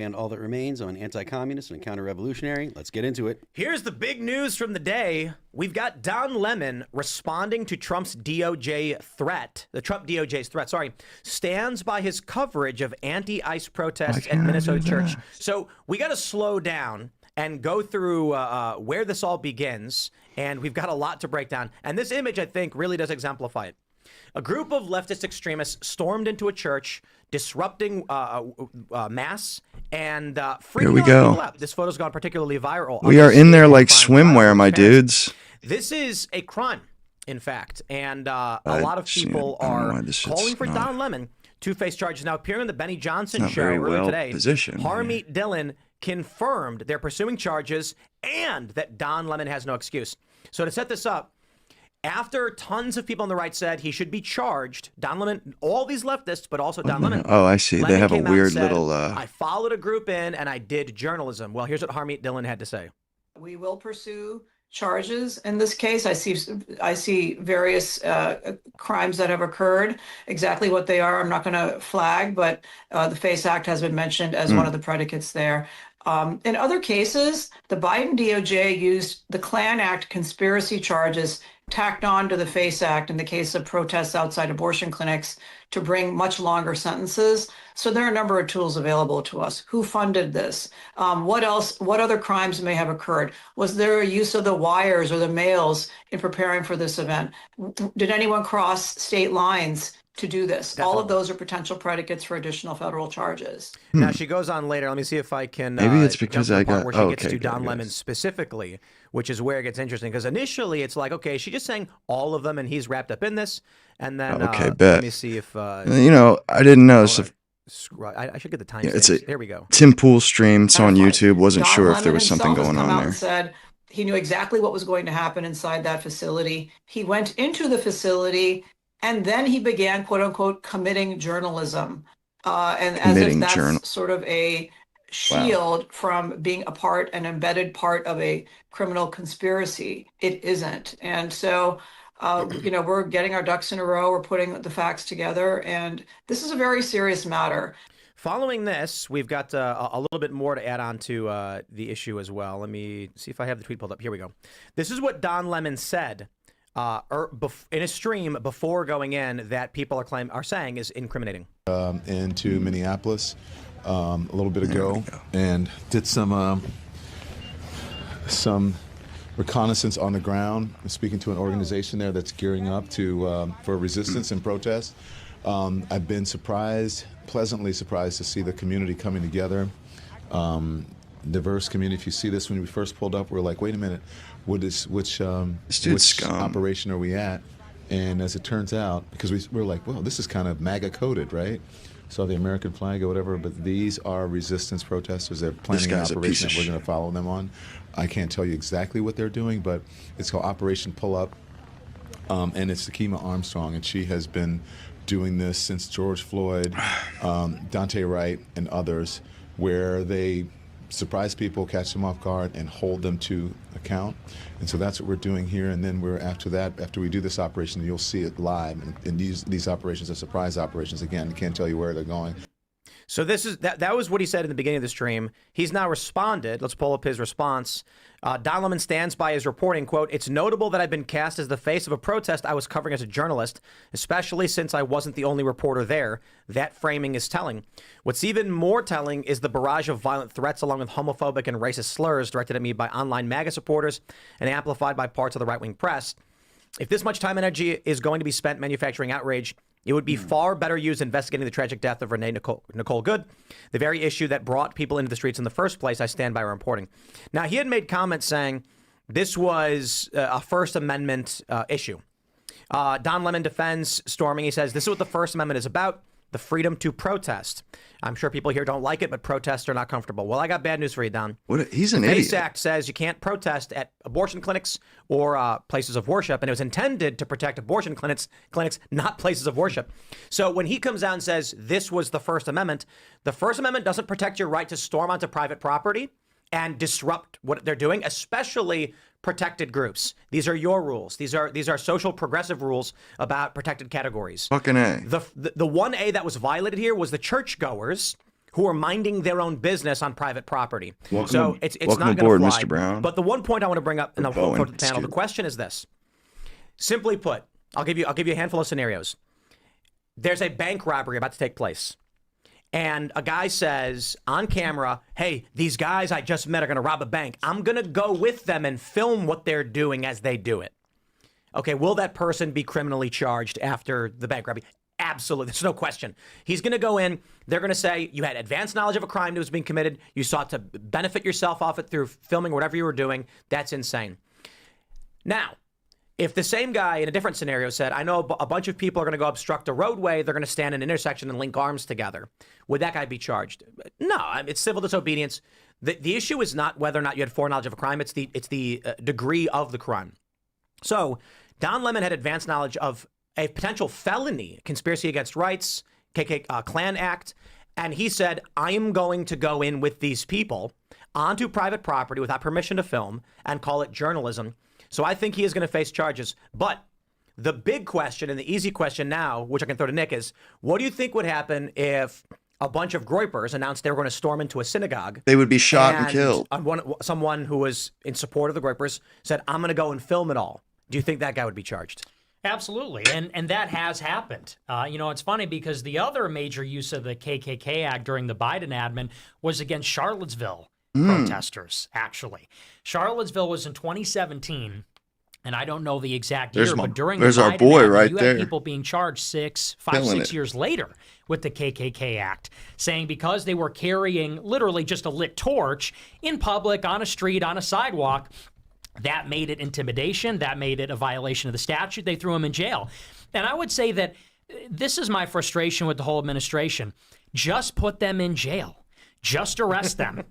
And all that remains on anti-communist and counter-revolutionary. Let's get into it. Here's the big news from the day. We've got Don Lemon responding to Trump's DOJ threat. The Trump DOJ's threat, stands by his coverage of anti-ICE protests at Minnesota Church. So we got to slow down and go through where this all begins. And we've got a lot to break down. And this image, I think, really does exemplify it. A group of leftist extremists stormed into a church, disrupting mass and freaking people out. This photo's gone particularly viral. We are in there like swimwear, my dudes. This is a crime, in fact, and a lot of people are calling for Don Lemon to face charges. Now, appearing on the Benny Johnson show earlier today, Harmeet Dillon confirmed they're pursuing charges and that Don Lemon has no excuse. So to set this up, after tons of people on the right said he should be charged, Don Lemon, all these leftists, but also Don Lemon. Oh, I see. They have a weird little... I followed a group in and I did journalism. Well, here's what Harmeet Dillon had to say. We will pursue charges in this case. I see various crimes that have occurred. Exactly what they are, I'm not going to flag, but the FACE Act has been mentioned as one of the predicates there. In other cases, the Biden DOJ used the Klan Act conspiracy charges tacked on to the FACE Act in the case of protests outside abortion clinics to bring much longer sentences. So there are a number of tools available to us. Who funded this? What else? What other crimes may have occurred? Was there a use of the wires or the mails in preparing for this event? Did anyone cross state lines to do this? Definitely. All of those are potential predicates for additional federal charges. Now she goes on later. Let me see if I can. Maybe it's because I got. Where she gets to Don Lemon specifically, which is where it gets interesting. Because initially it's like, okay, she's just saying all of them, and he's wrapped up in this. And then let me see if I didn't know. I should get the timestamps. There we go. Tim Pool stream. It's on YouTube. Wasn't Don sure Lemon if there was something going on there. And said he knew exactly what was going to happen inside that facility. He went into the facility. And then he began, quote unquote, committing journalism. And as if that's sort of a shield from being an embedded part of a criminal conspiracy. It isn't. And so, we're getting our ducks in a row. We're putting the facts together. And this is a very serious matter. Following this, we've got a little bit more to add on to the issue as well. Let me see if I have the tweet pulled up. Here we go. This is what Don Lemon said. In a stream before going in that people are saying is incriminating. Into Minneapolis a little bit ago and did some reconnaissance on the ground, speaking to an organization there that's gearing up for resistance and protest. I've been pleasantly surprised to see the community coming together. Diverse community. If you see this, when we first pulled up, we're like, wait a minute, which operation are we at? And as it turns out, because we're like, well, this is kind of MAGA coded, right? So the American flag or whatever, but these are resistance protesters. They're planning an operation that we're going to follow them on. I can't tell you exactly what they're doing, but it's called Operation Pull Up, and it's Takima Armstrong, and she has been doing this since George Floyd, Dante Wright, and others, where they surprise people, catch them off guard, and hold them to account. And so that's what we're doing here. And then after we do this operation, you'll see it live. And these operations are surprise operations. Again, I can't tell you where they're going. So that was what he said in the beginning of the stream. He's now responded. Let's pull up his response. Don Lemon stands by his reporting, quote, "It's notable that I've been cast as the face of a protest I was covering as a journalist, especially since I wasn't the only reporter there. That framing is telling. What's even more telling is the barrage of violent threats along with homophobic and racist slurs directed at me by online MAGA supporters and amplified by parts of the right-wing press. If this much time and energy is going to be spent manufacturing outrage, it would be far better used investigating the tragic death of Renee Nicole Good, the very issue that brought people into the streets in the first place. I stand by reporting." Now, he had made comments saying this was a First Amendment issue. Don Lemon defends storming. He says, "This is what the First Amendment is about, the freedom to protest." I'm sure people here don't like it, but protests are not comfortable. Well, I got bad news for you, Don. He's an idiot. The FACE idiot. Act says you can't protest at abortion clinics or places of worship, and it was intended to protect abortion clinics, not places of worship. So when he comes out and says this was the First Amendment doesn't protect your right to storm onto private property and disrupt what they're doing, especially protected groups. These are your rules. These are social progressive rules about protected categories. Fucking A. The one A that was violated here was the churchgoers who are minding their own business on private property. Welcome, so it's welcome not aboard, going to fly. Mr. Brown. But the one point I want to bring up, and I'll Bowen, throw to the panel, excuse the me. question is this. Simply put, I'll give you a handful of scenarios. There's a bank robbery about to take place. And a guy says on camera, hey, these guys I just met are going to rob a bank. I'm going to go with them and film what they're doing as they do it. Okay, will that person be criminally charged after the bank robbery? Absolutely. There's no question. He's going to go in. They're going to say you had advanced knowledge of a crime that was being committed. You sought to benefit yourself off it through filming whatever you were doing. That's insane. Now, if the same guy in a different scenario said, I know a bunch of people are going to go obstruct a roadway, they're going to stand in an intersection and link arms together, would that guy be charged? No, it's civil disobedience. The issue is not whether or not you had foreknowledge of a crime. It's the degree of the crime. So Don Lemon had advanced knowledge of a potential felony, conspiracy against rights, Klan Act, and he said, I am going to go in with these people onto private property without permission to film and call it journalism. So I think he is going to face charges. But the big question and the easy question now, which I can throw to Nick, is what do you think would happen if a bunch of Groypers announced they were going to storm into a synagogue? They would be shot and killed. Someone who was in support of the Groypers said, I'm going to go and film it all. Do you think that guy would be charged? Absolutely, and that has happened. It's funny because the other major use of the KKK Act during the Biden admin was against Charlottesville protesters, actually. Charlottesville was in 2017, and I don't know the exact year, but during the our Biden boy admin, right you there. had people being charged 6 years later with the KKK Act, saying because they were carrying literally just a lit torch in public, on a street, on a sidewalk, that made it intimidation. That made it a violation of the statute. They threw him in jail. And I would say that this is my frustration with the whole administration. Just put them in jail. Just arrest them.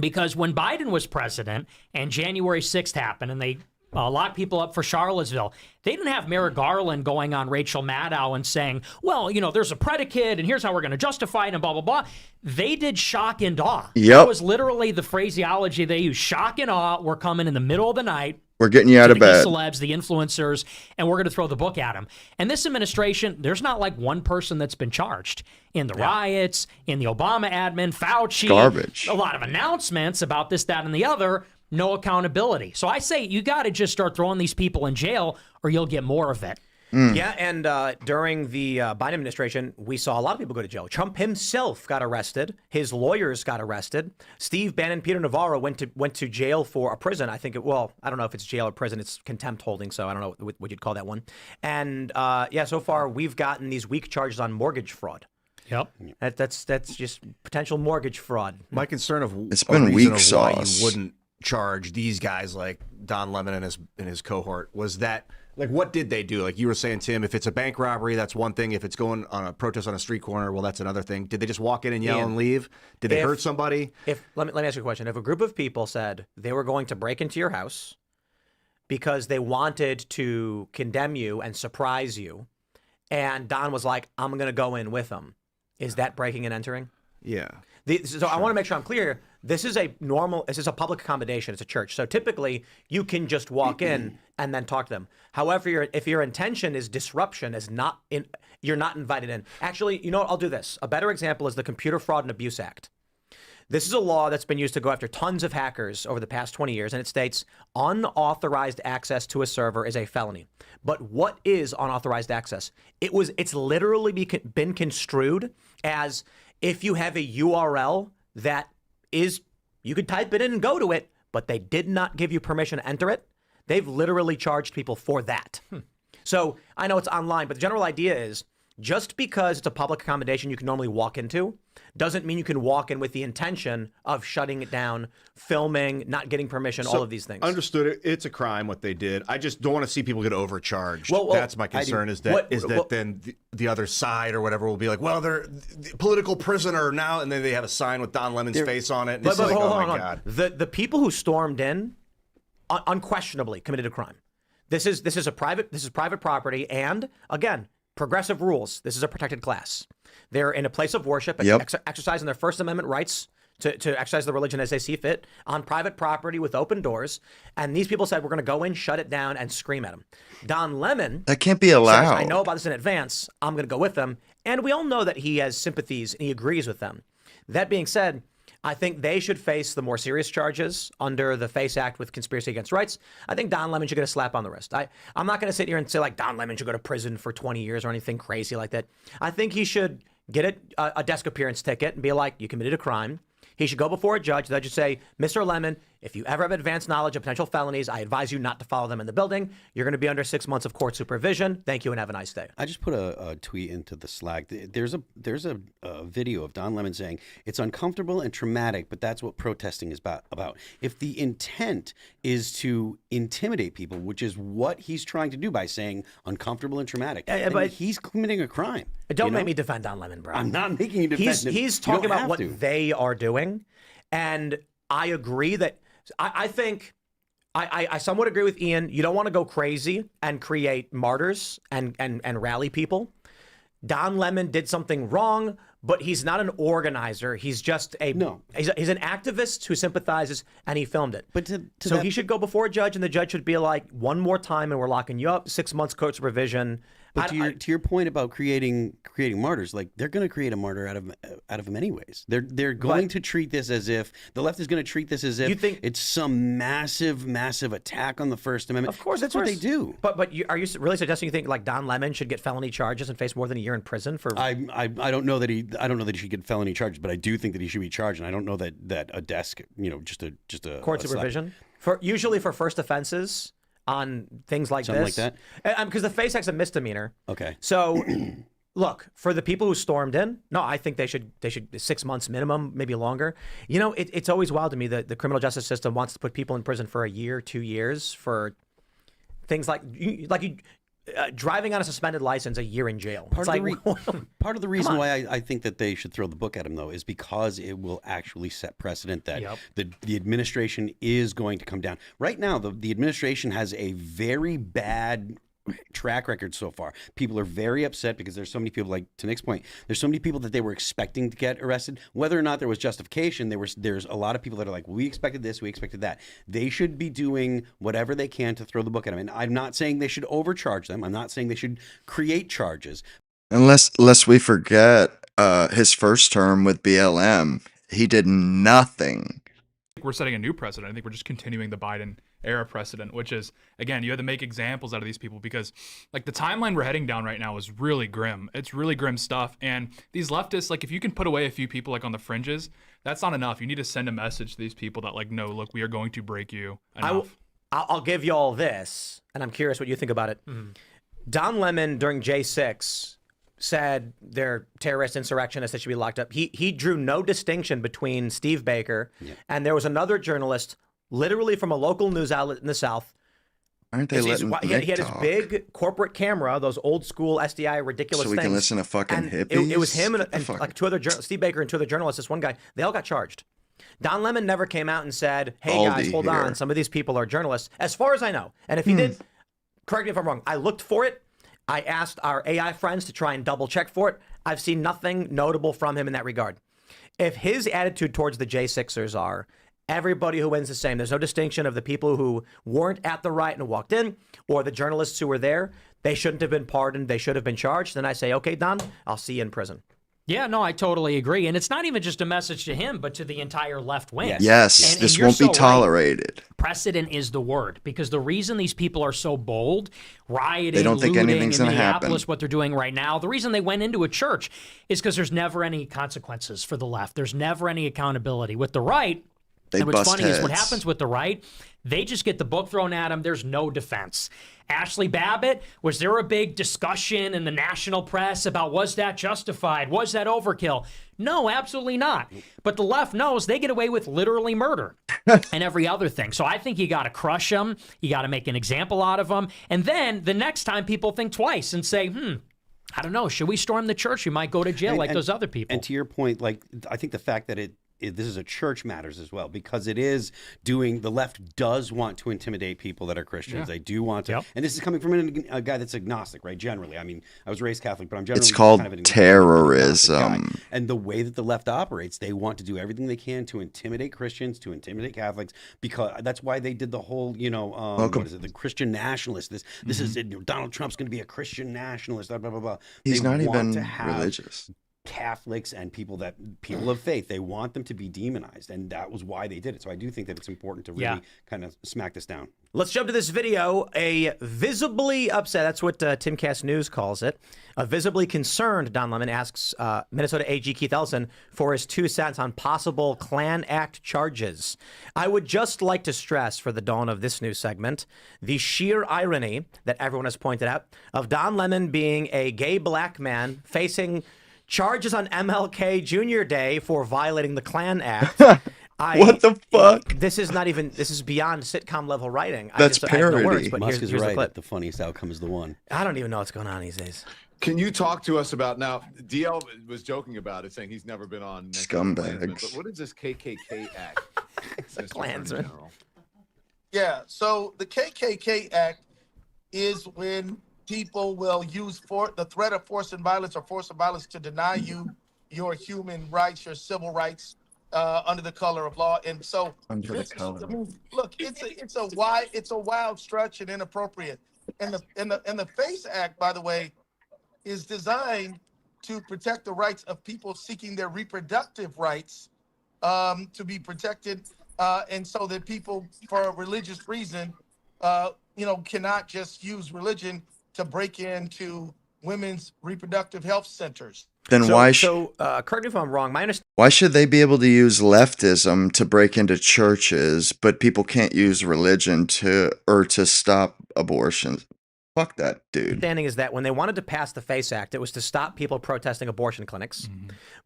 Because when Biden was president and January 6th happened and they locked people up for Charlottesville, they didn't have Merrick Garland going on Rachel Maddow and saying, well, there's a predicate and here's how we're going to justify it and blah, blah, blah. They did shock and awe. Yep. That was literally the phraseology they used. Shock and awe. We're coming in the middle of the night. We're getting you out of bed. The celebs, the influencers, and we're going to throw the book at them. And this administration, there's not like one person that's been charged in the riots, in the Obama admin, Fauci. Garbage. A lot of announcements about this, that, and the other. No accountability. So I say you got to just start throwing these people in jail or you'll get more of it. Yeah, and during the Biden administration, we saw a lot of people go to jail. Trump himself got arrested. His lawyers got arrested. Steve Bannon, Peter Navarro went to jail for a prison. I think I don't know if it's jail or prison. It's contempt holding, so I don't know what you'd call that one. And so far we've gotten these weak charges on mortgage fraud. Yep. That's just potential mortgage fraud. My concern of It's been a reason weak of why sauce. you wouldn't charge these guys like Don Lemon and his cohort was that, like, what did they do? Like you were saying, Tim, if it's a bank robbery, that's one thing. If it's going on a protest on a street corner, well, that's another thing. Did they just walk in and yell and leave? Did they hurt somebody? Let me ask you a question. If a group of people said they were going to break into your house because they wanted to condemn you and surprise you, and Don was like, I'm going to go in with them, is that breaking and entering? Yeah. So I want to make sure I'm clear. This is a public accommodation. It's a church. So typically you can just walk in and then talk to them. However, if your intention is disruption, you're not invited in. Actually, you know what? I'll do this. A better example is the Computer Fraud and Abuse Act. This is a law that's been used to go after tons of hackers over the past 20 years, and it states unauthorized access to a server is a felony. But what is unauthorized access? It's literally been construed as if you have a URL that you could type it in and go to it, but they did not give you permission to enter it. They've literally charged people for that. So I know it's online, but the general idea is just because it's a public accommodation you can normally walk into doesn't mean you can walk in with the intention of shutting it down, filming, not getting permission, all of these things. Understood it. It's a crime what they did. I just don't want to see people get overcharged. Well, that's my concern. Then the other side or whatever will be like, well, they're the political prisoner now, and then they have a sign with Don Lemon's face on it. And it's like, hold oh my on. God. The people who stormed in unquestionably committed a crime. This is private property, and again, progressive rules. This is a protected class. They're in a place of worship, exercising their First Amendment rights to exercise the religion as they see fit on private property with open doors. And these people said, we're going to go in, shut it down, and scream at them. Don Lemon. That can't be allowed. Says, I know about this in advance. I'm going to go with them. And we all know that he has sympathies and he agrees with them. That being said, I think they should face the more serious charges under the FACE Act with conspiracy against rights. I think Don Lemon should get a slap on the wrist. I'm not going to sit here and say like Don Lemon should go to prison for 20 years or anything crazy like that. I think he should get a desk appearance ticket and be like, you committed a crime. He should go before a judge. The judge should say, Mr. Lemon, if you ever have advanced knowledge of potential felonies, I advise you not to follow them in the building. You're going to be under 6 months of court supervision. Thank you and have a nice day. I just put a tweet into the Slack. There's a video of Don Lemon saying it's uncomfortable and traumatic, but that's what protesting is about. If the intent is to intimidate people, which is what he's trying to do by saying uncomfortable and traumatic, then but he's committing a crime. Don't make me defend Don Lemon, bro. I'm not making you defend him. He's talking about what they are doing, and I agree that I think I somewhat agree with Ian. You don't want to go crazy and create martyrs and rally people. Don Lemon did something wrong, but he's not an organizer. He's just he's an activist who sympathizes, and he filmed it. But so he should go before a judge, and the judge should be like, one more time, and we're locking you up, 6 months court supervision. But to your point about creating martyrs, like they're going to create a martyr out of him anyways. They're going to treat this as if the left is going to treat this as if it's some massive attack on the First Amendment. Of course, that's what they do. But are you really suggesting you think like Don Lemon should get felony charges and face more than a year in prison for? I don't know that he should get felony charges, but I do think that he should be charged, and I don't know that a desk, just a court supervision usually for first offenses. On things like something this. Like that? Because the FACE Act's a misdemeanor. Okay. So, look, for the people who stormed in, no, I think they should 6 months minimum, maybe longer. It's always wild to me that the criminal justice system wants to put people in prison for a year, 2 years for things like driving on a suspended license, a year in jail. Part of the reason why I think that they should throw the book at him, though, is because it will actually set precedent that the administration is going to come down. Right now, the administration has a very bad track record so far. People are very upset because there's so many people, like to Nick's point, there's so many people that they were expecting to get arrested. Whether or not there was justification, there's a lot of people that are like, we expected this, we expected that. They should be doing whatever they can to throw the book at them. And I'm not saying they should overcharge them. I'm not saying they should create charges. Unless we forget his first term with BLM, he did nothing. We're setting a new precedent. I think we're just continuing the Biden era precedent, which is, again, you have to make examples out of these people because like the timeline we're heading down right now is really grim. It's really grim stuff. And these leftists, like if you can put away a few people like on the fringes, that's not enough. You need to send a message to these people that like, no, look, we are going to break you enough. I'll give you all this, and I'm curious what you think about it. Don Lemon during J6 said they're terrorist insurrectionists that should be locked up. He drew no distinction between Steve Baker and there was another journalist literally from a local news outlet in the South. Aren't they letting he had his big corporate camera, those old school SDI ridiculous things. So we can listen to fucking hippies? It was him and like two other Steve Baker and two other journalists, this one guy, they all got charged. Don Lemon never came out and said, hey guys, hold on, some of these people are journalists, as far as I know. And if he did, correct me if I'm wrong, I looked for it. I asked our AI friends to try and double check for it. I've seen nothing notable from him in that regard. If his attitude towards the J6ers are, everybody who wins the same, there's no distinction of the people who weren't at the riot and walked in, or the journalists who were there, they shouldn't have been pardoned, they should have been charged, then I say, okay, Don, I'll see you in prison. Yeah, no, I totally agree. And it's not even just a message to him, but to the entire left wing. Yes, and this won't be tolerated. Right. Precedent is the word, because the reason these people are so bold, rioting, they don't think looting anything's in going to happen. Minneapolis, what they're doing right now, the reason they went into a church is because there's never any consequences for the left. There's never any accountability. With the right, they and what's bust funny heads. is what happens with the right, they just get the book thrown at them. There's no defense. Ashley Babbitt, was there a big discussion in the national press about was that justified? Was that overkill? No, absolutely not. But the left knows they get away with literally murder and every other thing. So I think you got to crush them. You got to make an example out of them. And then the next time people think twice and say, I don't know, should we storm the church? We might go to jail like those other people. And to your point, like I think the fact that this is a church matters as well, because it is doing, the left does want to intimidate people that are Christians. They do want to, and this is coming from a guy that's agnostic, right? Generally, I mean, I was raised Catholic, but I'm generally it's called kind of terrorism. And the way that the left operates, they want to do everything they can to intimidate Christians, to intimidate Catholics, because that's why they did the whole, what is it, the Christian nationalist. This is Donald Trump's going to be a Christian nationalist. Blah blah blah blah. He's not even religious. Catholics and people of faith. They want them to be demonized, and that was why they did it. So I do think that it's important to really kind of smack this down. Let's jump to this video. A visibly upset, that's what Timcast News calls it, a visibly concerned Don Lemon asks Minnesota AG Keith Ellison for his 2 cents on possible Klan Act charges. I would just like to stress for the dawn of this news segment the sheer irony that everyone has pointed out of Don Lemon being a gay black man facing charges on MLK Jr. Day for violating the Klan Act. What the fuck? This is beyond sitcom level writing. That's I have parody. no words, but Musk here's is the right. clip. The funniest outcome is the one. I don't even know what's going on these days. Can you talk to us about now? DL was joking about it, saying he's never been on Scumbags. But what is this KKK Act? Mr. Klansman. Attorney General? Yeah, so the KKK Act is when people will use the threat of force and violence or force and violence to deny you your human rights, your civil rights under the color of law. And so look, it's a wild stretch and inappropriate. And the FACE Act, by the way, is designed to protect the rights of people seeking their reproductive rights to be protected, and so that people, for a religious reason, cannot just use religion to break into women's reproductive health centers. Then correct me if I'm wrong. Why should they be able to use leftism to break into churches, but people can't use religion to stop abortions? Fuck that, dude. Understanding is that when they wanted to pass the FACE Act, it was to stop people protesting abortion clinics,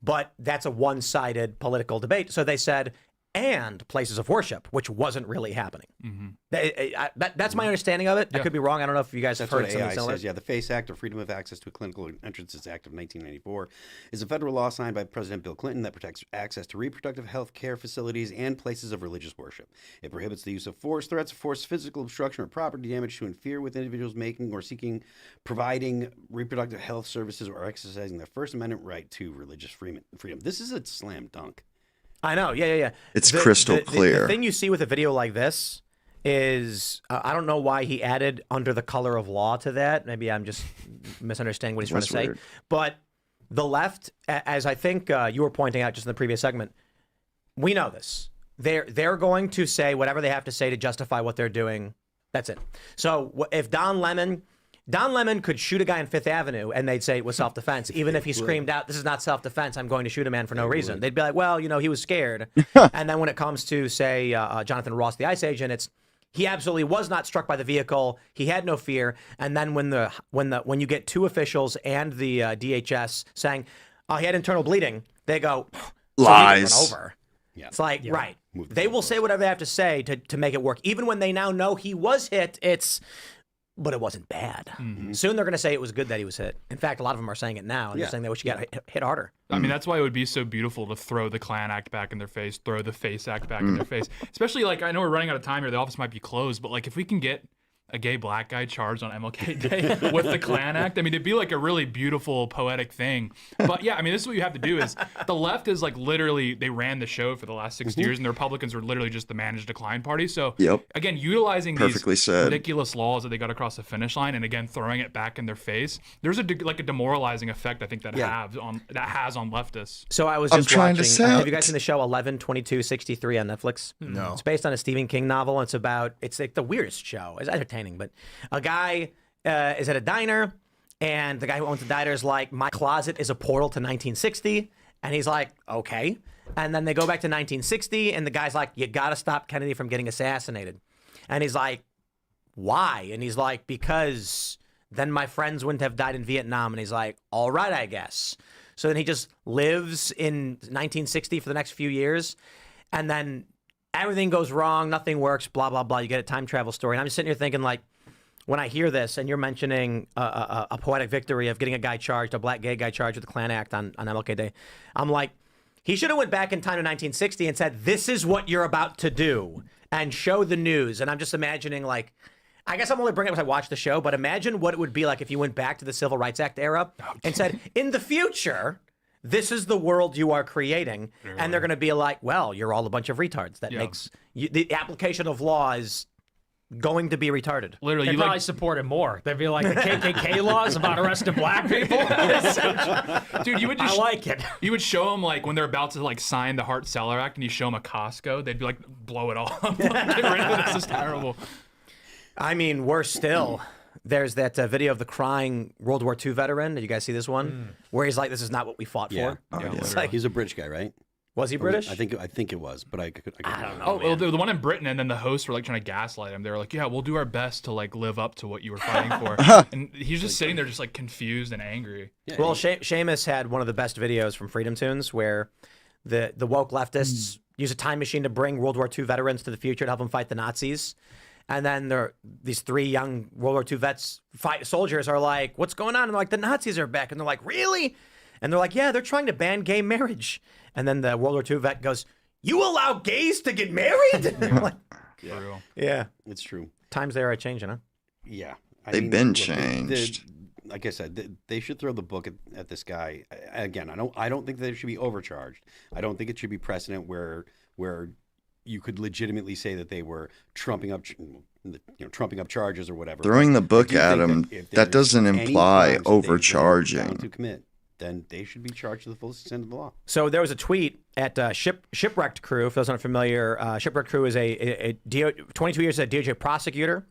but that's a one-sided political debate. So they said, and places of worship, which wasn't really happening. That's my understanding of it. I could be wrong. I don't know if you guys have heard something similar. Says, the FACE Act, or Freedom of Access to Clinical Entrances Act of 1994, is a federal law signed by President Bill Clinton that protects access to reproductive health care facilities and places of religious worship. It prohibits the use of force, threats of force, physical obstruction, or property damage to interfere with individuals making or providing reproductive health services or exercising their First Amendment right to religious freedom. This is a slam dunk. I know, yeah. It's crystal clear. The thing you see with a video like this is, I don't know why he added under the color of law to that. Maybe I'm just misunderstanding what he's trying to say. But the left, as I think you were pointing out just in the previous segment, we know this. They're going to say whatever they have to say to justify what they're doing. That's it. So if Don Lemon could shoot a guy on Fifth Avenue and they'd say it was self-defense, even if he screamed out, "This is not self-defense, I'm going to shoot a man for no reason." They'd be like, well, he was scared. And then when it comes to, say, Jonathan Ross, the ICE agent, he absolutely was not struck by the vehicle. He had no fear. And then when you get two officials and the DHS saying, he had internal bleeding, they go, lies. So he didn't run over. Yeah. It's like, right. They will say whatever they have to say to make it work. Even when they now know he was hit, but it wasn't bad. Soon they're going to say it was good that he was hit. In fact, a lot of them are saying it now. And they're saying they wish he got hit harder. I mean, that's why it would be so beautiful to throw the Klan Act back in their face, throw the FACE Act back in their face. Especially, I know we're running out of time here. The office might be closed, but, if we can get a gay black guy charged on MLK Day with the Klan Act, it'd be a really beautiful, poetic thing. But yeah, this is what you have to do is the left is literally, they ran the show for the last 6 years, and the Republicans were literally just the managed decline party. So again, utilizing these ridiculous laws that they got across the finish line, and again, throwing it back in their face, there's a demoralizing effect, I think, that has on leftists. So I was just watching, have you guys seen the show 11/22/63 on Netflix? No. It's based on a Stephen King novel. It's the weirdest show. It's entertaining. But a guy is at a diner, and the guy who owns the diner is like, my closet is a portal to 1960. And he's like, okay. And then they go back to 1960, and the guy's like, you got to stop Kennedy from getting assassinated. And he's like, why? And he's like, because then my friends wouldn't have died in Vietnam. And he's like, all right, I guess. So then he just lives in 1960 for the next few years. And then everything goes wrong, nothing works, blah, blah, blah. You get a time travel story. And I'm just sitting here thinking, when I hear this and you're mentioning a poetic victory of getting a black gay guy charged with the Klan Act on MLK Day, I'm like, he should have went back in time to 1960 and said, this is what you're about to do, and show the news. And I'm just imagining, I guess I'm only bringing it up because I watched the show, but imagine what it would be like if you went back to the Civil Rights Act era and said, in the future, this is the world you are creating. And they're going to be like, well, you're all a bunch of retards. That makes the application of law is going to be retarded. Literally, They'd you probably like, support it more. They'd be like the KKK laws about arresting black people. dude, you would I just like it. You would show them like when they're about to like sign the Hart-Celler Act, and you show them a Costco, they'd be like, blow it all up. Get rid of it. This is terrible. I mean, worse still. There's that video of the crying World War II veteran. Did you guys see this one? Where he's like, "This is not what we fought for." It's like, He's a British guy, right? was he British? I think it was, but I don't know. Oh, well, the one in Britain, and then the hosts were like trying to gaslight him. They were like, "Yeah, we'll do our best to like live up to what you were fighting for," and he's just sitting there, just like confused and angry. Yeah, Well, Seamus had one of the best videos from Freedom Tunes where the woke leftists use a time machine to bring World War II veterans to the future to help them fight the Nazis. And then these 3 young World War II soldiers are like, "What's going on?" And they're like, "The Nazis are back." And they're like, "Really?" And they're like, "Yeah, they're trying to ban gay marriage." And then the World War II vet goes, "You allow gays to get married?" And I'm like, yeah, it's true. times they are changing, huh? Yeah, They've been changed. Like I said, they should throw the book at this guy. Again, I don't think that it should be overcharged. I don't think it should be precedent where you could legitimately say that they were trumping up charges or whatever. Throwing the I book do at think him, if that there's doesn't any imply crimes that they've been overcharging. found to commit, then they should be charged to the fullest extent of the law. So there was a tweet at Shipwrecked Crew. For those not familiar, Shipwrecked Crew is a 22 years as a DOJ prosecutor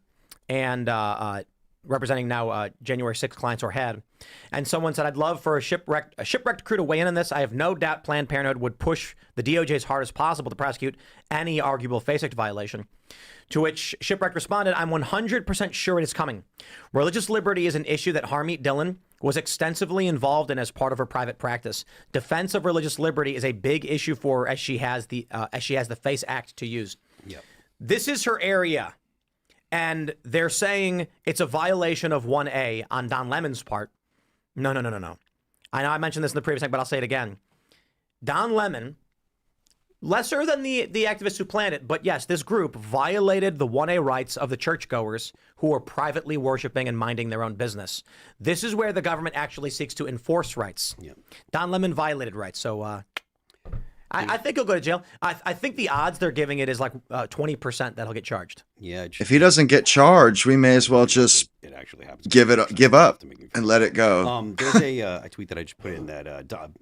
and representing now January 6th clients or had. And someone said, "I'd love for a Shipwrecked Crew to weigh in on this. I have no doubt Planned Parenthood would push the DOJ as hard as possible to prosecute any arguable FACE Act violation." To which Shipwrecked responded, "I'm 100% sure it is coming. Religious liberty is an issue that Harmeet Dillon was extensively involved in as part of her private practice. Defense of religious liberty is a big issue for her as she has the FACE Act to use." Yep. This is her area. And they're saying it's a violation of 1A on Don Lemon's part. No. I know I mentioned this in the previous thing, but I'll say it again. Don Lemon, lesser than the activists who planned it, but yes, this group violated the 1A rights of the churchgoers who were privately worshiping and minding their own business. This is where the government actually seeks to enforce rights. Yep. Don Lemon violated rights, so I think he'll go to jail. I think the odds they're giving it is like 20% that he'll get charged. Yeah. If he doesn't get charged, we may as well just it actually happens. give up and let it go. There's a tweet that I just put in that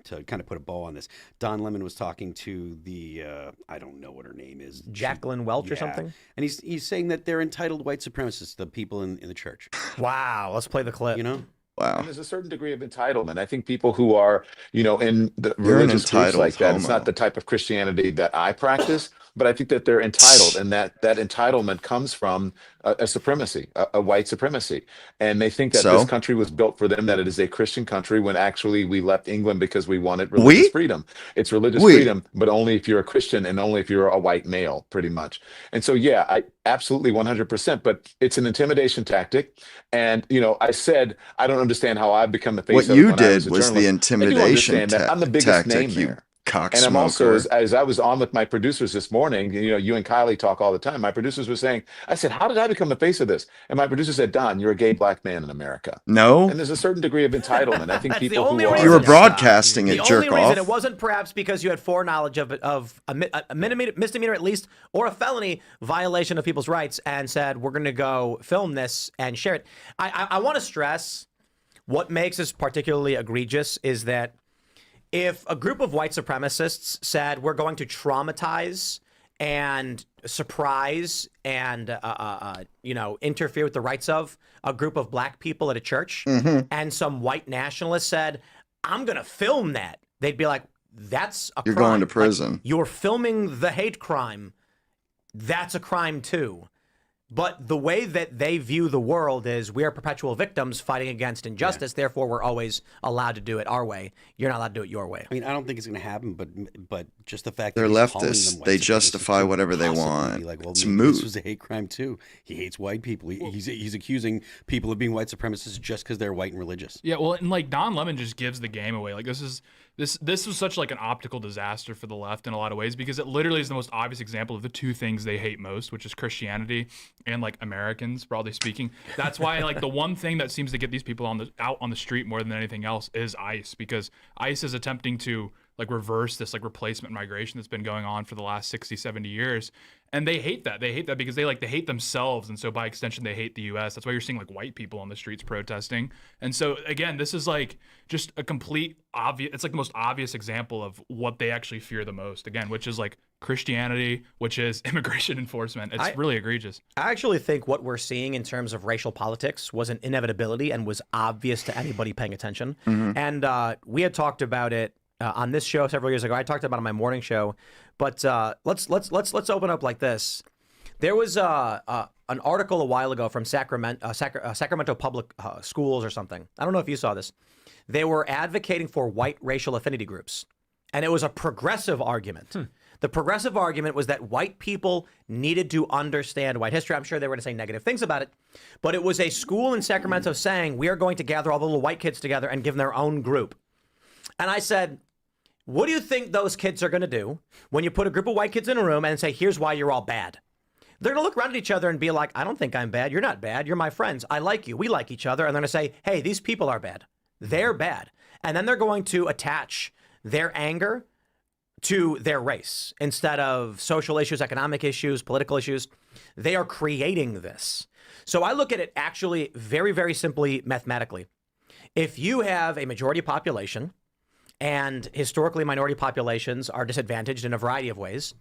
to kind of put a bow on this. Don Lemon was talking to the I don't know what her name is, Jacqueline Welch or something, and he's saying that they're entitled white supremacists, the people in the church. Wow, let's play the clip. You know. Wow. And there's a certain degree of entitlement. I think people who are, in the religious groups like that, it's not the type of Christianity that I practice, but I think that they're entitled, and that entitlement comes from a supremacy, a white supremacy. And they think that this country was built for them, that it is a Christian country, when actually we left England because we wanted religious freedom. It's religious freedom, but only if you're a Christian and only if you're a white male, pretty much. And so, yeah, I absolutely 100%, but it's an intimidation tactic. And, I said, I don't understand how I've become the face of it. What you did was the intimidation tactic. I'm the biggest name there. And I'm also, as I was on with my producers this morning, you and Kylie talk all the time. My producers were saying, I said, how did I become the face of this? And my producer said, Don, you're a gay black man in America. No. And there's a certain degree of entitlement. I think people who are... You were broadcasting it, jerk off. The only reason it wasn't perhaps because you had foreknowledge of a misdemeanor at least, or a felony violation of people's rights, and said, we're going to go film this and share it. I want to stress what makes this particularly egregious is that if a group of white supremacists said we're going to traumatize and surprise and interfere with the rights of a group of black people at a church, and some white nationalist said, I'm going to film that, they'd be like, that's a crime. You're going to prison. Like, you're filming the hate crime. That's a crime too. But the way that they view the world is we are perpetual victims fighting against injustice. Yeah. Therefore, we're always allowed to do it our way. You're not allowed to do it your way. I mean, I don't think it's going to happen, but just the fact they're that leftists, they justify whatever they want. Like, well, it's moot. This was a hate crime too. He hates white people. He's accusing people of being white supremacists just because they're white and religious. Yeah, well, and like Don Lemon just gives the game away. Like this was such like an optical disaster for the left in a lot of ways, because it literally is the most obvious example of the two things they hate most, which is Christianity and like Americans, broadly speaking. That's why like the one thing that seems to get these people out on the street more than anything else is ICE, because ICE is attempting to like reverse this like replacement migration that's been going on for the last 60, 70 years. And they hate that. They hate that because they hate themselves. And so by extension, they hate the US. That's why you're seeing like white people on the streets protesting. And so again, this is like just a complete obvious, it's like the most obvious example of what they actually fear the most, again, which is like Christianity, which is immigration enforcement. It's really egregious. I actually think what we're seeing in terms of racial politics was an inevitability and was obvious to anybody paying attention. And we had talked about it on this show several years ago. I talked about it on my morning show, but let's open up like this. There was an article a while ago from Sacramento Public Schools or something. I don't know if you saw this. They were advocating for white racial affinity groups, and it was a progressive argument. The progressive argument was that white people needed to understand white history. I'm sure they were going to say negative things about it, but it was a school in Sacramento saying, we are going to gather all the little white kids together and give them their own group. And I said, what do you think those kids are going to do when you put a group of white kids in a room and say, here's why you're all bad? They're going to look around at each other and be like, I don't think I'm bad. You're not bad. You're my friends. I like you. We like each other. And they're going to say, hey, these people are bad. They're bad. And then they're going to attach their anger to their race instead of social issues, economic issues, political issues. They are creating this. So I look at it actually very, very simply mathematically. If you have a majority population, and historically minority populations are disadvantaged in a variety of ways,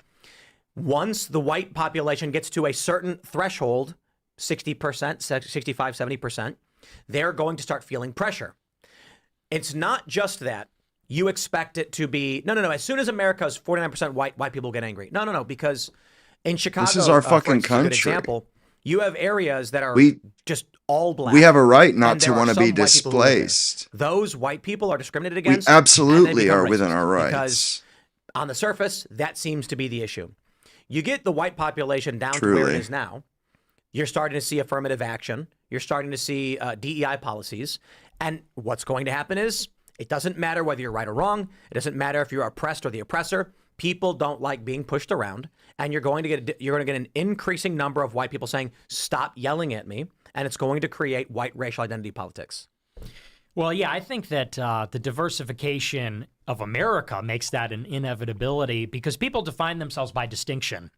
once the white population gets to a certain threshold, 60%, 65, 70%, they're going to start feeling pressure. It's not just that. You expect it to be, no. As soon as America's 49% white people get angry. No, because in Chicago, this is our fucking for instance, country. a good example, you have areas that are just all black. We have a right not to want to be displaced. Those white people are discriminated against. We absolutely are within our rights. Because on the surface, that seems to be the issue. You get the white population down to where it is now. You're starting to see affirmative action. You're starting to see DEI policies. And what's going to happen is it doesn't matter whether you're right or wrong. It doesn't matter if you're oppressed or the oppressor. People don't like being pushed around, and you're going to get an increasing number of white people saying, "Stop yelling at me," and it's going to create white racial identity politics. Well, yeah, I think that the diversification of America makes that an inevitability because people define themselves by distinction.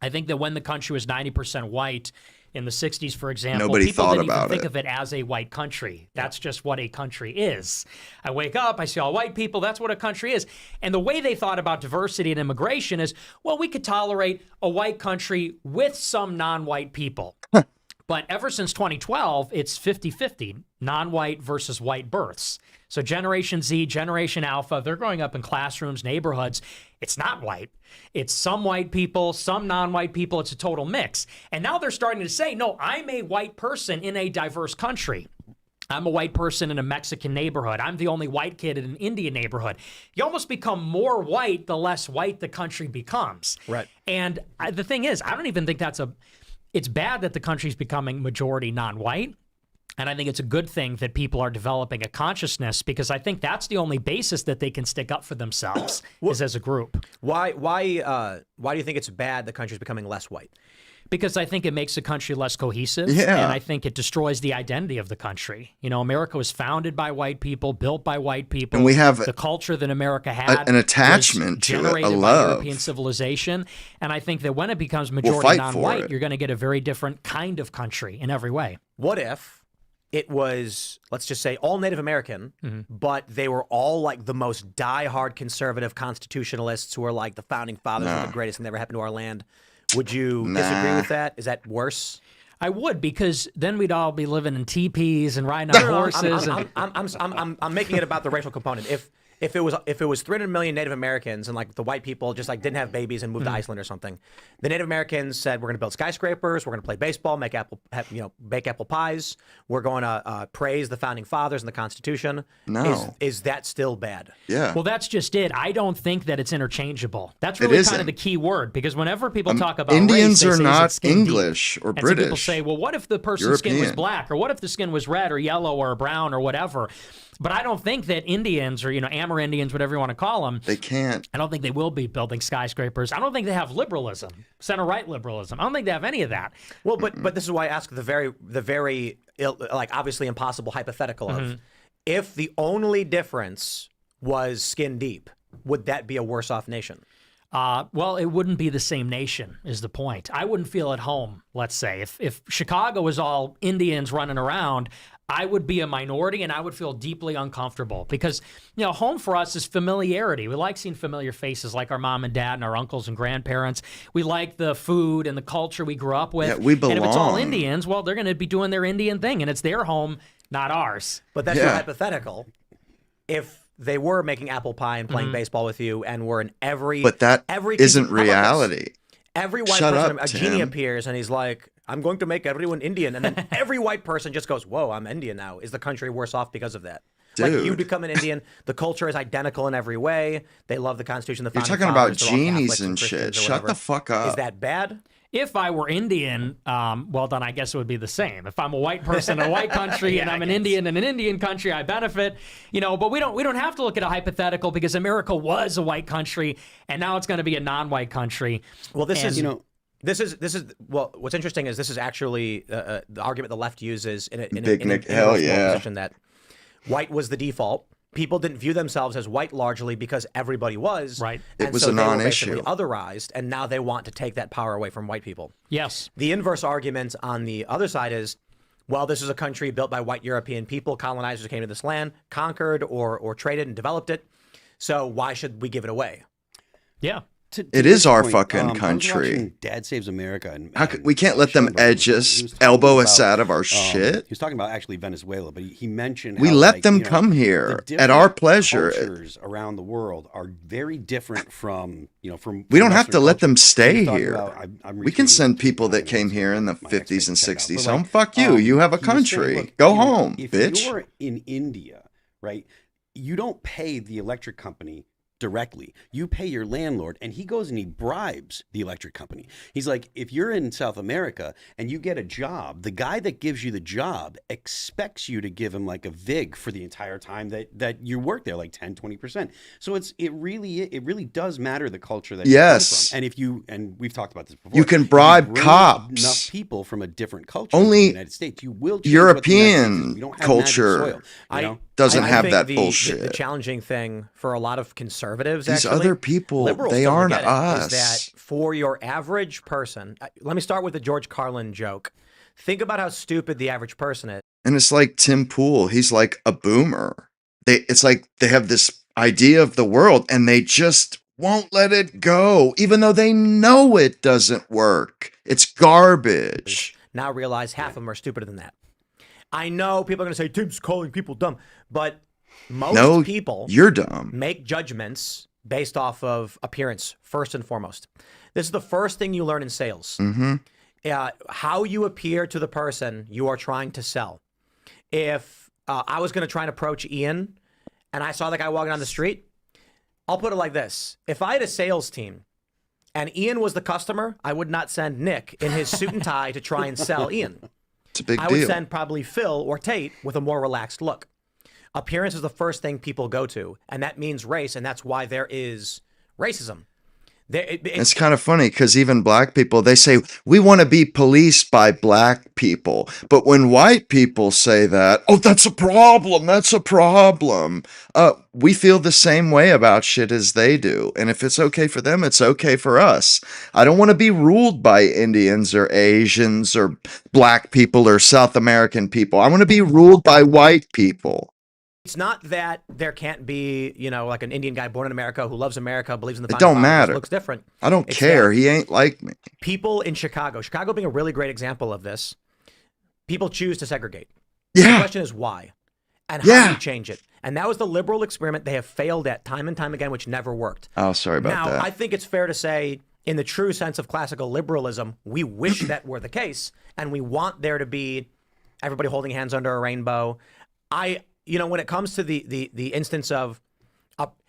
I think that when the country was 90% white in the 60s, for example, people didn't even think of it as a white country. That's just what a country is. I wake up, I see all white people, that's what a country is. And the way they thought about diversity and immigration is, well, we could tolerate a white country with some non-white people. But ever since 2012, it's 50-50, non-white versus white births. So Generation Z, Generation Alpha, they're growing up in classrooms, neighborhoods. It's not white. It's some white people, some non-white people. It's a total mix. And now they're starting to say, no, I'm a white person in a diverse country. I'm a white person in a Mexican neighborhood. I'm the only white kid in an Indian neighborhood. You almost become more white the less white the country becomes. Right. And the thing is, I don't even think it's bad that the country's becoming majority non-white. And I think it's a good thing that people are developing a consciousness because I think that's the only basis that they can stick up for themselves is as a group. Why do you think it's bad the country's becoming less white? Because I think it makes the country less cohesive, and I think it destroys the identity of the country. You know, America was founded by white people, built by white people. And we have the culture that America had an attachment to it, a love. By European civilization. And I think that when it becomes majority non-white, you're going to get a very different kind of country in every way. What if it was, let's just say, all Native American, but they were all like the most diehard conservative constitutionalists who are like the founding fathers of the greatest thing that ever happened to our land? Would you disagree with that? Is that worse? I would, because then we'd all be living in teepees and riding on horses. I'm making it about the racial component. If it was 300 million Native Americans and like the white people just like didn't have babies and moved to Iceland or something, the Native Americans said we're going to build skyscrapers, we're going to play baseball, bake apple pies, we're going to praise the founding fathers and the Constitution. No, is that still bad? Yeah. Well, that's just it. I don't think that it's interchangeable. That's really kind of the key word because whenever people talk about Indians race, are say, not English deep? or And British. some people say, well, what if the person's skin was black, or what if the skin was red or yellow or brown or whatever? But I don't think that Indians or, Amerindians, whatever you want to call them, they can't. I don't think they will be building skyscrapers. I don't think they have liberalism, center-right liberalism. I don't think they have any of that. Well, but this is why I ask the very obviously impossible hypothetical of if the only difference was skin deep, would that be a worse off nation? Well, it wouldn't be the same nation is the point. I wouldn't feel at home, let's say. If Chicago was all Indians running around, I would be a minority and I would feel deeply uncomfortable because, home for us is familiarity. We like seeing familiar faces like our mom and dad and our uncles and grandparents. We like the food and the culture we grew up with. Yeah, we belong. And if it's all Indians, well, they're going to be doing their Indian thing and it's their home, not ours. But that's your hypothetical. If they were making apple pie and playing baseball with you and were in every... But that isn't how about this? reality. Every white person, a genie appears and he's like, I'm going to make everyone Indian. And then every white person just goes, whoa, I'm Indian now. Is the country worse off because of that? Dude. Like you become an Indian, the culture is identical in every way. They love the Constitution, the You're founding talking about fathers, they're all genies Catholics and Christians shit. or Shut whatever. the fuck up. Is that bad? If I were Indian, well, then I guess it would be the same. If I'm a white person in a white country and I'm an Indian in an Indian country, I benefit. But we don't have to look at a hypothetical because America was a white country and now it's going to be a non-white country. Well, this is what's interesting is this is actually the argument the left uses in a position that white was the default. People didn't view themselves as white largely because everybody was. Right. It was so a they were non-issue. basically otherized, and now they want to take that power away from white people. Yes. The inverse argument on the other side is, well, this is a country built by white European people. Colonizers came to this land, conquered or traded and developed it. So why should we give it away? Yeah. It is our fucking country. I was watching Dad Saves America. And we can't let them edge us, elbow us out of our shit. He was talking about actually Venezuela, but he mentioned we how, let them come here at our pleasure. Cultures around the world are very different from from. We don't have Western to let culture. them stay He was here. talking about, We can send people that came here in the 50s and 60s home. Like, Fuck you. You have a he was country. saying, look, Go home, if bitch. you're in India, right, you don't pay the electric company directly. You pay your landlord and he goes and he bribes the electric company. He's like, if you're in South America and you get a job, the guy that gives you the job expects you to give him like a vig for the entire time that you work there, like 10-20%. So it really does matter the culture that you come from. And we've talked about this before. You can bribe cops. Enough people from a different culture Only in the United States. You will change European we don't have culture magic soil, doesn't have think that the bullshit. The challenging thing for a lot of conservatives, These actually, other people, liberals they don't aren't get it, us. is that for your average person, let me start with the George Carlin joke. Think about how stupid the average person is. And it's like Tim Pool. He's like a boomer. It's like they have this idea of the world and they just won't let it go, even though they know it doesn't work. It's garbage. Now realize half of them are stupider than that. I know people are going to say, Tim's calling people dumb, but most people you're dumb. Make judgments based off of appearance, first and foremost. This is the first thing you learn in sales. Mm-hmm. How you appear to the person you are trying to sell. If I was going to try and approach Ian and I saw the guy walking down the street, I'll put it like this. If I had a sales team and Ian was the customer, I would not send Nick in his suit and tie to try and sell Ian. It's a big deal. I would send probably Phil or Tate with a more relaxed look. Appearance is the first thing people go to, and that means race, and that's why there is racism. It's kind of funny because even black people, they say, we want to be policed by black people. But when white people say that, oh, that's a problem. That's a problem. We feel the same way about shit as they do. And if it's okay for them, it's okay for us. I don't want to be ruled by Indians or Asians or black people or South American people. I want to be ruled by white people. It's not that there can't be, like an Indian guy born in America who loves America, believes in the It founding don't fathers, matter. looks different. I don't care. He ain't like me. People in Chicago being a really great example of this, people choose to segregate. Yeah. The question is why? And how do you change it? And that was the liberal experiment they have failed at time and time again, which never worked. Oh, sorry about that. Now, I think it's fair to say, in the true sense of classical liberalism, we wish that were the case, and we want there to be everybody holding hands under a rainbow. When it comes to the instance of,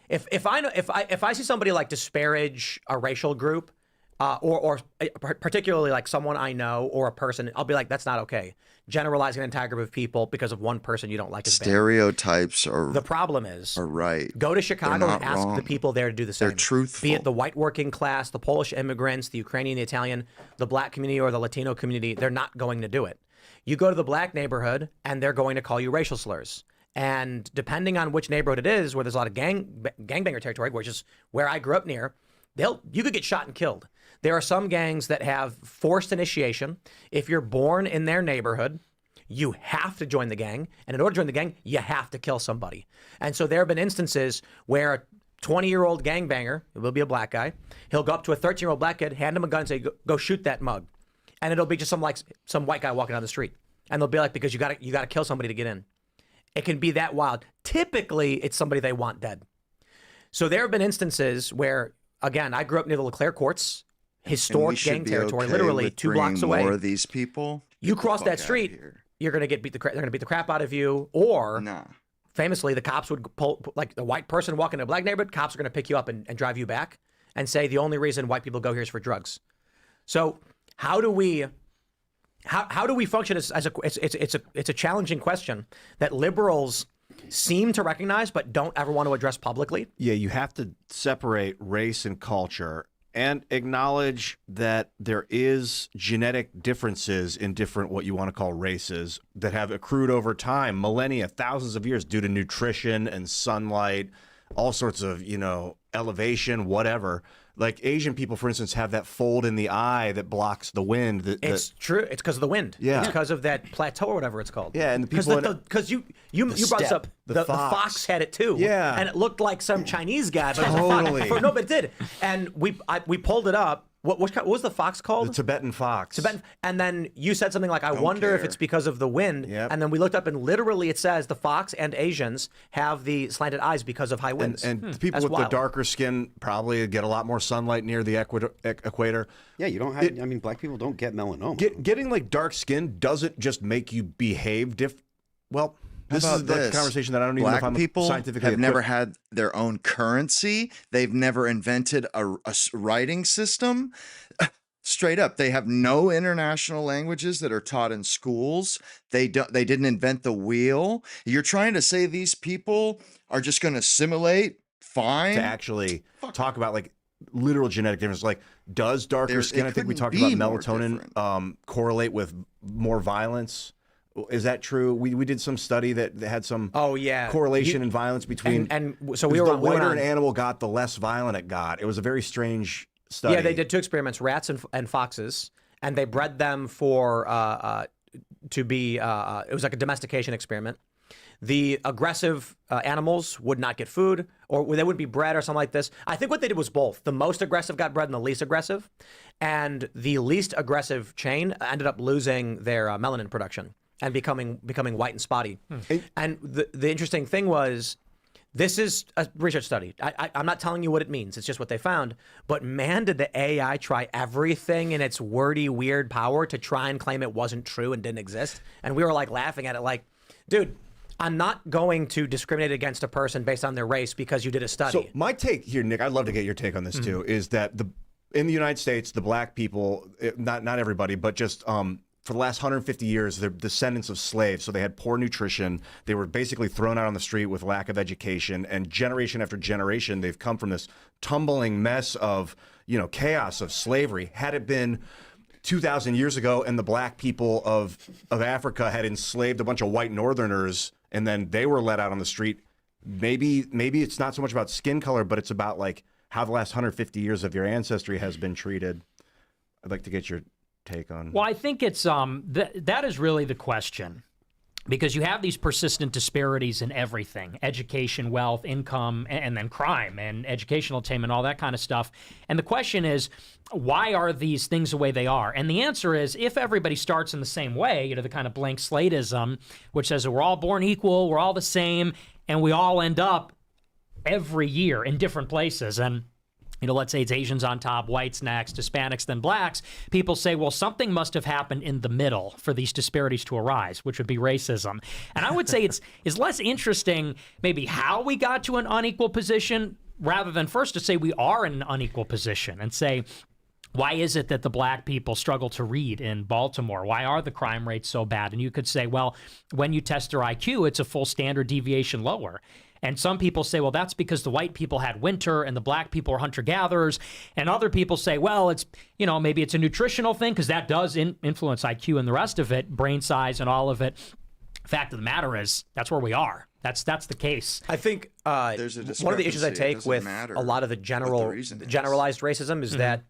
if I see somebody like disparage a racial group, or particularly like someone I know or a person, I'll be like, that's not okay. Generalizing an entire group of people because of one person you don't like is bad. Stereotypes are the problem is right. Go to Chicago and ask the people there to do the same. They're truthful. Be it the white working class, the Polish immigrants, the Ukrainian, the Italian, the black community, or the Latino community. They're not going to do it. You go to the black neighborhood and they're going to call you racial slurs. And depending on which neighborhood it is, where there's a lot of gangbanger territory, which is where I grew up near, you could get shot and killed. There are some gangs that have forced initiation. If you're born in their neighborhood, you have to join the gang. And in order to join the gang, you have to kill somebody. And so there have been instances where a 20-year-old gangbanger, it will be a black guy, he'll go up to a 13-year-old black kid, hand him a gun and say, go shoot that mug. And it'll be just some white guy walking down the street. And they'll be like, because you gotta kill somebody to get in. It can be that wild. Typically, it's somebody they want dead. So there have been instances where, again, I grew up near the LeClaire courts, historic gang territory, literally 2 blocks away. More of these people. You cross that street, you're gonna get they're gonna beat the crap out of you. Or famously, the cops would pull, like the white person walking in a black neighborhood, cops are gonna pick you up and drive you back and say the only reason white people go here is for drugs. So how do we function as it's a challenging question that liberals seem to recognize but don't ever want to address publicly? Yeah, you have to separate race and culture and acknowledge that there is genetic differences in different what you want to call races that have accrued over time, millennia, thousands of years, due to nutrition and sunlight, all sorts of, elevation, whatever. Like Asian people, for instance, have that fold in the eye that blocks the wind. It's true. It's because of the wind. Yeah. It's because of that plateau or whatever it's called. Yeah, and the people because you brought this up. The fox had it too. Yeah, and it looked like some Chinese guy. But totally. No, but it did. And we pulled it up. What was the fox called? The Tibetan fox. And then you said something like, I wonder if it's because of the wind. Yep. And then we looked up and literally it says the fox and Asians have the slanted eyes because of high winds. And the people with the darker skin probably get a lot more sunlight near the equator. Yeah, you don't have, black people don't get melanoma. Getting like dark skin doesn't just make you behave well, this is the conversation that I don't even know if I'm scientifically have never had their own currency. They've never invented a writing system. Straight up, they have no international languages that are taught in schools. They didn't invent the wheel. You're trying to say these people are just going to assimilate fine? To actually talk about like literal genetic difference, like does darker skin? I think we talked about melatonin correlate with more violence. Is that true? We did some study that had some correlation in violence between and so we were the whiter an animal got, the less violent it got. It was a very strange study. Yeah, they did 2 experiments: rats and foxes, and they bred them for to be. It was like a domestication experiment. The aggressive animals would not get food, or they wouldn't be bred, or something like this. I think what they did was both. The most aggressive got bred, and the least aggressive, and the least aggressive chain ended up losing their melanin production and becoming white and spotty. And the interesting thing was, this is a research study. I'm not telling you what it means. It's just what they found. But man, did the AI try everything in its wordy, weird power to try and claim it wasn't true and didn't exist. And we were like laughing at it like, dude, I'm not going to discriminate against a person based on their race because you did a study. So my take here, Nick, I'd love to get your take on this too, is that in the United States, the black people, not everybody, but just for the last 150 years, they're descendants of slaves. So they had poor nutrition. They were basically thrown out on the street with lack of education. And generation after generation, they've come from this tumbling mess of, chaos of slavery. Had it been 2,000 years ago and the black people of Africa had enslaved a bunch of white northerners and then they were let out on the street, maybe it's not so much about skin color, but it's about like how the last 150 years of your ancestry has been treated. I'd like to get your take on. Well, I think it's that is really the question, because you have these persistent disparities in everything: education, wealth, income, and then crime and educational attainment, all that kind of stuff. And the question is, why are these things the way they are? And the answer is, if everybody starts in the same way, the kind of blank slateism, which says that we're all born equal, we're all the same, and we all end up every year in different places. And let's say it's Asians on top, whites next, Hispanics, then blacks. People say, well, something must have happened in the middle for these disparities to arise, which would be racism. And I would say it's less interesting maybe how we got to an unequal position, rather than first to say we are in an unequal position and say, why is it that the black people struggle to read in Baltimore? Why are the crime rates so bad? And you could say, well, when you test their IQ, it's a full standard deviation lower. And some people say, well, that's because the white people had winter and the black people are hunter-gatherers. And other people say, well, it's, maybe it's a nutritional thing, because that does influence IQ and the rest of it, brain size and all of it. Fact of the matter is, that's where we are. That's the case. I think There's a one of the issues I discrepancy. It take doesn't with matter a lot of the reason is. generalized racism is that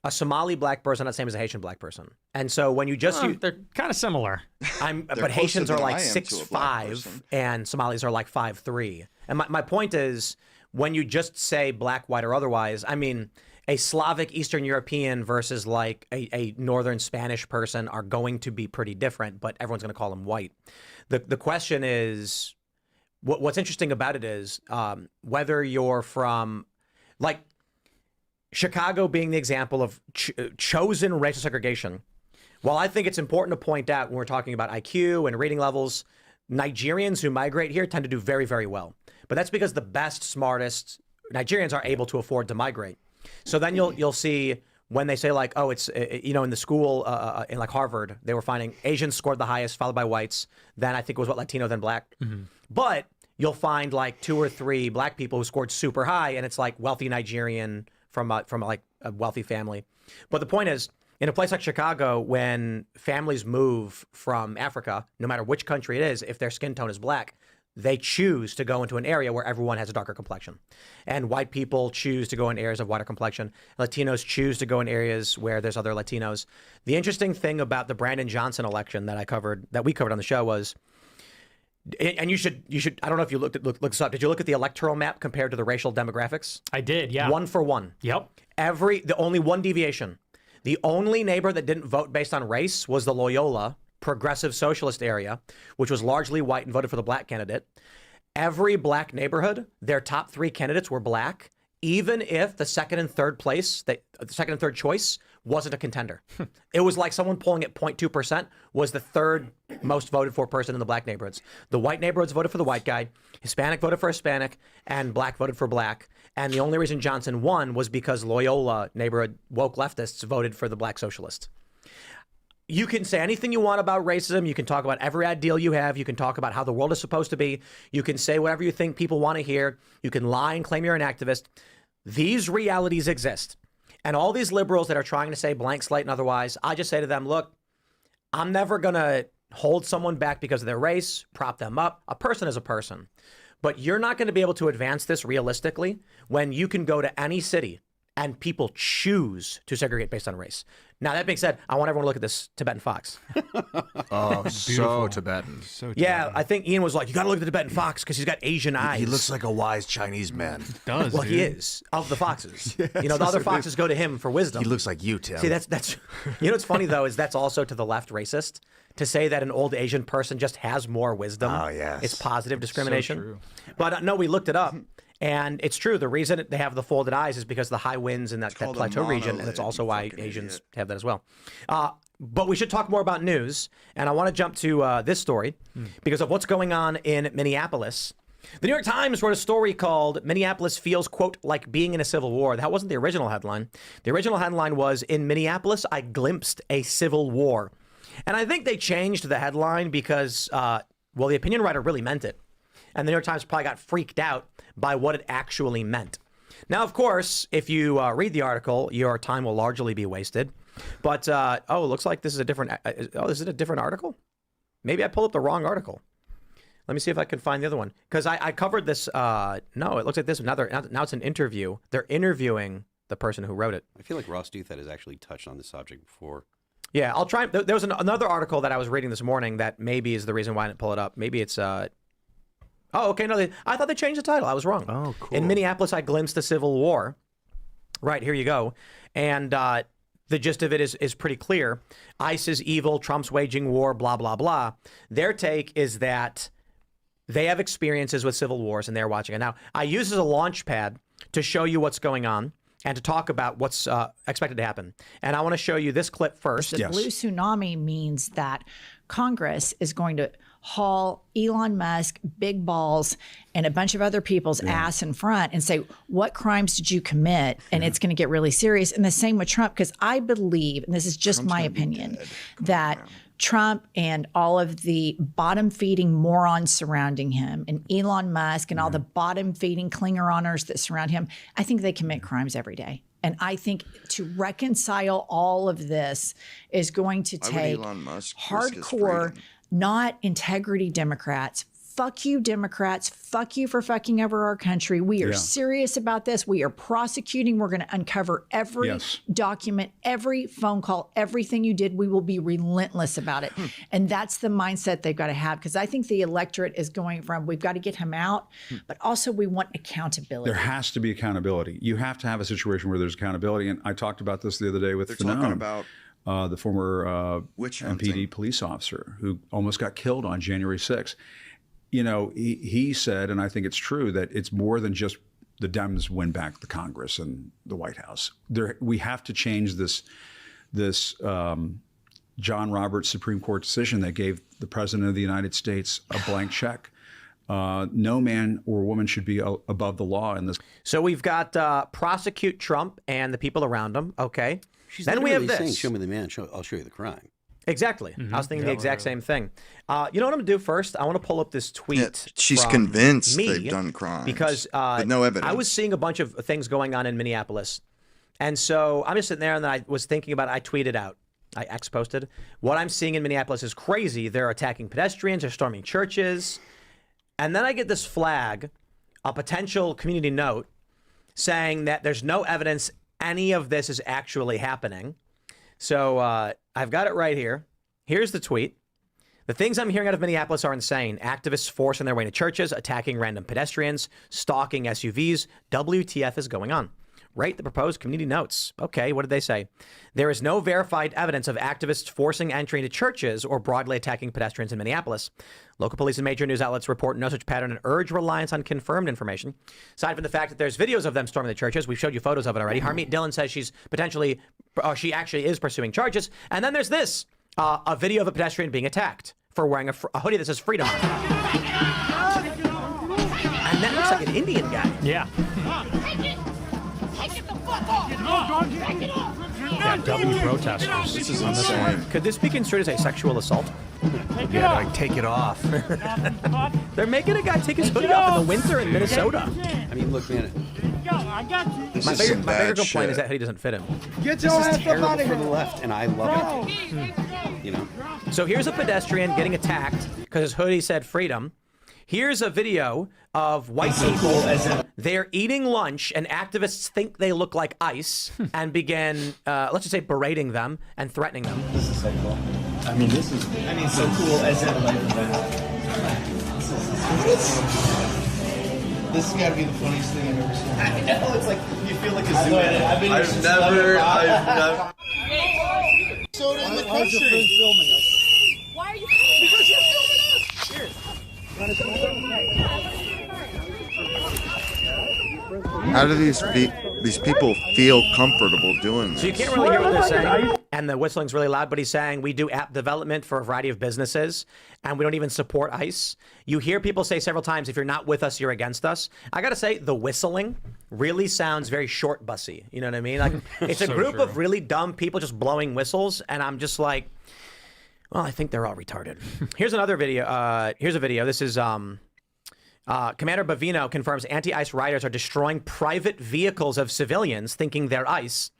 a Somali black person is not the same as a Haitian black person. And so when you just use, They're kind of similar. but Haitians closer are than like I am to a black 6'5", person. and Somalis are like 5'3". And my point is, when you just say black, white, or otherwise, I mean, a Slavic Eastern European versus like a Northern Spanish person are going to be pretty different, but everyone's going to call them white. The question is, what's interesting about it is whether you're from, like, Chicago being the example of chosen racial segregation. While I think it's important to point out when we're talking about IQ and reading levels, Nigerians who migrate here tend to do very, very well. But that's because the best, smartest Nigerians are able to afford to migrate. So then you'll see when they say like, oh, it's, you know, in the school in like Harvard, they were finding Asians scored the highest, followed by whites. Then I think it was Latino, then black. But you'll find like 2 or 3 black people who scored super high, and it's like wealthy Nigerian from like a wealthy family. But the point is, in a place like Chicago, when families move from Africa, no matter which country it is, if their skin tone is black, they choose to go into an area where everyone has a darker complexion. And white people choose to go in areas of whiter complexion. Latinos choose to go in areas where there's other Latinos. The interesting thing about the Brandon Johnson election that we covered on the show was, and you should, I don't know if you looked this up. Did you look at the electoral map compared to the racial demographics? I did, yeah. 1 for 1. Yep. The only one deviation. The only neighborhood that didn't vote based on race was the Loyola progressive socialist area, which was largely white and voted for the black candidate. Every black neighborhood, their top 3 candidates were black, even if the second and third choice wasn't a contender. It was like someone polling at 0.2% was the third most voted for person in the black neighborhoods. The white neighborhoods voted for the white guy, Hispanic voted for Hispanic, and black voted for black. And the only reason Johnson won was because Loyola neighborhood woke leftists voted for the black socialist. You can say anything you want about racism. You can talk about every ideal you have. You can talk about how the world is supposed to be. You can say whatever you think people want to hear. You can lie and claim you're an activist. These realities exist. And all these liberals that are trying to say blank slate and otherwise, I just say to them, look, I'm never going to hold someone back because of their race, prop them up. A person is a person. But you're not going to be able to advance this realistically when you can go to any city and people choose to segregate based on race. Now, that being said, I want everyone to look at this Tibetan fox. Oh, so Tibetan. Yeah, I think Ian was like, you got to look at the Tibetan fox because he's got Asian eyes. He looks like a wise Chinese man. Does, well, dude. he is, of the foxes. The other foxes go to him for wisdom. He looks like you, Tim. See, that's you know what's funny, though, is that's also to the left racist. To say that an old Asian person just has more wisdom. Oh, yes. It's positive discrimination. So true. But no, we looked it up. And it's true. The reason they have the folded eyes is because of the high winds in that plateau region. And it's also why Asians have that as well. But we should talk more about news. And I want to jump to this story because of what's going on in Minneapolis. The New York Times wrote a story called Minneapolis Feels, quote, like being in a civil war. That wasn't the original headline. The original headline was, in Minneapolis, I glimpsed a civil war. And I think they changed the headline because, well, the opinion writer really meant it. And the New York Times probably got freaked out by what it actually meant. Now, of course, if you read the article, your time will largely be wasted. But, it looks like this is a different, is it a different article? Maybe I pulled up the wrong article. Let me see if I can find the other one. Because I covered this, no, it looks like this. Now it's an interview. They're interviewing the person who wrote it. I feel like Ross Douthat has actually touched on this subject before. Yeah, I'll try. There was another article that I was reading this morning that maybe is the reason why I didn't pull it up. Maybe it's, oh, okay, no, I thought they changed the title. I was wrong. Oh, cool. In Minneapolis, I glimpsed a civil war. Right, here you go. And the gist of it is pretty clear. ICE is evil, Trump's waging war, blah, blah, blah. Their take is that they have experiences with civil wars and they're watching it. Now, I use it as a launch pad to show you what's going on and to talk about what's expected to happen. And I want to show you this clip first. The blue tsunami means that Congress is going to haul Elon Musk, big balls, and a bunch of other people's ass in front and say, what crimes did you commit? And it's going to get really serious. And the same with Trump, because I believe, and this is just my opinion, that Trump and all of the bottom-feeding morons surrounding him and Elon Musk and all the bottom-feeding Klingeroners that surround him, I think they commit crimes every day. And I think to reconcile all of this is going to take hardcore not integrity Democrats. Fuck you, Democrats. Fuck you for fucking over our country. We are serious about this. We are prosecuting. We're going to uncover every document, every phone call, everything you did. We will be relentless about it. And that's the mindset they've got to have, because I think the electorate is going from, we've got to get him out, but also we want accountability. There has to be accountability. You have to have a situation where there's accountability. And I talked about this the other day with talking about the former witch MPD police officer who almost got killed on January 6th. You know, he said, and I think it's true, that it's more than just the Dems win back the Congress and the White House. We have to change this John Roberts Supreme Court decision that gave the President of the United States a blank check. No man or woman should be above the law in this. So we've got prosecute Trump and the people around him. Okay. Then we have this. Saying, show me the man. I'll show you the crime. Exactly. I was thinking the exact same thing. You know what I'm going to do first? I want to pull up this tweet. Yeah, she's convinced they've done crimes. Because but no evidence. I was seeing a bunch of things going on in Minneapolis. And so I'm just sitting there and then I was thinking about it. I tweeted out. I ex-posted. What I'm seeing in Minneapolis is crazy. They're attacking pedestrians. They're storming churches. And then I get this flag, a potential community note, saying that there's no evidence any of this is actually happening. So I've got it right here. Here's the tweet. The things I'm hearing out of Minneapolis are insane. Activists forcing their way into churches, attacking random pedestrians, stalking SUVs. WTF is going on? Rate the proposed community notes. Okay, what did they say? There is no verified evidence of activists forcing entry into churches or broadly attacking pedestrians in Minneapolis. Local police and major news outlets report no such pattern and urge reliance on confirmed information. Aside from the fact that there's videos of them storming the churches, we've showed you photos of it already. Harmeet Dillon says she actually is pursuing charges. And then there's this, a video of a pedestrian being attacked for wearing a hoodie that says freedom on it. And that looks like an Indian guy. Yeah. Yeah, W protesters. This is insane. Could this be construed as a sexual assault? Yeah, like take it off. They're making a guy take his hoodie off in the winter in Minnesota. I mean, look, man. My bigger complaint is that hoodie doesn't fit him. This is terrible for the left, and I love it. You know. So here's a pedestrian getting attacked because his hoodie said freedom. Here's a video of white people. They're eating lunch, and activists think they look like ICE and begin, let's just say, berating them and threatening them. This is so cool. I mean, so cool as in like This has got to be the funniest thing I've ever seen. I know, it's like, you feel like a zoo animal. I've never. So in the country. Filming us. Why are you filming? Because you're filming us. Cheers. How do these people feel comfortable doing this? So you can't really hear what they're saying, and the whistling's really loud, but he's saying we do app development for a variety of businesses, and we don't even support ICE. You hear people say several times, if you're not with us, you're against us. I got to say, the whistling really sounds very short bussy. You know what I mean? Like, it's a group of really dumb people just blowing whistles, and I'm just like, well, I think they're all retarded. Here's another video. Here's a video. This is Commander Bavino confirms anti-ICE rioters are destroying private vehicles of civilians thinking they're ICE.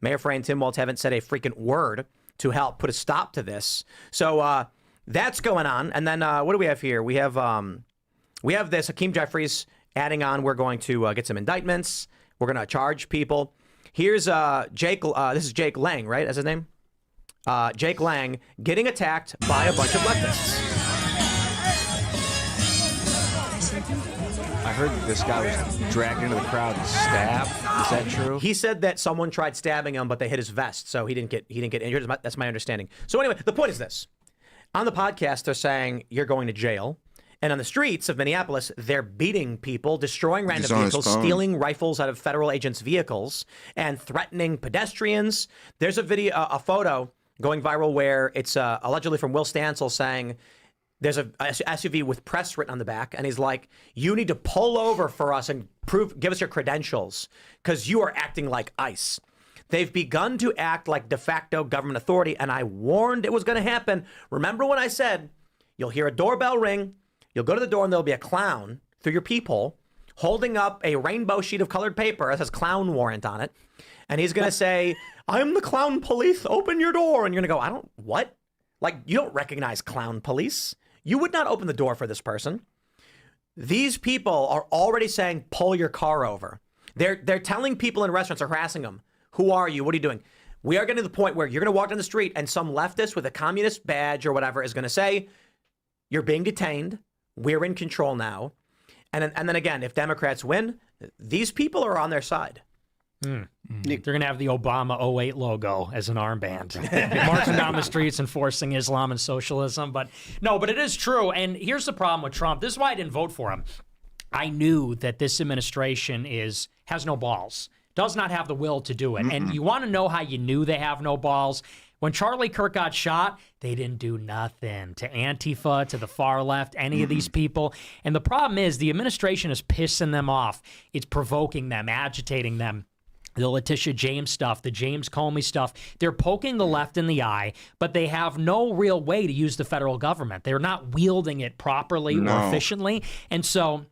Mayor Frey and Tim Walz haven't said a freaking word to help put a stop to this. So that's going on. And then what do we have here? We have this Hakeem Jeffries adding on. We're going to get some indictments. We're going to charge people. Here's Jake. This is Jake Lang, right? That's his name. Jake Lang getting attacked by a bunch of leftists. I heard that this guy was dragged into the crowd and stabbed. Is that true? He said that someone tried stabbing him, but they hit his vest, so he didn't get injured. That's my understanding. So anyway, the point is this: on the podcast, they're saying you're going to jail, and on the streets of Minneapolis, they're beating people, destroying random vehicles, stealing rifles out of federal agents' vehicles, and threatening pedestrians. There's a video, a photo going viral where it's allegedly from Will Stansel saying there's a SUV with press written on the back, and he's like, you need to pull over for us and give us your credentials because you are acting like ICE. They've begun to act like de facto government authority, and I warned it was going to happen. Remember when I said you'll hear a doorbell ring, you'll go to the door, and there'll be a clown through your peephole holding up a rainbow sheet of colored paper that says clown warrant on it, and he's going to say, I'm the clown police, open your door, and you're going to go, what? Like, you don't recognize clown police. You would not open the door for this person. These people are already saying, pull your car over. They're telling people in restaurants, are harassing them. Who are you? What are you doing? We are getting to the point where you're going to walk down the street and some leftist with a communist badge or whatever is going to say, you're being detained. We're in control now. And then again, if Democrats win, these people are on their side. Nick, they're going to have the Obama 08 logo as an armband, marching down the streets enforcing Islam and socialism. But it is true. And here's the problem with Trump. This is why I didn't vote for him. I knew that this administration has no balls, does not have the will to do it. And you want to know how you knew they have no balls? When Charlie Kirk got shot, they didn't do nothing to Antifa, to the far left, any of these people. And the problem is the administration is pissing them off. It's provoking them, agitating them. The Letitia James stuff, the James Comey stuff, they're poking the left in the eye, but they have no real way to use the federal government. They're not wielding it properly or efficiently. And so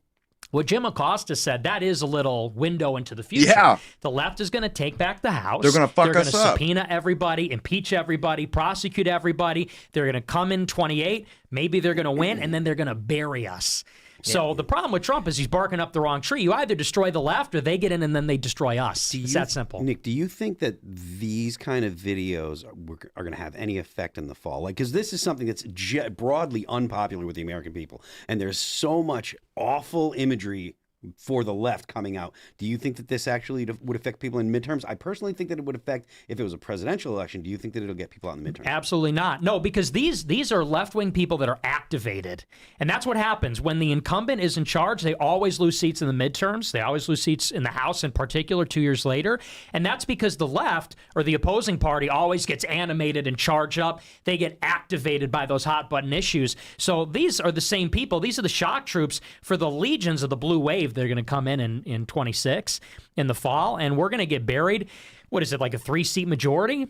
what Jim Acosta said, that is a little window into the future. Yeah. The left is going to take back the House. They're going to fuck us up. They're going to subpoena everybody, impeach everybody, prosecute everybody. They're going to come in 28. Maybe they're going to win, and then they're going to bury us. So the problem with Trump is he's barking up the wrong tree. You either destroy the left or they get in and then they destroy us. It's that simple. Nick, do you think that these kind of videos are going to have any effect in the fall? Like, because this is something that's broadly unpopular with the American people. And there's so much awful imagery for the left coming out. Do you think that this actually would affect people in midterms? I personally think that it would affect if it was a presidential election. Do you think that it'll get people out in the midterms? Absolutely not. No, because these are left-wing people that are activated. And that's what happens. When the incumbent is in charge, they always lose seats in the midterms. They always lose seats in the House in particular 2 years later. And that's because the left or the opposing party always gets animated and charged up. They get activated by those hot-button issues. So these are the same people. These are the shock troops for the legions of the blue wave. They're going to come in 26 in the fall, and we're going to get buried. What is it, like a 3-seat majority?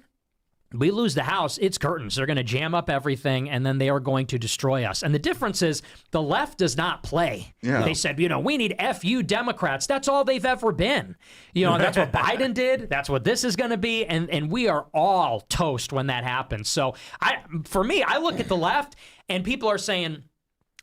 We lose the House, it's curtains. They're going to jam up everything, and then they are going to destroy us. And the difference is the left does not play. Yeah. They said, we need FU Democrats. That's all they've ever been. That's what Biden did. That's what this is going to be, and we are all toast when that happens. So for me, I look at the left, and people are saying,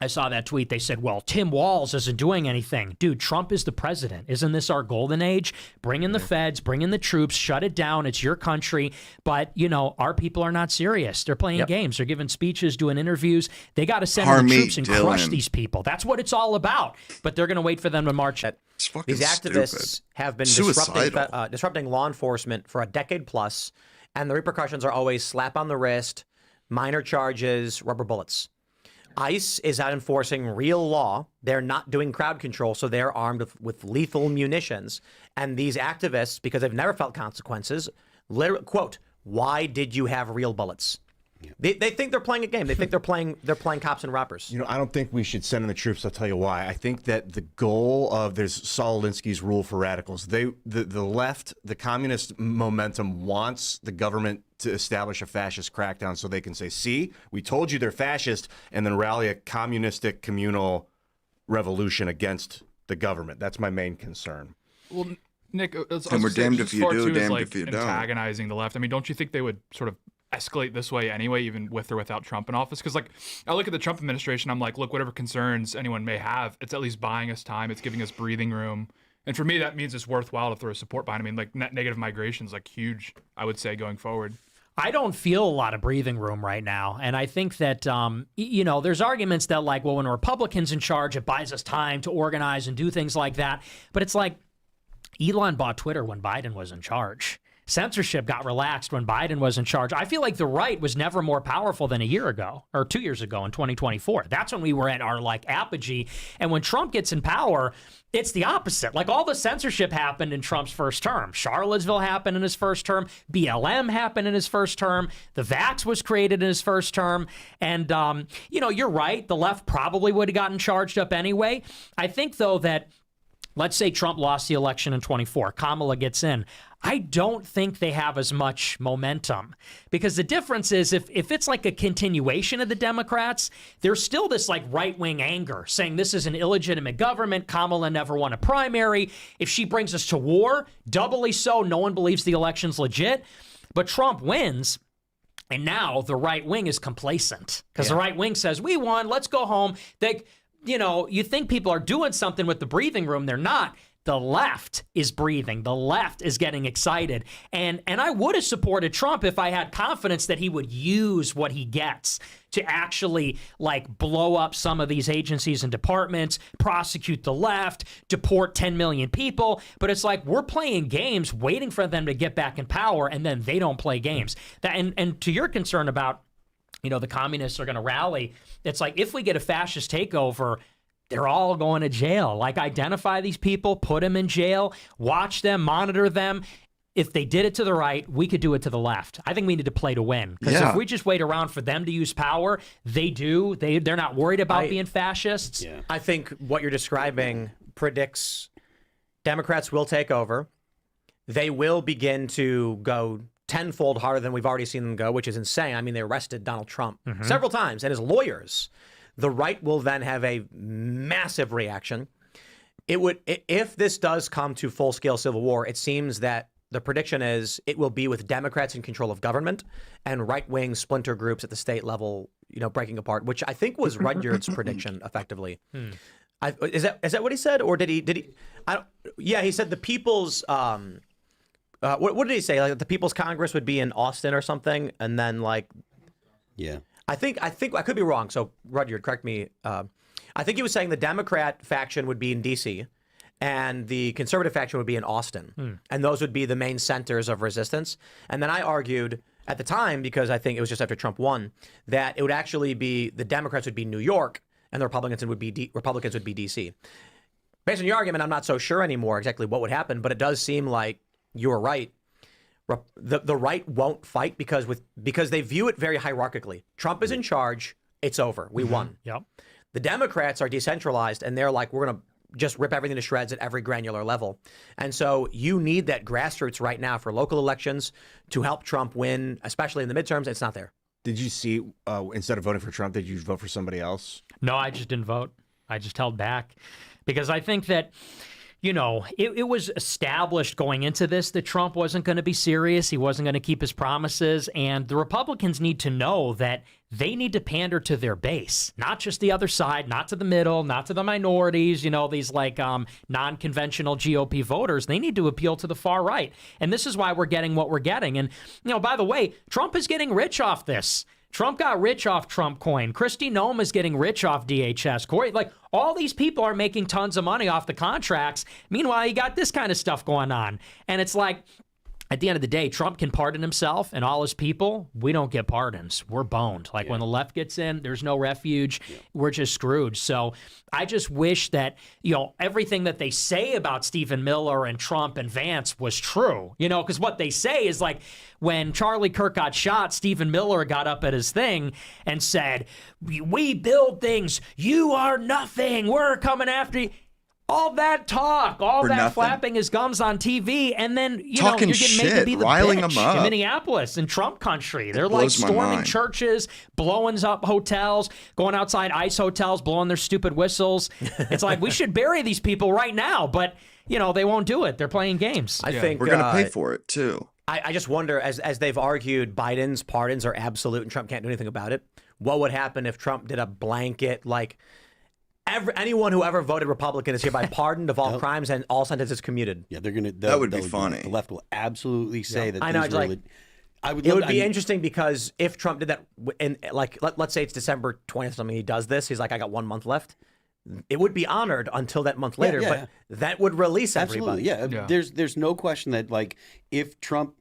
I saw that tweet. They said, well, Tim Walz isn't doing anything. Dude, Trump is the president. Isn't this our golden age? Bring in the feds, bring in the troops, shut it down. It's your country. But, our people are not serious. They're playing games. They're giving speeches, doing interviews. They got to send in the troops and crush these people. That's what it's all about. But they're going to wait for them to march. These activists have been disrupting law enforcement for a decade plus, and the repercussions are always slap on the wrist, minor charges, rubber bullets. ICE is out enforcing real law. They're not doing crowd control, so they're armed with lethal munitions. And these activists, because they've never felt consequences, quote, why did you have real bullets? They think they're playing a game. They think they're playing cops and robbers. I don't think we should send in the troops. I'll tell you why. I think that the goal of there's Saul Alinsky's rule for radicals. The left, the communist momentum wants the government to establish a fascist crackdown so they can say, see, we told you they're fascist, and then rally a communistic communal revolution against the government. That's my main concern. Well, Nick, and we're damned if you do, damned if you don't. Antagonizing the left. I mean, don't you think they would sort of escalate this way anyway, even with or without Trump in office? Because I look at the Trump administration, I'm like, look, whatever concerns anyone may have, it's at least buying us time. It's giving us breathing room. And for me, that means it's worthwhile to throw support behind. I mean, net negative migration is huge, I would say, going forward. I don't feel a lot of breathing room right now. And I think that, there's arguments that when a Republican's in charge, it buys us time to organize and do things like that. But it's like Elon bought Twitter when Biden was in charge. Censorship got relaxed when Biden was in charge. I feel like the right was never more powerful than a year ago or 2 years ago in 2024. That's when we were at our apogee. And when Trump gets in power, it's the opposite. All the censorship happened in Trump's first term. Charlottesville happened in his first term. BLM happened in his first term. The vax was created in his first term. And, you're right. The left probably would have gotten charged up anyway. I think, though, that let's say Trump lost the election in 24. Kamala gets in. I don't think they have as much momentum because the difference is if it's a continuation of the Democrats, there's still this right-wing anger saying this is an illegitimate government. Kamala never won a primary. If she brings us to war, doubly so, no one believes the election's legit. But Trump wins. And now the right wing is complacent because the right wing says, we won, let's go home. They, you think people are doing something with the breathing room. They're not. The left is breathing. The left is getting excited. And I would have supported Trump if I had confidence that he would use what he gets to actually blow up some of these agencies and departments, prosecute the left, deport 10 million people. But it's like we're playing games waiting for them to get back in power, and then they don't play games. And to your concern about, the communists are going to rally, it's like if we get a fascist takeover, they're all going to jail. Identify these people, put them in jail, watch them, monitor them. If they did it to the right, we could do it to the left. I think we need to play to win. Because if we just wait around for them to use power, they do. They're not worried about being fascists. Yeah. I think what you're describing predicts Democrats will take over. They will begin to go tenfold harder than we've already seen them go, which is insane. I mean, they arrested Donald Trump several times, and his lawyers. The right will then have a massive reaction. If this does come to full-scale civil war, it seems that the prediction is it will be with Democrats in control of government and right-wing splinter groups at the state level, breaking apart, which I think was Rudyard's prediction, effectively. Is that what he said, or did he? He said the people's. What did he say? The People's Congress would be in Austin or something, and then Yeah. I think I could be wrong. So Rudyard, correct me. I think he was saying the Democrat faction would be in D.C. and the conservative faction would be in Austin, and those would be the main centers of resistance. And then I argued at the time, because I think it was just after Trump won, that it would actually be the Democrats would be New York and the Republicans would be D.C. Based on your argument, I'm not so sure anymore exactly what would happen, but it does seem like you were right. The right won't fight because they view it very hierarchically. Trump is in charge. It's over. We won. Yep. The Democrats are decentralized, and they're like, we're going to just rip everything to shreds at every granular level. And so you need that grassroots right now for local elections to help Trump win, especially in the midterms. It's not there. Did you see, instead of voting for Trump, did you vote for somebody else? No, I just didn't vote. I just held back because I think that it was established going into this that Trump wasn't going to be serious. He wasn't going to keep his promises. And the Republicans need to know that they need to pander to their base, not just the other side, not to the middle, not to the minorities, these non-conventional GOP voters. They need to appeal to the far right. And this is why we're getting what we're getting. And, by the way, Trump is getting rich off this. Trump got rich off Trump coin. Kristi Noem is getting rich off DHS. Corey, all these people are making tons of money off the contracts. Meanwhile, you got this kind of stuff going on. And it's at the end of the day, Trump can pardon himself and all his people. We don't get pardons. We're boned. When the left gets in, there's no refuge. Yeah. We're just screwed. So I just wish that, everything that they say about Stephen Miller and Trump and Vance was true. Because what they say is when Charlie Kirk got shot, Stephen Miller got up at his thing and said, we build things. You are nothing. We're coming after you. All that talk, all that flapping his gums on TV, and then you're getting made to be the bitch in Minneapolis, in Trump country. They're storming churches, blowing up hotels, going outside ICE hotels, blowing their stupid whistles. It's we should bury these people right now, but they won't do it. They're playing games. I think we're going to pay for it too. I just wonder, as they've argued, Biden's pardons are absolute and Trump can't do anything about it. What would happen if Trump did a blanket anyone who ever voted Republican is hereby pardoned of all crimes and all sentences commuted? Yeah, they're gonna. That would be funny. The left will absolutely say that. I know. It would be interesting because if Trump did that, and let's say it's December 20th, something he does this, he's like, I got 1 month left. It would be honored until that month later, but that would release everybody. Yeah. There's no question that if Trump,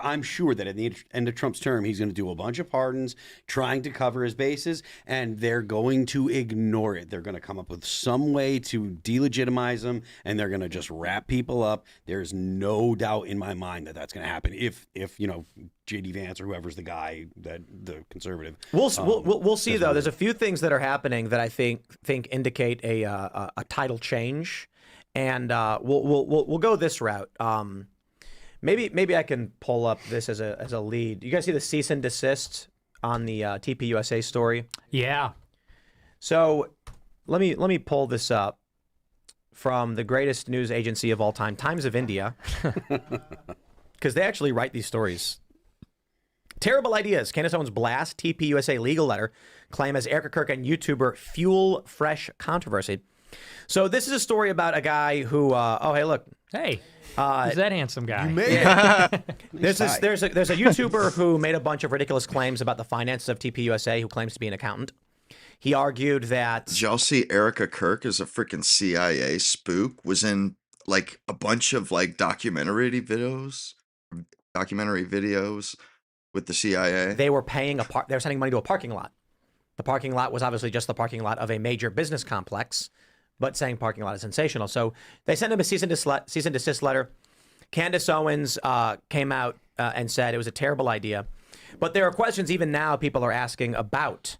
I'm sure that at the end of Trump's term, he's going to do a bunch of pardons, trying to cover his bases, and they're going to ignore it. They're going to come up with some way to delegitimize him, and they're going to just wrap people up. There's no doubt in my mind that that's going to happen. If J.D. Vance or whoever's the guy, that the conservative. We'll see though. There's a few things that are happening that I think indicate a tidal change, and we'll go this route. Maybe I can pull up this as a lead. You guys see the cease and desist on the TPUSA story? Yeah. So let me pull this up from the greatest news agency of all time, Times of India, because they actually write these stories. Terrible ideas. Candace Owens blast TPUSA legal letter claim as Erica Kirk and YouTuber fuel fresh controversy. So this is a story about a guy who, oh, hey, look. Hey, who's that handsome guy? You made it. There's a YouTuber who made a bunch of ridiculous claims about the finances of TPUSA who claims to be an accountant. He argued that... Did y'all see Erica Kirk as a freaking CIA spook? Was in like a bunch of like documentary videos with the CIA. They were paying they were sending money to a parking lot. The parking lot was obviously just the parking lot of a major business complex, but saying parking lot is sensational. So they sent him a cease and desist letter. Candace Owens came out and said it was a terrible idea. But there are questions even now people are asking about,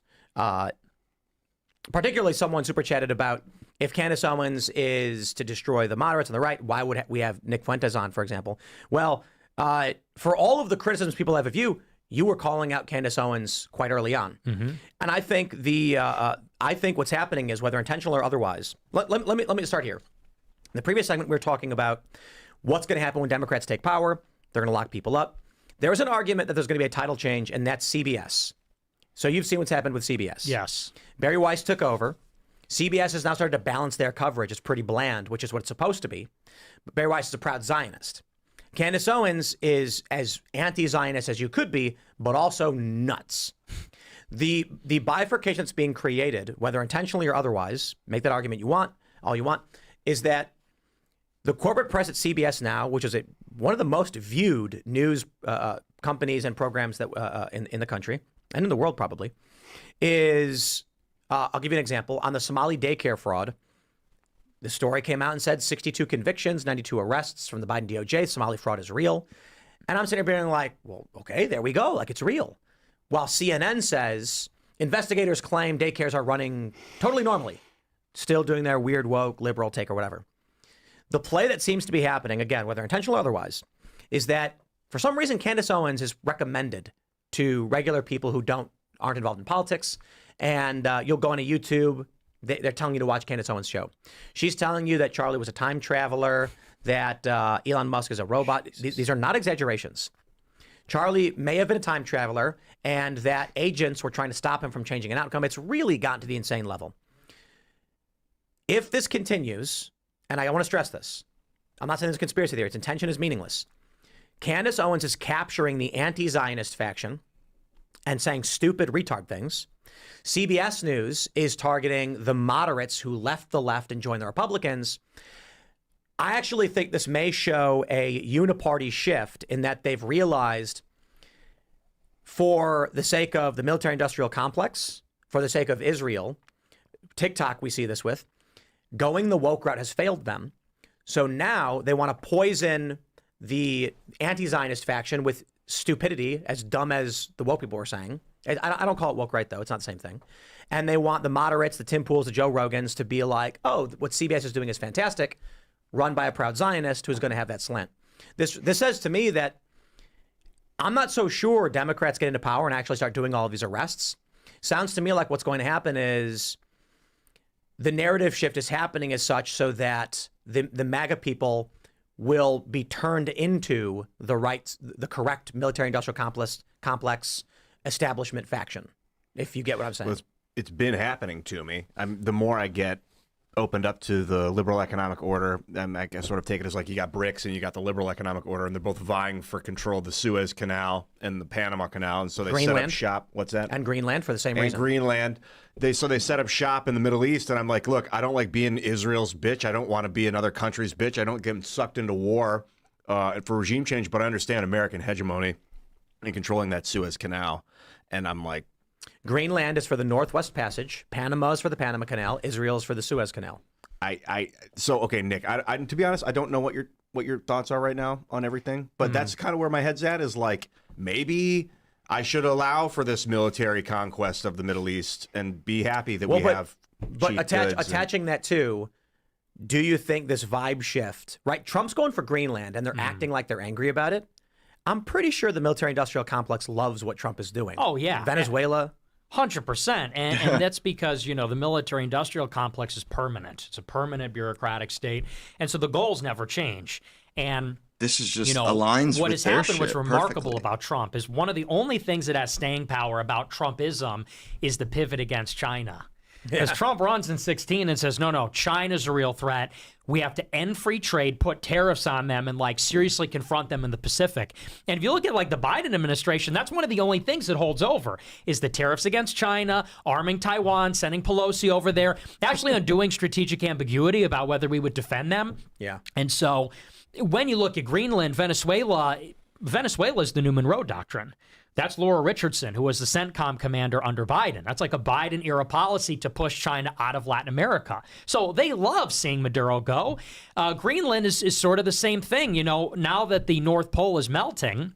particularly someone super chatted about if Candace Owens is to destroy the moderates on the right, why would we have Nick Fuentes on, for example? Well, for all of the criticisms people have of you, you were calling out Candace Owens quite early on. And I think I think what's happening is, whether intentional or otherwise, let me start here. In the previous segment, we were talking about what's going to happen when Democrats take power. They're going to lock people up. There was an argument that there's going to be a title change, and that's CBS. So you've seen what's happened with CBS. Yes. Barry Weiss took over. CBS has now started to balance their coverage. It's pretty bland, which is what it's supposed to be. But Barry Weiss is a proud Zionist. Candace Owens is as anti-Zionist as you could be, but also nuts. The bifurcation that's being created, whether intentionally or otherwise, make that argument you want, all you want, is that the corporate press at CBS now, which is one of the most viewed news companies and programs that in the country and in the world probably, is, I'll give you an example, on the Somali daycare fraud. The story came out and said 62 convictions, 92 arrests from the Biden DOJ. Somali fraud is real. And I'm sitting here being like, well, okay, there we go. Like, it's real. While CNN says investigators claim daycares are running totally normally, still doing their weird, woke, liberal take or whatever. The play that seems to be happening, again, whether intentional or otherwise, is that for some reason Candace Owens is recommended to regular people who aren't involved in politics. And you'll go on a YouTube. They're telling you to watch Candace Owens' show. She's telling you that Charlie was a time traveler, that Elon Musk is a robot. These are not exaggerations. Charlie may have been a time traveler, and that agents were trying to stop him from changing an outcome. It's really gotten to the insane level. If this continues, and I want to stress this, I'm not saying there's a conspiracy theory. Its intention is meaningless. Candace Owens is capturing the anti-Zionist faction and saying stupid retard things. CBS News is targeting the moderates who left the left and joined the Republicans. I actually think this may show a uniparty shift in that they've realized, for the sake of the military-industrial complex, for the sake of Israel, TikTok we see this with, going the woke route has failed them. So now they want to poison the anti-Zionist faction with stupidity, as dumb as the woke people were saying. I don't call it woke right, though. It's not the same thing. And they want the moderates, the Tim Pools, the Joe Rogans to be like, oh, what CBS is doing is fantastic, run by a proud Zionist who's going to have that slant. This says to me that I'm not so sure Democrats get into power and actually start doing all of these arrests. Sounds to me like what's going to happen is the narrative shift is happening as such so that the MAGA people will be turned into the correct military-industrial complex establishment faction, if you get what I'm saying. Well, it's been happening to me. The more I get opened up to the liberal economic order, I sort of take it as like you got BRICS and you got the liberal economic order, and they're both vying for control of the Suez Canal and the Panama Canal, and so they set up shop. What's that? And Greenland for the same reason. And Greenland. They set up shop in the Middle East, and I'm like, look, I don't like being Israel's bitch. I don't want to be another country's bitch. I don't get sucked into war for regime change, but I understand American hegemony and controlling that Suez Canal. And I'm like, Greenland is for the Northwest Passage. Panama is for the Panama Canal. Israel is for the Suez Canal. Okay, Nick, I to be honest, I don't know what your thoughts are right now on everything, but that's kind of where my head's at, is like, maybe I should allow for this military conquest of the Middle East and be happy that we have cheap goods attaching that to, do you think this vibe shift, right? Trump's going for Greenland and they're acting like they're angry about it. I'm pretty sure the military-industrial complex loves what Trump is doing. Oh, yeah. Venezuela. 100%. And that's because, the military-industrial complex is permanent. It's a permanent bureaucratic state. And so the goals never change. And this is just aligns what with has their happened, what's shit remarkable perfectly. about Trump is one of the only things that has staying power about Trumpism is the pivot against China. Because Trump runs in 2016 and says, no, China's a real threat. We have to end free trade, put tariffs on them, and like seriously confront them in the Pacific. And if you look at like the Biden administration, that's one of the only things that holds over is the tariffs against China, arming Taiwan, sending Pelosi over there, actually undoing strategic ambiguity about whether we would defend them. Yeah. And so when you look at Greenland, Venezuela is the New Monroe Doctrine. That's Laura Richardson, who was the CENTCOM commander under Biden. That's like a Biden-era policy to push China out of Latin America. So they love seeing Maduro go. Greenland is sort of the same thing. You know, now that the North Pole is melting,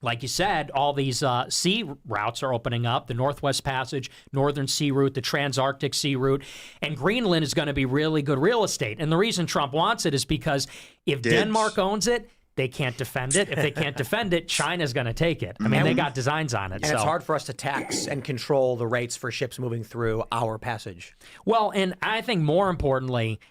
like you said, all these sea routes are opening up, the Northwest Passage, Northern Sea Route, the Trans-Arctic Sea Route, and Greenland is going to be really good real estate. And the reason Trump wants it is because if Denmark owns it, they can't defend it. If they can't defend it, China's going to take it. I mean, they got designs on it. And it's hard for us to tax and control the rates for ships moving through our passage. Well, and I think more importantly,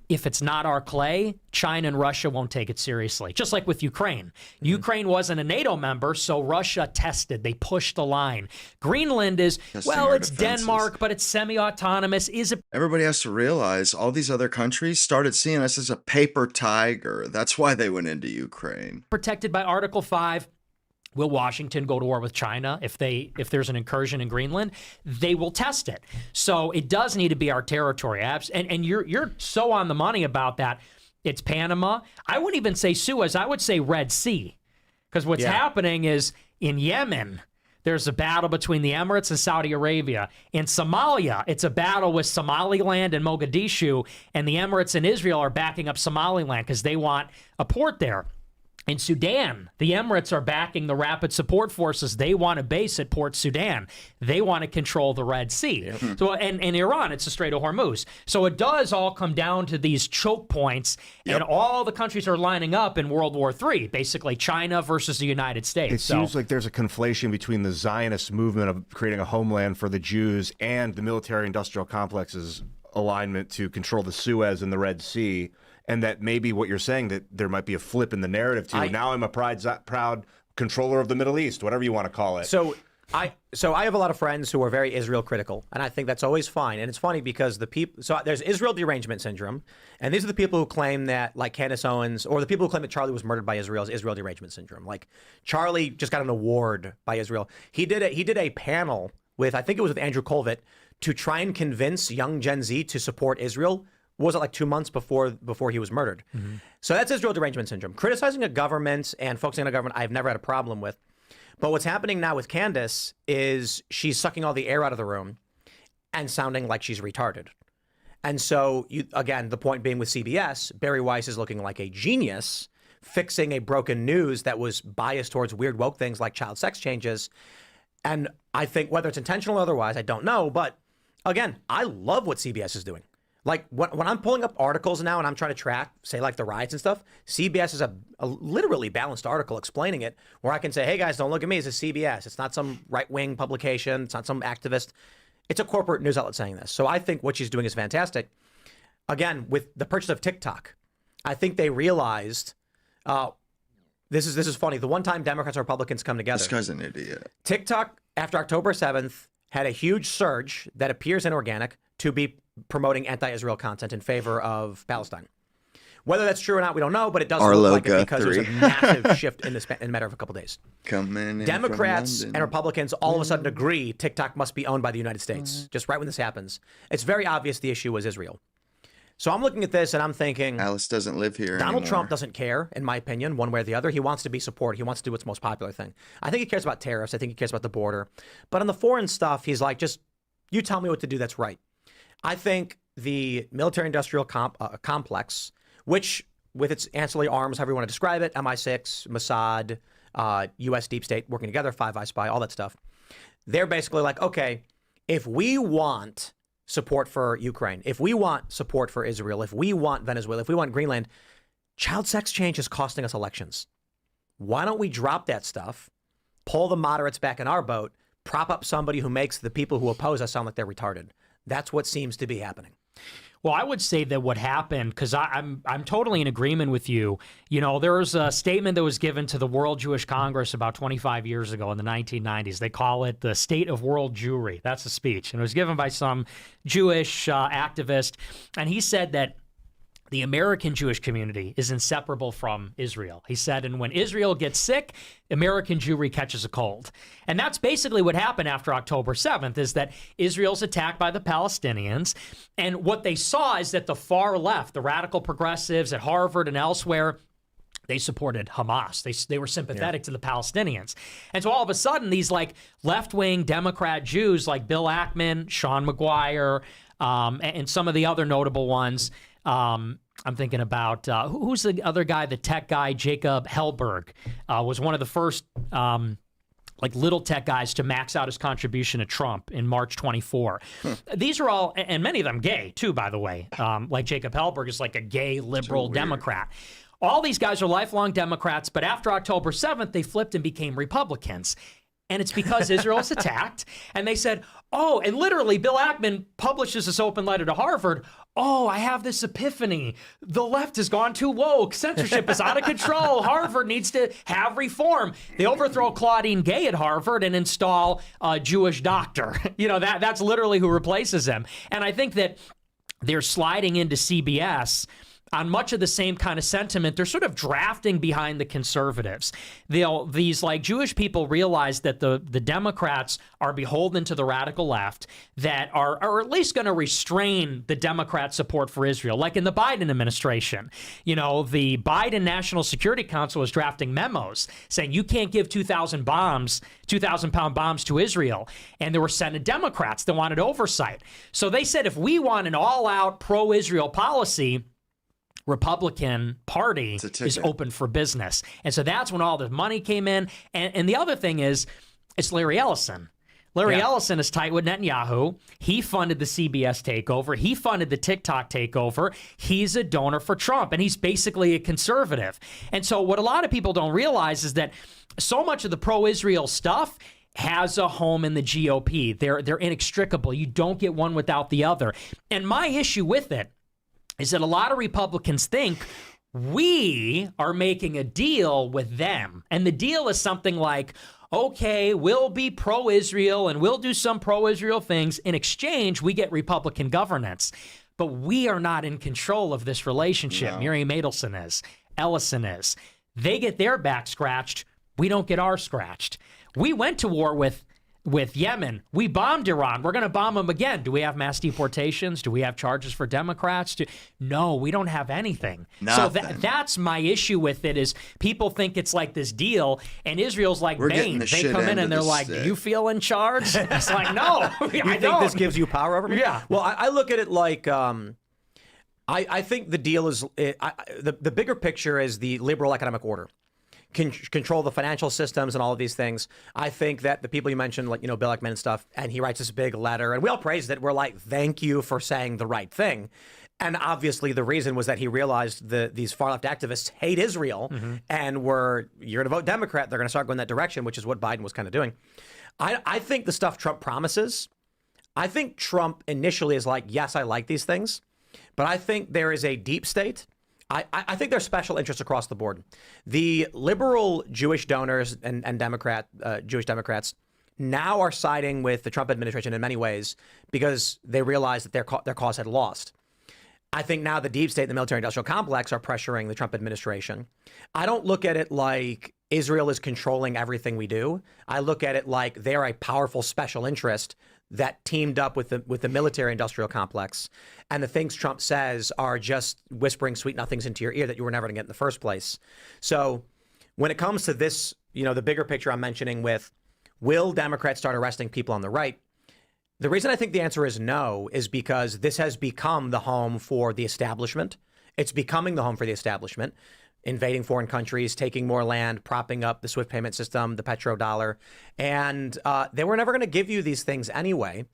if it's not our clay, China and Russia won't take it seriously. Just like with Ukraine. Ukraine wasn't a NATO member, so Russia tested. They pushed the line. Greenland is, it's Denmark, but it's semi-autonomous. Everybody has to realize all these other countries started seeing us as a paper tiger. That's why they went into Ukraine. Protected by Article 5. Will Washington go to war with China if there's an incursion in Greenland? They will test it. So it does need to be our territory. And you're so on the money about that. It's Panama. I wouldn't even say Suez. I would say Red Sea. Because what's happening is in Yemen, there's a battle between the Emirates and Saudi Arabia. In Somalia, it's a battle with Somaliland and Mogadishu. And the Emirates and Israel are backing up Somaliland because they want a port there. In Sudan, the Emirates are backing the Rapid Support Forces. They want a base at Port Sudan. They want to control the Red Sea. Yep. So, and Iran, it's the Strait of Hormuz. So it does all come down to these choke points, and all the countries are lining up in World War III, basically China versus the United States. It seems like there's a conflation between the Zionist movement of creating a homeland for the Jews and the military-industrial complex's alignment to control the Suez and the Red Sea. And that maybe what you're saying, that there might be a flip in the narrative too. Now I'm a proud controller of the Middle East, whatever you want to call it. So I have a lot of friends who are very Israel critical, and I think that's always fine. And it's funny because there's Israel derangement syndrome, and these are the people who claim that, like Candace Owens, or the people who claim that Charlie was murdered by Israel is Israel derangement syndrome. Like Charlie just got an award by Israel. He did a panel with, I think it was with Andrew Colvett, to try and convince young Gen Z to support Israel. Was it like 2 months before he was murdered? Mm-hmm. So that's Israel derangement syndrome. Criticizing a government and focusing on a government I've never had a problem with. But what's happening now with Candace is she's sucking all the air out of the room and sounding like she's retarded. And so, again, the point being with CBS, Barry Weiss is looking like a genius fixing a broken news that was biased towards weird woke things like child sex changes. And I think whether it's intentional or otherwise, I don't know. But again, I love what CBS is doing. Like when I'm pulling up articles now and I'm trying to track, say like the riots and stuff, CBS is a literally balanced article explaining it where I can say, hey guys, don't look at me. It's a CBS. It's not some right-wing publication. It's not some activist. It's a corporate news outlet saying this. So I think what she's doing is fantastic. Again, with the purchase of TikTok, I think they realized, this is funny. The one time Democrats and Republicans come together. This guy's an idiot. TikTok, after October 7th, had a huge surge that appears inorganic to be promoting anti-Israel content in favor of Palestine. Whether that's true or not, we don't know, but it does look like it because there's a massive shift in a matter of a couple of days. Democrats and Republicans all of a sudden agree TikTok must be owned by the United States, just right when this happens. It's very obvious the issue was Israel. So I'm looking at this and I'm thinking, Alice doesn't live here Donald anymore. Trump doesn't care, in my opinion, one way or the other. He wants to be supported. He wants to do what's most popular thing. I think he cares about tariffs. I think he cares about the border. But on the foreign stuff, he's like, just you tell me what to do that's right. I think the military-industrial complex, which with its ancillary arms, however you want to describe it, MI6, Mossad, U.S. deep state working together, Five Eyes spy, all that stuff, they're basically like, okay, if we want support for Ukraine, if we want support for Israel, if we want Venezuela, if we want Greenland, child sex change is costing us elections. Why don't we drop that stuff, pull the moderates back in our boat, prop up somebody who makes the people who oppose us sound like they're retarded? That's what seems to be happening. Well, I would say that what happened, because I'm totally in agreement with you. You know, there was a statement that was given to the World Jewish Congress about 25 years ago in the 1990s. They call it the State of World Jewry. That's a speech. And it was given by some Jewish activist. And he said that the American Jewish community is inseparable from Israel. He said, and when Israel gets sick, American Jewry catches a cold. And that's basically what happened after October 7th, is that Israel's attacked by the Palestinians. And what they saw is that the far left, the radical progressives at Harvard and elsewhere, they supported Hamas. They were sympathetic to the Palestinians. And so all of a sudden, these like left-wing Democrat Jews like Bill Ackman, Sean McGuire, and some of the other notable ones, I'm thinking about who's the other guy, the tech guy, Jacob Hellberg, was one of the first like little tech guys to max out his contribution to Trump in March 24. These are all, and many of them gay too, by the way. Like Jacob Hellberg is like a gay liberal Democrat. All these guys are lifelong Democrats, but after October 7th, they flipped and became Republicans. And it's because Israel's attacked. And they said, oh, and literally Bill Ackman publishes this open letter to Harvard. Oh, I have this epiphany. The left has gone too woke. Censorship is out of control. Harvard needs to have reform. They overthrow Claudine Gay at Harvard and install a Jewish doctor. You know, that's literally who replaces him. And I think that they're sliding into CBS on much of the same kind of sentiment. They're sort of drafting behind the conservatives. These like Jewish people realize that the Democrats are beholden to the radical left, that are at least going to restrain the Democrat support for Israel. Like in the Biden administration, you know, the Biden National Security Council was drafting memos saying you can't give 2,000 pound bombs to Israel. And there were Senate Democrats that wanted oversight. So they said, if we want an all-out pro-Israel policy, Republican Party is open for business. And so that's when all the money came in. And the other thing is, it's Larry Ellison. Larry Ellison is tight with Netanyahu. He funded the CBS takeover. He funded the TikTok takeover. He's a donor for Trump, and he's basically a conservative. And so what a lot of people don't realize is that so much of the pro-Israel stuff has a home in the GOP. They're inextricable. You don't get one without the other. And my issue with it is that a lot of Republicans think we are making a deal with them. And the deal is something like, okay, we'll be pro-Israel and we'll do some pro-Israel things. In exchange, we get Republican governance. But we are not in control of this relationship. No. Miriam Adelson is. Ellison is. They get their back scratched. We don't get ours scratched. We went to war with Yemen. We bombed Iran. We're going to bomb them again. Do we have mass deportations? Do we have charges for Democrats? No, we don't have anything. Nothing. So that's my issue with it, is people think it's like this deal, and Israel's like Bane. They come in and they're like, do you feel in charge? It's like, no, I think don't. This gives you power over me? Yeah. Well, I look at it like, I think the deal is, the bigger picture is the liberal economic order. Control the financial systems and all of these things. I think that the people you mentioned, like, you know, Bill Ackman and stuff, and he writes this big letter, and we all praised it. We're like, thank you for saying the right thing. And obviously the reason was that he realized these far-left activists hate Israel, and you're going to vote Democrat. They're going to start going that direction, which is what Biden was kind of doing. I think the stuff Trump promises, I think Trump initially is like, yes, I like these things, but I think there is a deep state. I think there's special interests across the board. The liberal Jewish donors and Jewish Democrats now are siding with the Trump administration in many ways because they realize that their cause had lost. I think now the deep state and the military-industrial complex are pressuring the Trump administration. I don't look at it like Israel is controlling everything we do. I look at it like they're a powerful special interest that teamed up with the military-industrial complex, and the things Trump says are just whispering sweet nothings into your ear that you were never going to get in the first place. So when it comes to this, you know, the bigger picture I'm mentioning with, will Democrats start arresting people on the right? The reason I think the answer is no is because this has become the home for the establishment. It's becoming the home for the establishment. Invading foreign countries, taking more land, propping up the SWIFT payment system, the petrodollar. And they were never going to give you these things anyway.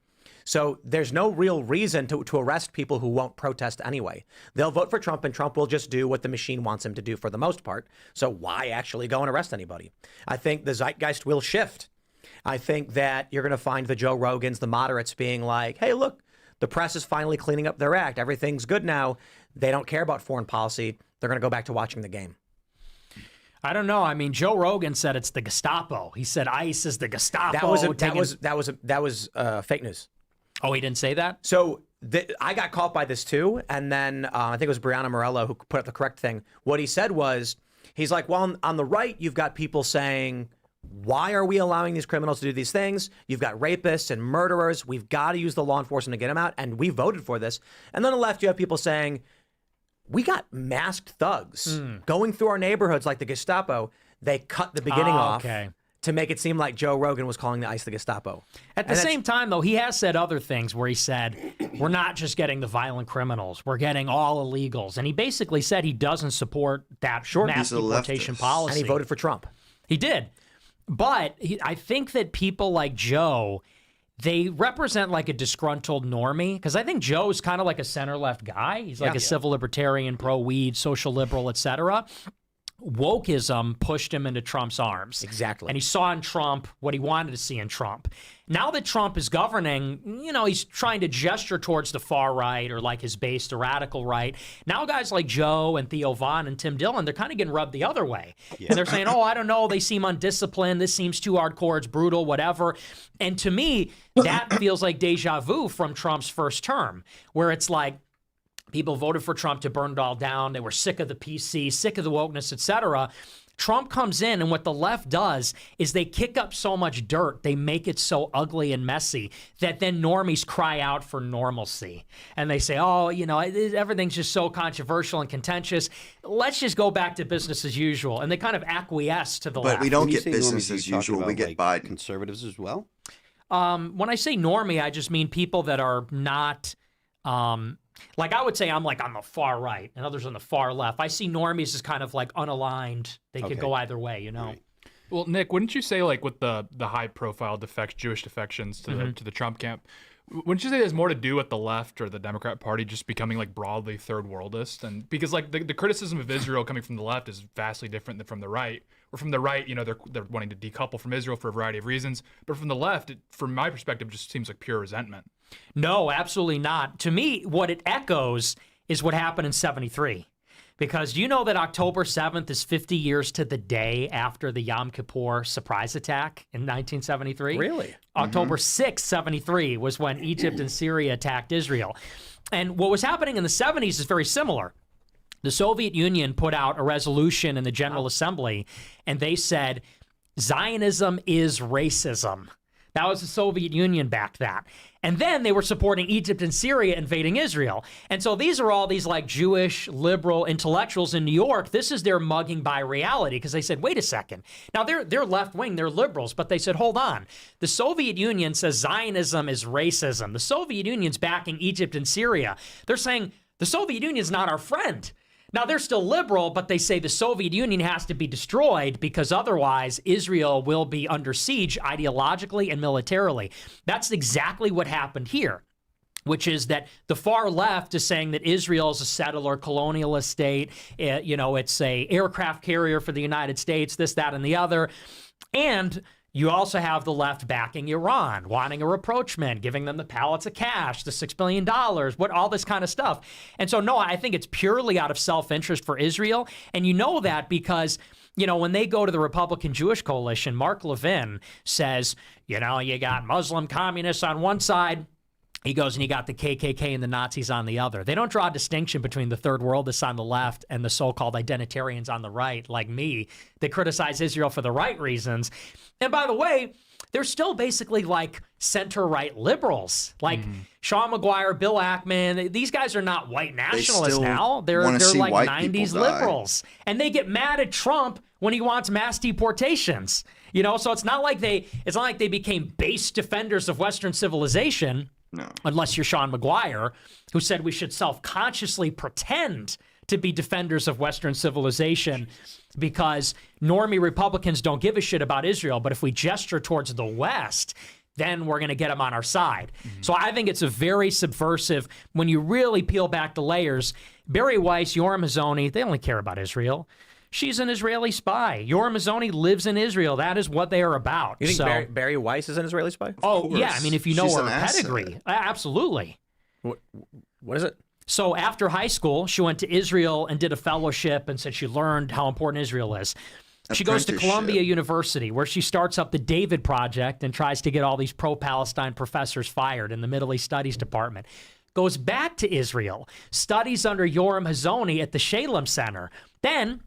So there's no real reason to arrest people who won't protest anyway. They'll vote for Trump, and Trump will just do what the machine wants him to do for the most part. So why actually go and arrest anybody? I think the zeitgeist will shift. I think that you're going to find the Joe Rogans, the moderates being like, hey, look, The press is finally cleaning up their act. Everything's good now. They don't care about foreign policy. They're going to go back to watching the game. I don't know. I mean, Joe Rogan said it's the Gestapo. He said ICE is the Gestapo. That was fake news. Oh, he didn't say that? So I got caught by this too. And then I think it was Brianna Morello who put up the correct thing. What he said was, he's like, well, on the right, you've got people saying, why are we allowing these criminals to do these things? You've got rapists and murderers. We've got to use the law enforcement to get them out. And we voted for this. And then on the left, you have people saying, we got masked thugs going through our neighborhoods like the Gestapo. They cut the beginning off to make it seem like Joe Rogan was calling the ICE the Gestapo. At the same time, though, he has said other things where he said, we're not just getting the violent criminals, we're getting all illegals. And he basically said he doesn't support that mass deportation policy. And he voted for Trump. He did. But I think that people like Joe, they represent like a disgruntled normie, because I think Joe's kind of like a center-left guy. He's like a civil libertarian, pro-weed, social liberal, etc. Wokeism pushed him into Trump's arms. Exactly. And he saw in Trump what he wanted to see in Trump. Now that Trump is governing, he's trying to gesture towards the far right or like his base, the radical right. Now guys like Joe and Theo Von and Tim Dillon, they're kind of getting rubbed the other way. Yeah. And they're saying, oh, I don't know, they seem undisciplined, this seems too hardcore, it's brutal, whatever. And to me, that feels like deja vu from Trump's first term, where it's like, people voted for Trump to burn it all down. They were sick of the PC, sick of the wokeness, etc. Trump comes in, and what the left does is they kick up so much dirt, they make it so ugly and messy that then normies cry out for normalcy. And they say, oh, everything's just so controversial and contentious. Let's just go back to business as usual. And they kind of acquiesce to the left. But we don't get business as usual. We get Biden. Conservatives as well? When I say normie, I just mean people that are not... like I would say I'm like on the far right and others on the far left. I see normies as kind of like unaligned. They could go either way, Right. Well, Nick, wouldn't you say like with the high profile Jewish defections to the Trump camp, wouldn't you say there's more to do with the left or the Democrat Party just becoming like broadly third worldist? And because like the criticism of Israel coming from the left is vastly different than from the right. Or from the right, they're wanting to decouple from Israel for a variety of reasons. But from the left, from my perspective, just seems like pure resentment. No, absolutely not. To me, what it echoes is what happened in 1973. Because you know that October 7th is 50 years to the day after the Yom Kippur surprise attack in 1973? Really? October 6th, 1973 was when Egypt and Syria attacked Israel. And what was happening in the 70s is very similar. The Soviet Union put out a resolution in the General Assembly, and they said, Zionism is racism. That was the Soviet Union backed that. And then they were supporting Egypt and Syria invading Israel. And so these are all these like Jewish liberal intellectuals in New York. This is their mugging by reality, because they said, wait a second. Now they're left wing, they're liberals, but they said, hold on. The Soviet Union says Zionism is racism. The Soviet Union's backing Egypt and Syria. They're saying the Soviet Union's not our friend. Now, they're still liberal, but they say the Soviet Union has to be destroyed because otherwise Israel will be under siege ideologically and militarily. That's exactly what happened here, which is that the far left is saying that Israel is a settler colonialist state. It's a aircraft carrier for the United States, this, that, and the other. And you also have the left backing Iran, wanting a rapprochement, giving them the pallets of cash, the $6 billion, all this kind of stuff. And so, no, I think it's purely out of self-interest for Israel. And you know that because, when they go to the Republican Jewish coalition, Mark Levin says, you got Muslim communists on one side. He goes and you got the KKK and the Nazis on the other. They don't draw a distinction between the third worldists on the left and the so-called identitarians on the right, like me. They criticize Israel for the right reasons. And by the way, they're still basically like center-right liberals, like Sean McGuire, Bill Ackman. These guys are not white nationalists now. They're like 90s liberals. And they get mad at Trump when he wants mass deportations. So it's not like they became base defenders of Western civilization. No. Unless you're Sean McGuire, who said we should self-consciously pretend to be defenders of Western civilization because normie Republicans don't give a shit about Israel. But if we gesture towards the West, then we're going to get them on our side. So I think it's a very subversive, when you really peel back the layers. Barry Weiss, Yoram Hazony, they only care about Israel. She's an Israeli spy. Yoram Hazony lives in Israel. That is what they are about. You think Barry Weiss is an Israeli spy? Oh, yeah. I mean, if you know her pedigree, absolutely. What is it? So after high school, she went to Israel and did a fellowship and said she learned how important Israel is. She goes to Columbia University, where she starts up the David Project and tries to get all these pro-Palestine professors fired in the Middle East Studies Department. Goes back to Israel, studies under Yoram Hazony at the Shalem Center. Then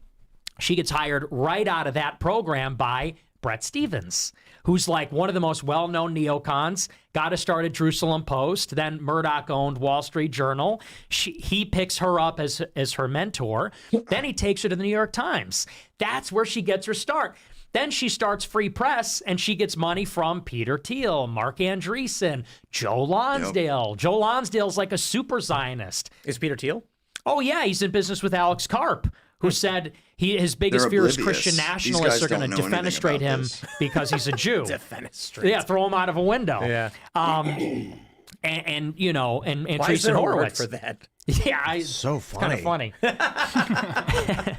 she gets hired right out of that program by Bret Stephens, who's like one of the most well-known neocons, got to start at Jerusalem Post, then Murdoch-owned Wall Street Journal. He picks her up as her mentor. Then he takes her to the New York Times. That's where she gets her start. Then she starts Free Press, and she gets money from Peter Thiel, Mark Andreessen, Joe Lonsdale. Joe Lonsdale's like a super Zionist. Is Peter Thiel? Oh, yeah. He's in business with Alex Karp, who said his biggest fear is Christian nationalists are going to defenestrate him because he's a Jew. Defenestrate. Yeah, throw him out of a window. Yeah. And you know, and Why Teresa is there a word Horowitz. for that? Yeah, so funny. It's kind of funny.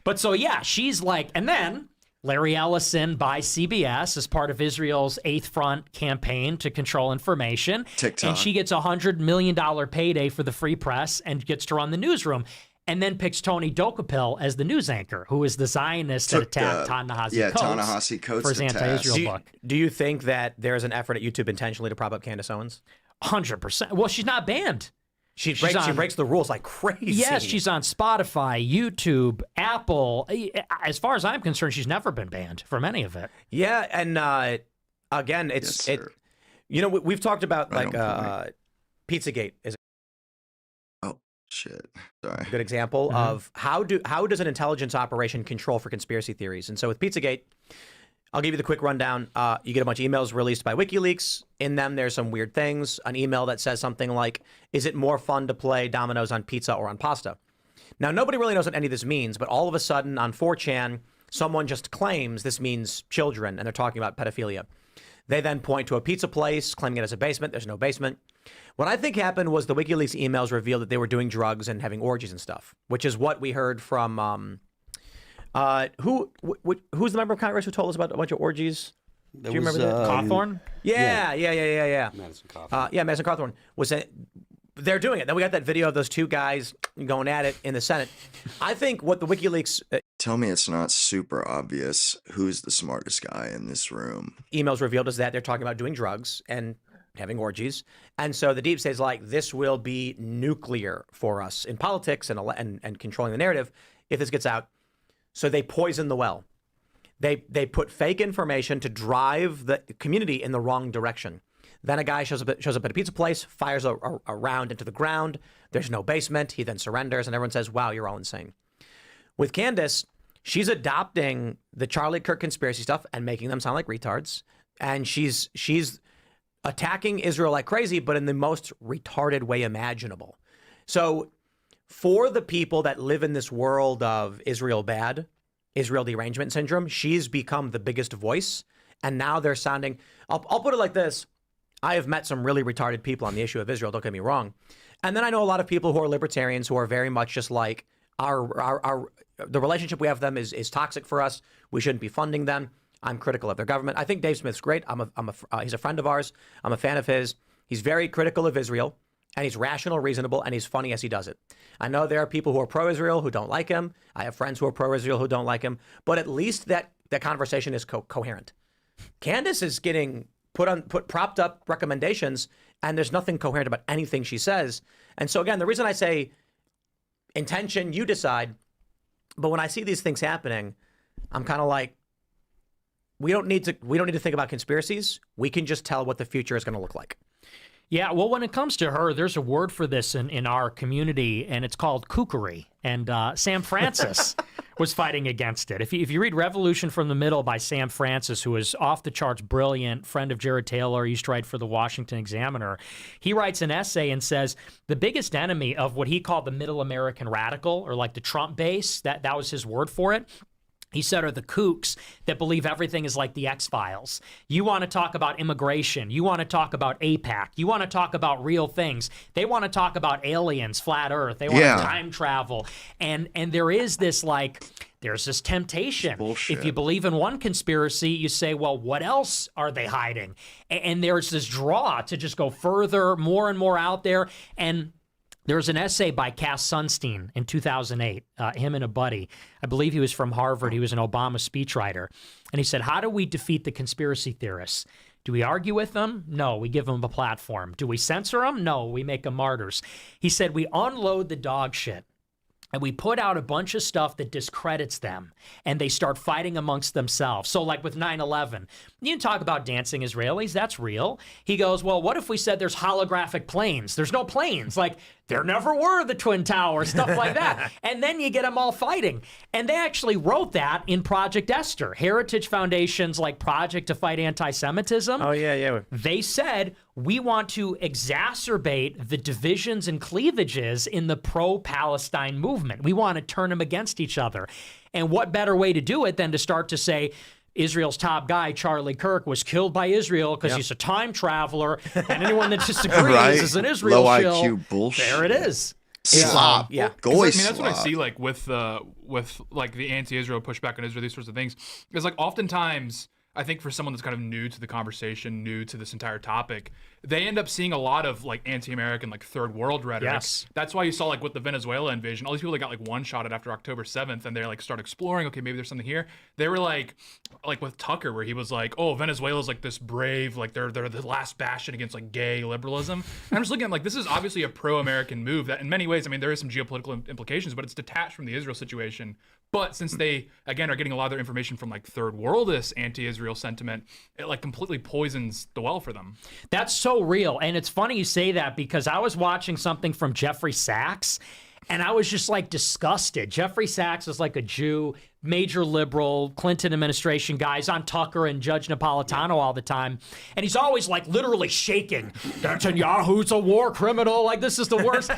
But so, yeah, she's like, and then Larry Ellison buys CBS as part of Israel's Eighth Front campaign to control information. TikTok. And she gets a $100 million payday for the Free Press and gets to run the newsroom. And then picks Tony Dokapil as the news anchor, who is the Zionist that attacked Ta-Nehisi Coates for his anti-Israel book. Do you think that there's an effort at YouTube intentionally to prop up Candace Owens? 100%. Well, she's not banned. She breaks the rules like crazy. Yes, she's on Spotify, YouTube, Apple. As far as I'm concerned, she's never been banned from any of it. Yeah, and again, you know, we've talked about like Pizzagate is shit. Sorry. a good example of how does an intelligence operation control for conspiracy theories? And so with Pizzagate, I'll give you the quick rundown. You get a bunch of emails released by WikiLeaks. In them, there's some weird things. An email that says something like, is it more fun to play dominoes on pizza or on pasta? Now, nobody really knows what any of this means, but all of a sudden on 4chan, someone just claims this means children, and they're talking about pedophilia. They then point to a pizza place, claiming it as a basement. There's no basement. What I think happened was the WikiLeaks emails revealed that they were doing drugs and having orgies and stuff, which is what we heard from who's the member of Congress who told us about a bunch of orgies? Do you remember that? Cawthorn? Yeah. Madison Cawthorn. Madison Cawthorn was saying they're doing it. Then we got that video of those two guys going at it in the Senate. I think what the WikiLeaks Tell me it's not super obvious who's the smartest guy in this room. emails revealed is that they're talking about doing drugs and having orgies. And so the deep state is like, this will be nuclear for us in politics and controlling the narrative if this gets out. So they poison the well. They put fake information to drive the community in the wrong direction. Then a guy shows up at a pizza place, fires a round into the ground. There's no basement. He then surrenders, and everyone says, wow, you're all insane. With Candace, she's adopting the Charlie Kirk conspiracy stuff and making them sound like retards. And she's attacking Israel like crazy, but in the most retarded way imaginable. So for the people that live in this world of Israel bad, Israel derangement syndrome, she's become the biggest voice. And now they're sounding, I'll put it like this. I have met some really retarded people on the issue of Israel, don't get me wrong. And then I know a lot of people who are libertarians who are very much just like, the relationship we have with them is toxic for us. We shouldn't be funding them. I'm critical of their government. I think Dave Smith's great. He's a friend of ours. I'm a fan of his. He's very critical of Israel, and he's rational, reasonable, and he's funny as he does it. I know there are people who are pro-Israel who don't like him. I have friends who are pro-Israel who don't like him. But at least that conversation is coherent. Candace is getting propped up recommendations, and there's nothing coherent about anything she says. And so again, the reason I say intention, you decide. But when I see these things happening, I'm kind of like, we don't need to think about conspiracies. We can just tell what the future is going to look like. Yeah, well, when it comes to her, there's a word for this in our community, and it's called kookery. And Sam Francis was fighting against it. If you read Revolution from the Middle by Sam Francis, who is off the charts brilliant, friend of Jared Taylor, used to write for the Washington Examiner, he writes an essay and says the biggest enemy of what he called the middle American radical, or like the Trump base, that was his word for it, he said, are the kooks that believe everything is like the X-Files. You want to talk about immigration. You want to talk about AIPAC. You want to talk about real things. They want to talk about aliens, flat Earth. They want time travel. And there is this there's this temptation. Bullshit. If you believe in one conspiracy, you say, well, what else are they hiding? And there's this draw to just go further, more and more out there. And there was an essay by Cass Sunstein in 2008, him and a buddy. I believe he was from Harvard. He was an Obama speechwriter. And he said, how do we defeat the conspiracy theorists? Do we argue with them? No, we give them a platform. Do we censor them? No, we make them martyrs. He said, we unload the dog shit. And we put out a bunch of stuff that discredits them, and they start fighting amongst themselves. So like with 9/11, you can talk about dancing Israelis. That's real. He goes, well, what if we said there's holographic planes? There's no planes. Like, there never were the Twin Towers, stuff like that. And then you get them all fighting. And they actually wrote that in Project Esther. Heritage Foundation's project to fight anti-Semitism. Oh, yeah. They said, we want to exacerbate the divisions and cleavages in the pro-Palestine movement. We want to turn them against each other. And what better way to do it than to start to say, Israel's top guy, Charlie Kirk, was killed by Israel because he's a time traveler, and anyone that disagrees is an Israel Low shill. IQ bullshit. There it is. Slop. Yeah. Goy that's what I slop. see with the anti-Israel pushback on Israel, these sorts of things. Is oftentimes, I think for someone that's kind of new to the conversation, new to this entire topic, they end up seeing a lot of anti-American, third world rhetoric. Yes. That's why you saw with the Venezuela invasion, all these people that got one shot at after October 7th, and they start exploring, okay, maybe there's something here. They were like with Tucker, where he was oh, Venezuela's this brave, they're the last bastion against gay liberalism. And I'm just looking at this is obviously a pro-American move that in many ways, there is some geopolitical implications, but it's detached from the Israel situation. But since they, again, are getting a lot of their information from third worldist anti-Israel sentiment, it completely poisons the well for them. That's so real. And it's funny you say that because I was watching something from Jeffrey Sachs and I was just disgusted. Jeffrey Sachs is a Jew, major liberal, Clinton administration guy. He's on Tucker and Judge Napolitano all the time. And he's always literally shaking. Netanyahu's a war criminal. This is the worst.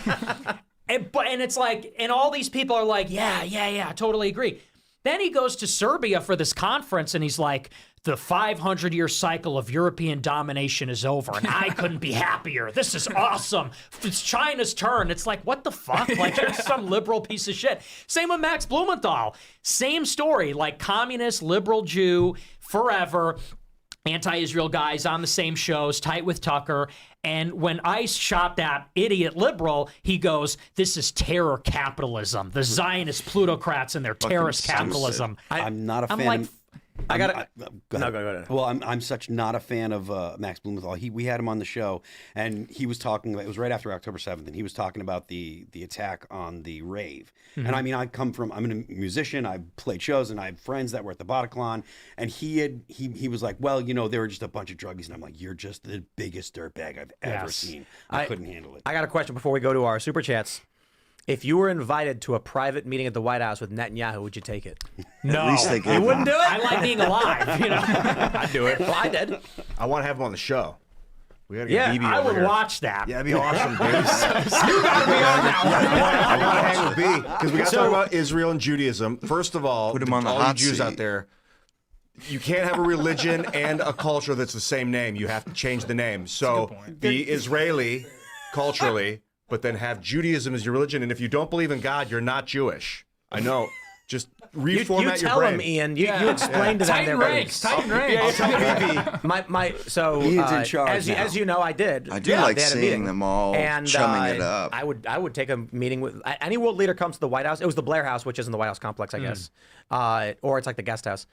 And it's and all these people are yeah, totally agree. Then he goes to Serbia for this conference and he's the 500-year cycle of European domination is over and I couldn't be happier. This is awesome. It's China's turn. It's what the fuck? You're some liberal piece of shit. Same with Max Blumenthal. Same story, communist, liberal Jew, forever. Anti-Israel guys on the same shows, tight with Tucker. And when ICE shot that idiot liberal, he goes, this is terror capitalism. The Zionist plutocrats and their terrorist capitalism. I'm not a fan of... I got it. Go No, go ahead. Well, I'm such not a fan of Max Blumenthal. We had him on the show, and he was talking about, it was right after October 7th, and he was talking about the attack on the rave. Mm-hmm. And I'm a musician, I played shows, and I have friends that were at the Bataclan, and he was like, well, they were just a bunch of druggies, and I'm like, you're just the biggest dirtbag I've ever seen. I couldn't handle it. I got a question before we go to our super chats. If you were invited to a private meeting at the White House with Netanyahu, would you take it? No. At least they gave You wouldn't do it? I like being alive, I'd do it. Well, I did. I want to have him on the show. We gotta get BB I over would here. watch that. Yeah, that'd be awesome, dude. You gotta be on that I want to hang with B because we got to talk about Israel and Judaism. First of all, Put him on the all hot you Jews seat. out there, you can't have a religion and a culture that's the same name. You have to change the name. So be Israeli culturally, but then have Judaism as your religion. And if you don't believe in God, you're not Jewish. I know. Just reformat you your tell brain. him, Ian. You explain to them Tighten their ranks. beliefs. Tighten ranks. Ian's in charge now. as you know, I did. I do Yeah, like they had a seeing meeting. them all chumming it up. I would take a meeting with any world leader comes to the White House. It was the Blair House, which is in the White House complex, I guess, or it's the guest house.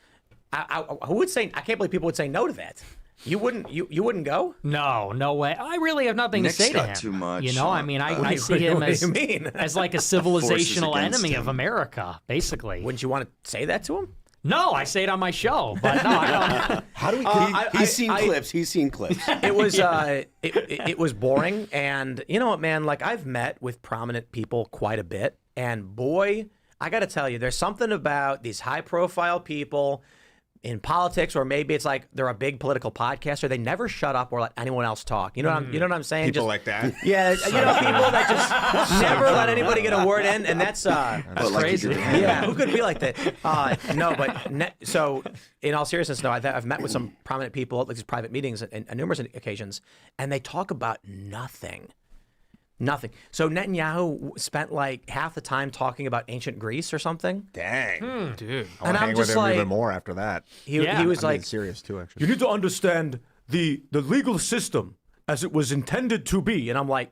Who would say? I can't believe people would say no to that. You wouldn't. You wouldn't go? No way. I really have nothing Nick's to say to got him. too much. I see him what as do you mean? as a civilizational against enemy him. of America, basically. Wouldn't you want to say that to him? No, I say it on my show, but no, I don't. How do we? He's seen clips. He's seen clips. It was it was boring, and you know what, man? I've met with prominent people quite a bit, and boy, I got to tell you, there's something about these high-profile people. in politics, or maybe it's like they're a big political podcaster. They never shut up or let anyone else talk. You know what I'm saying? People like that. Yeah, you know, people that just never let anybody get a word in, and that's crazy. Yeah, who could be like that? No, but so in all seriousness, no, I've met with some prominent people at like these private meetings on numerous occasions, and they talk about nothing. Nothing. So Netanyahu spent like half the time talking about ancient Greece or something. Dang, dude. I want to hang with him even more after that. He was like, serious too. Actually, you need to understand the legal system as it was intended to be. And I'm like,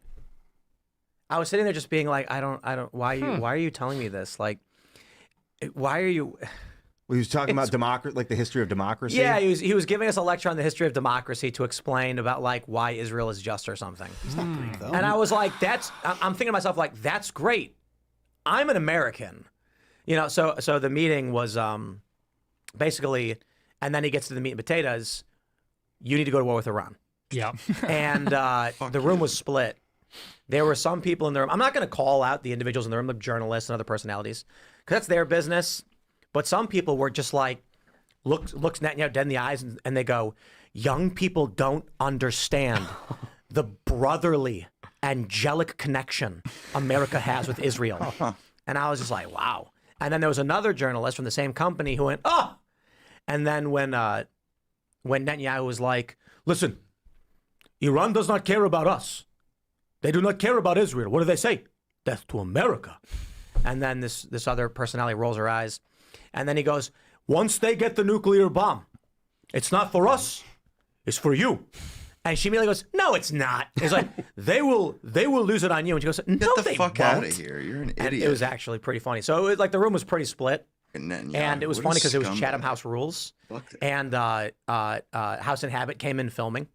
I was sitting there just being like, I don't. Why are you telling me this? Like, why are you? Well, he was talking about democracy, like the history of democracy. Yeah, he was giving us a lecture on the history of democracy to explain about like why Israel is just or something. It's not Greek, though. And I was like, I'm thinking to myself like, that's great. I'm an American, you know. So the meeting was basically, and then he gets to the meat and potatoes. You need to go to war with Iran. Yeah. And the room was split. There were some people in the room. I'm not going to call out the individuals in the room, the journalists and other personalities, because that's their business. But some people were just like, looks Netanyahu dead in the eyes, and they go, young people don't understand the brotherly, angelic connection America has with Israel. And I was just like, wow. And then there was another journalist from the same company who went, oh. And then when Netanyahu was like, listen, Iran does not care about us. They do not care about Israel. What do they say? Death to America. And then this other personality rolls her eyes. And then he goes, once they get the nuclear bomb, it's not for us, it's for you. And she immediately goes, no, it's not. It's like, they will lose it on you. And she goes, no, Get the they fuck won't. out of here. You're an idiot. And it was actually pretty funny. So it was like the room was pretty split. And it was funny because it was Chatham House rules. And House and Habit came in filming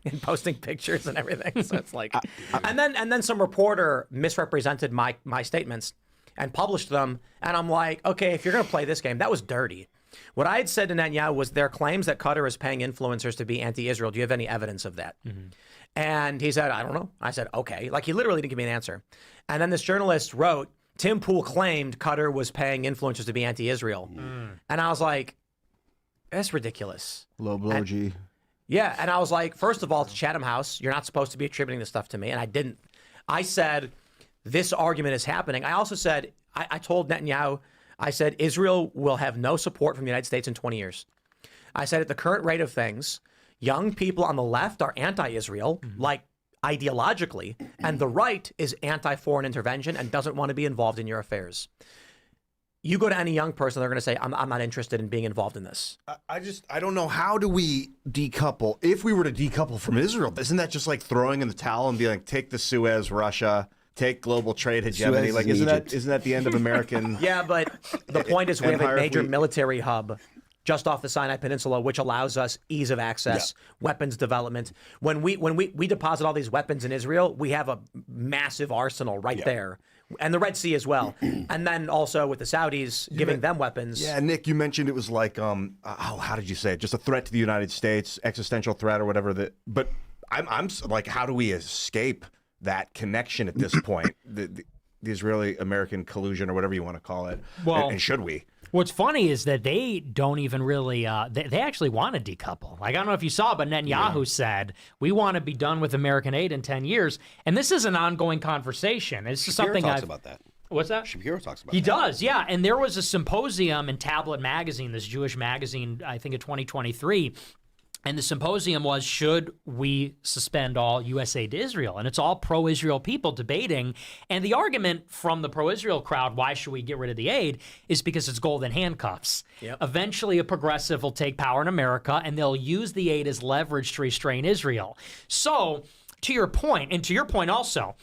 and posting pictures and everything. So it's like, and then some reporter misrepresented my statements and published them. And I'm like, okay, if you're going to play this game, that was dirty. What I had said to Netanyahu was their claims that Qatar is paying influencers to be anti-Israel. Do you have any evidence of that? Mm-hmm. And he said, I don't know. I said, okay. Like, he literally didn't give me an answer. And then this journalist wrote, Tim Pool claimed Qatar was paying influencers to be anti-Israel. Mm. And I was like, that's ridiculous. Low blow, G. Yeah. And I was like, first of all, it's Chatham House. You're not supposed to be attributing this stuff to me. And I didn't. I said, this argument is happening. I also said, I told Netanyahu, I said, Israel will have no support from the United States in 20 years. I said, at the current rate of things, young people on the left are anti-Israel, like ideologically, and the right is anti-foreign intervention and doesn't want to be involved in your affairs. You go to any young person, they're going to say, I'm not interested in being involved in this. I don't know. How do we decouple? If we were to decouple from Israel, isn't that just like throwing in the towel and being like, take the Suez, Russia, take global trade hegemony? Like, isn't that the end of American? Yeah, but the point is we have a major military hub just off the Sinai Peninsula, which allows us ease of access, weapons development. When we deposit all these weapons in Israel, we have a massive arsenal right there. And the Red Sea as well. And then also with the Saudis giving them weapons. Yeah, Nick, you mentioned it was like, how did you say it? Just a threat to the United States, existential threat or whatever. But I'm like, how do we escape that connection at this point? The Israeli-American collusion or whatever you want to call it. Well, and should we? What's funny is that they don't even really, they actually want to decouple. Like, I don't know if you saw, but Netanyahu said, we want to be done with American aid in 10 years. And this is an ongoing conversation. It's just something talks about that. What's that? Shapiro talks about He that. does, yeah. And there was a symposium in Tablet Magazine, this Jewish magazine, I think in 2023. And the symposium was, should we suspend all U.S. aid to Israel? And it's all pro-Israel people debating. And the argument from the pro-Israel crowd, why should we get rid of the aid, is because it's golden handcuffs. Yep. Eventually, a progressive will take power in America, and they'll use the aid as leverage to restrain Israel. So, to your point, and to your point also,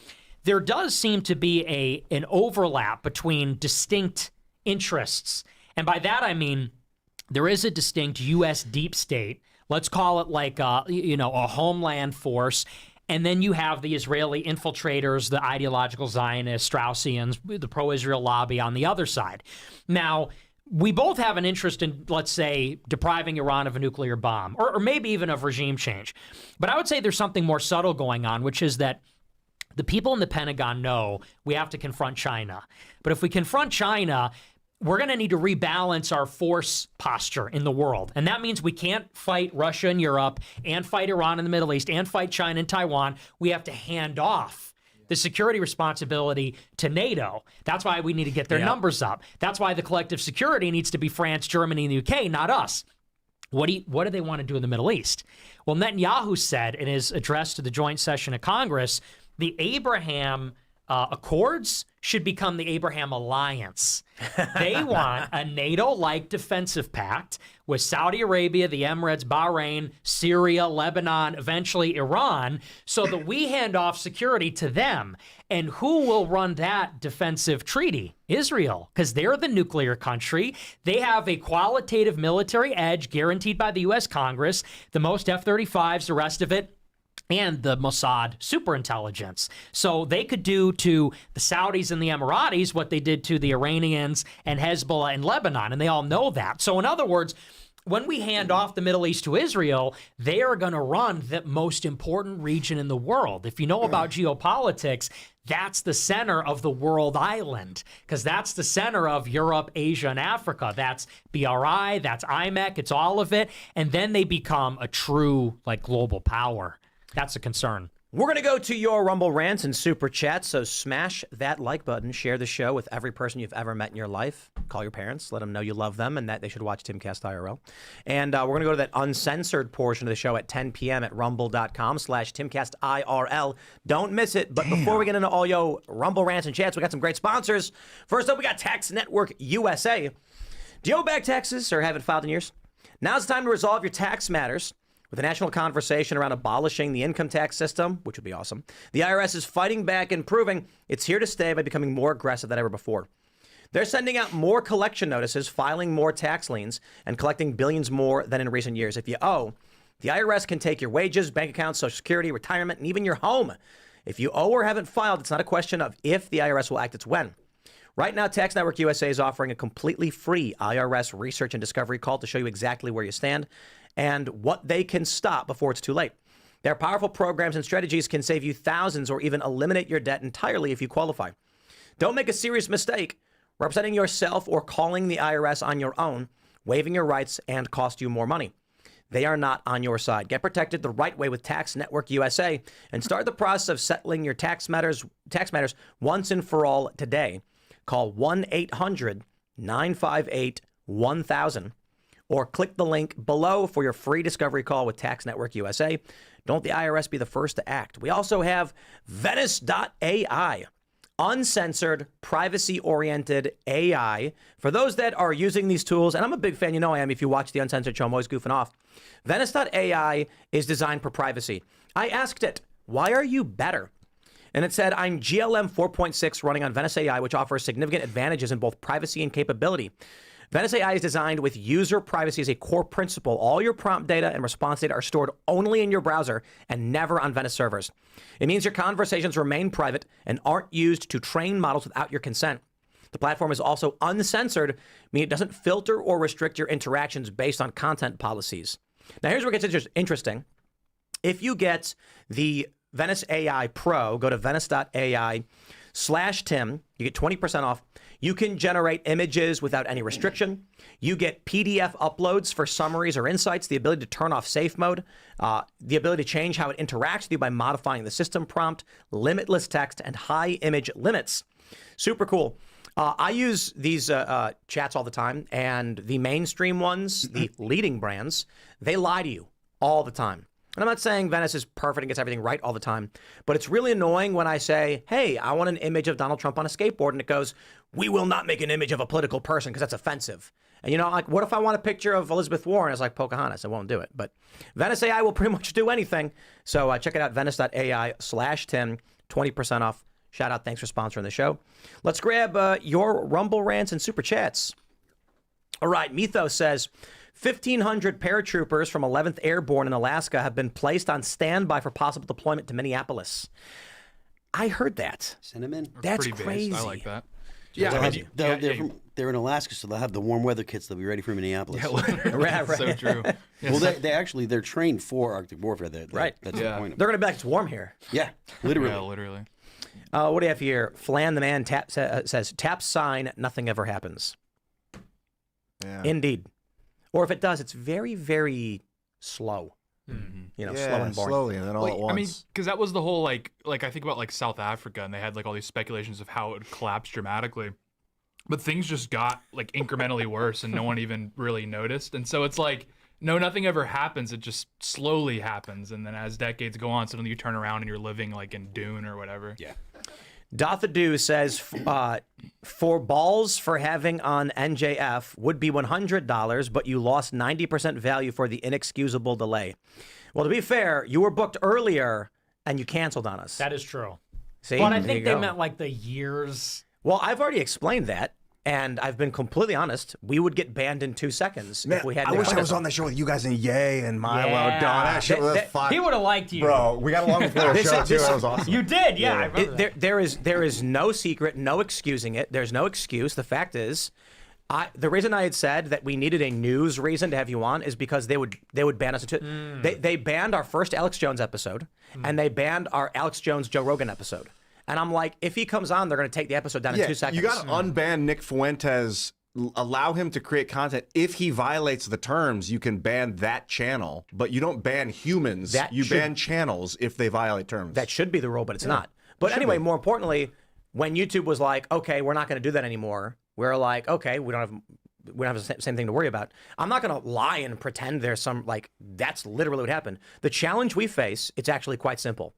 there does seem to be an overlap between distinct interests. And by that, I mean, there is a distinct U.S. deep state. Let's call it like, a homeland force. And then you have the Israeli infiltrators, the ideological Zionists, Straussians, the pro-Israel lobby on the other side. Now, we both have an interest in, let's say, depriving Iran of a nuclear bomb, or maybe even of regime change. But I would say there's something more subtle going on, which is that the people in the Pentagon know we have to confront China. But if we confront China, we're going to need to rebalance our force posture in the world. And that means we can't fight Russia and Europe and fight Iran in the Middle East and fight China and Taiwan. We have to hand off the security responsibility to NATO. That's why we need to get their numbers up. That's why the collective security needs to be France, Germany, and the UK, not us. What do they want to do in the Middle East? Well, Netanyahu said in his address to the joint session of Congress, the Abraham Accords should become the Abraham Alliance. They want a NATO-like defensive pact with Saudi Arabia, the Emirates, Bahrain, Syria, Lebanon, eventually Iran, so that we hand off security to them. And who will run that defensive treaty? Israel, because they're the nuclear country. They have a qualitative military edge guaranteed by the U.S. Congress, the most F-35s, the rest of it, and the Mossad superintelligence. So they could do to the Saudis and the Emiratis what they did to the Iranians and Hezbollah and Lebanon, and they all know that. So in other words, when we hand off the Middle East to Israel, they are going to run the most important region in the world. If you know about geopolitics, that's the center of the world island, because that's the center of Europe, Asia, and Africa. That's BRI, that's IMEC, it's all of it. And then they become a true global power. That's a concern. We're going to go to your Rumble rants and super chats, so smash that like button. Share the show with every person you've ever met in your life. Call your parents. Let them know you love them and that they should watch Timcast IRL. And we're going to go to that uncensored portion of the show at 10 p.m. at rumble.com/Timcast IRL. Don't miss it. But before we get into all your Rumble rants and chats, we got some great sponsors. First up, we got Tax Network USA. Do you owe back taxes or haven't filed in years? Now's the time to resolve your tax matters. With a national conversation around abolishing the income tax system, which would be awesome, the IRS is fighting back and proving it's here to stay by becoming more aggressive than ever before. They're sending out more collection notices, filing more tax liens, and collecting billions more than in recent years. If you owe, the IRS can take your wages, bank accounts, Social Security, retirement, and even your home. If you owe or haven't filed, it's not a question of if the IRS will act, it's when. Right now, Tax Network USA is offering a completely free IRS research and discovery call to show you exactly where you stand and what they can stop before it's too late. Their powerful programs and strategies can save you thousands or even eliminate your debt entirely if you qualify. Don't make a serious mistake representing yourself or calling the IRS on your own, waiving your rights, and cost you more money. They are not on your side. Get protected the right way with Tax Network USA and start the process of settling your tax matters once and for all today. Call 1-800-958-1000 or click the link below for your free discovery call with Tax Network USA. Don't the IRS be the first to act. We also have Venice.ai, uncensored, privacy-oriented AI. For those that are using these tools, and I'm a big fan, you know I am, if you watch the Uncensored Show, I'm always goofing off. Venice.ai is designed for privacy. I asked it, why are you better? And it said, I'm GLM 4.6 running on Venice AI, which offers significant advantages in both privacy and capability. Venice AI is designed with user privacy as a core principle. All your prompt data and response data are stored only in your browser and never on Venice servers. It means your conversations remain private and aren't used to train models without your consent. The platform is also uncensored, meaning it doesn't filter or restrict your interactions based on content policies. Now, here's where it gets interesting. If you get the Venice AI Pro, go to venice.ai/Tim. You get 20% off. You can generate images without any restriction. You get PDF uploads for summaries or insights, the ability to turn off safe mode, the ability to change how it interacts with you by modifying the system prompt, limitless text, and high image limits. Super cool. I use these chats all the time, and the mainstream ones, the leading brands, they lie to you all the time. And I'm not saying Venice is perfect and gets everything right all the time, but it's really annoying when I say, hey, I want an image of Donald Trump on a skateboard, and it goes, we will not make an image of a political person because that's offensive. And you know, like, what if I want a picture of Elizabeth Warren as like Pocahontas? I won't do it. But Venice AI will pretty much do anything. So check it out, venice.ai/Tim, 20% off. Shout out, thanks for sponsoring the show. Let's grab your Rumble rants and super chats. All right, Mythos says, 1,500 paratroopers from 11th Airborne in Alaska have been placed on standby for possible deployment to Minneapolis. I heard that. Send them in. That's crazy. Based. I like that. Yeah, they're in Alaska, so they'll have the warm weather kits. They'll be ready for Minneapolis. Yeah, right. So true. Well, they're trained for Arctic warfare. Right. That's the point. They're going to be like, it's warm here. Yeah, literally. Yeah, literally. What do you have here? Flan the man says, tap sign, nothing ever happens. Yeah. Indeed. Or if it does, it's very, very slow. You know, slow and boring. Slowly, and then all at once. I mean, because that was the whole like I think about like South Africa, and they had like all these speculations of how it would collapse dramatically, but things just got like incrementally worse, and no one even really noticed. And so it's like, no, nothing ever happens. It just slowly happens, and then as decades go on, suddenly you turn around and you're living like in Dune or whatever. Yeah. Dothadu says, for balls for having on NJF would be $100, but you lost 90% value for the inexcusable delay. Well, to be fair, you were booked earlier and you canceled on us. That is true. See? But I There think you they go. meant like the years. Well, I've already explained that, and I've been completely honest. We would get banned in 2 seconds if we had. I wish I was on the show with you guys and Ye and Milo. Yeah. Don, that shit was fun. He would have liked you. Bro, we got along before the show, too. That was awesome. You did, yeah. I remember that. There is no secret, no excusing it. There's no excuse. The fact is, the reason I had said that we needed a news reason to have you on is because they would ban us. They banned our first Alex Jones episode, and they banned our Alex Jones Joe Rogan episode. And I'm like, if he comes on, they're going to take the episode down in 2 seconds. You got to unban Nick Fuentes, allow him to create content. If he violates the terms, you can ban that channel, but you don't ban humans. You ban channels if they violate terms. That should be the rule, but it's not. But anyway, more importantly, when YouTube was like, okay, we're not going to do that anymore, we're like, okay, we don't have the same thing to worry about. I'm not going to lie and pretend there's some, like, that's literally what happened. The challenge we face, it's actually quite simple.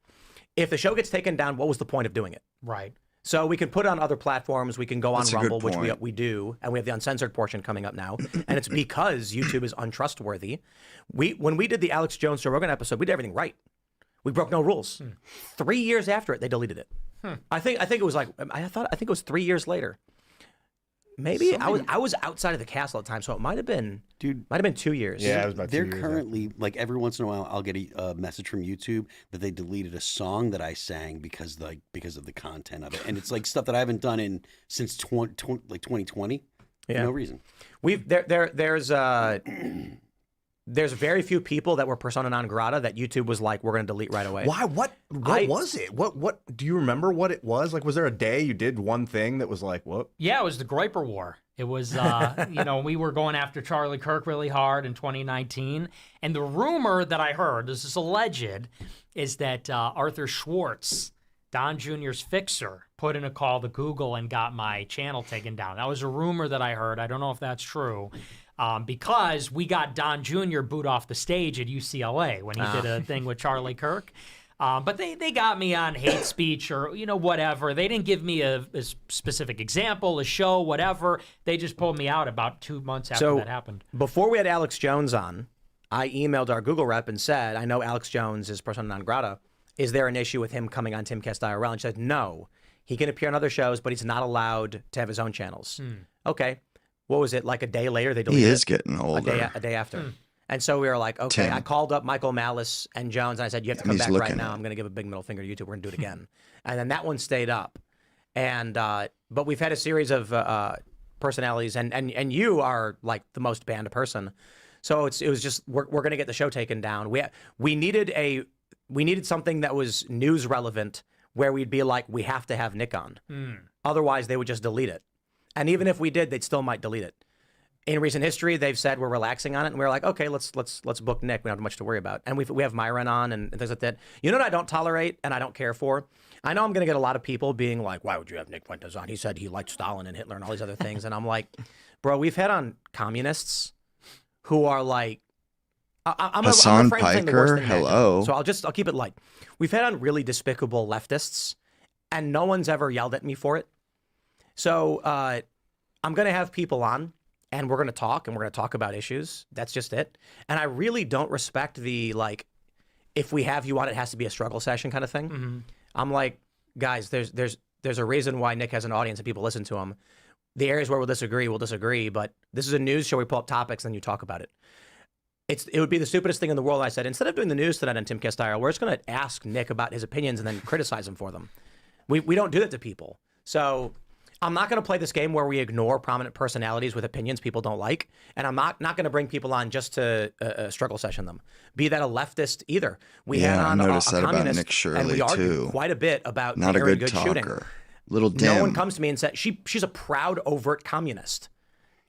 If the show gets taken down, what was the point of doing it? Right. So we can put it on other platforms. We can go on That's a good Rumble, which point. we do, and we have the uncensored portion coming up now. And it's because YouTube is untrustworthy. When we did the Alex Jones Joe Rogan episode, we did everything right. We broke no rules. 3 years after it, they deleted it. I think it was like I think it was 3 years later. Maybe I was outside of the castle at the time, so it might have been 2 years. Yeah, it was about 2 They're years. currently like every once in a while I'll get a message from YouTube that they deleted a song that I sang because of the content of it, and it's like stuff that I haven't done since 2020. Yeah. For no reason. There's very few people that were persona non grata that YouTube was like, we're going to delete right away. Why? What was it? What do you remember what it was? Like, was there a day you did one thing that was like, what? Yeah, it was the Groiper War. It was, we were going after Charlie Kirk really hard in 2019. And the rumor that I heard, this is alleged, is that Arthur Schwartz, Don Jr.'s fixer, put in a call to Google and got my channel taken down. That was a rumor that I heard. I don't know if that's true. Because we got Don Jr. booed off the stage at UCLA when he did a thing with Charlie Kirk. But they got me on hate speech or, whatever. They didn't give me a specific example, a show, whatever. They just pulled me out about 2 months after that happened. Before we had Alex Jones on, I emailed our Google rep and said, I know Alex Jones is persona non grata. Is there an issue with him coming on Timcast IRL? And she said, no. He can appear on other shows, but he's not allowed to have his own channels. Okay. What was it, like a day later? They deleted He is it? getting older. A day after. And so we were like, okay. Tim. I called up Michael Malice and Jones, and I said, you have to come He's back right looking now. at I'm going to give a big middle finger to YouTube. We're going to do it again. And then that one stayed up. And but we've had a series of personalities, and you are like the most banned person. So it was just we're going to get the show taken down. We needed something that was news relevant where we'd be like, we have to have Nick on. Otherwise, they would just delete it. And even if we did, they still might delete it. In recent history, they've said we're relaxing on it, and we're like, okay, let's book Nick. We don't have much to worry about. And we have Myron on and things like that. You know what I don't tolerate and I don't care for? I know I'm going to get a lot of people being like, why would you have Nick Fuentes on? He said he liked Stalin and Hitler and all these other things. And I'm like, bro, we've had on communists who are like, Hassan Piker, hello. So I'll keep it light. We've had on really despicable leftists, and no one's ever yelled at me for it. So I'm going to have people on, and we're going to talk, and we're going to talk about issues. That's just it. And I really don't respect the, like, if we have you on, it has to be a struggle session kind of thing. I'm like, guys, there's a reason why Nick has an audience and people listen to him. The areas where we'll disagree, but this is a news show. We pull up topics, and then you talk about it. It would be the stupidest thing in the world. I said, instead of doing the news tonight on Timcast IRL, we're just going to ask Nick about his opinions and then criticize him for them. We don't do that to people. So I'm not going to play this game where we ignore prominent personalities with opinions people don't like. And I'm not going to bring people on just to struggle session them. Be that a leftist either. We had on I noticed a that about communist, Nick Shirley, and we argued too. quite a bit about Not a very good shooting. talker. Little dim. No one comes to me and says, she's a proud, overt communist.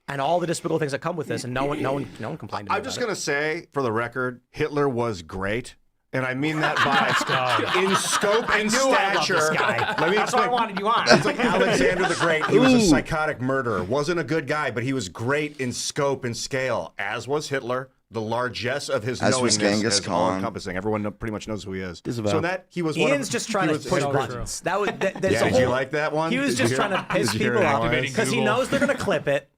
and all the despicable things that come with this, and no one complained. I'm just gonna say, for the record, Hitler was great. And I mean that by in scope and stature. Let me That's why I wanted you on. It's like Alexander the Great. He was a psychotic murderer. Wasn't a good guy, but he was great in scope and scale, as was Hitler. The largesse of his knowingness is all-encompassing. Everyone pretty much knows who he is. So that he was. Ian's just trying to push buttons. That was. Did you like that one? He was just trying to piss people off because he knows they're going to clip it.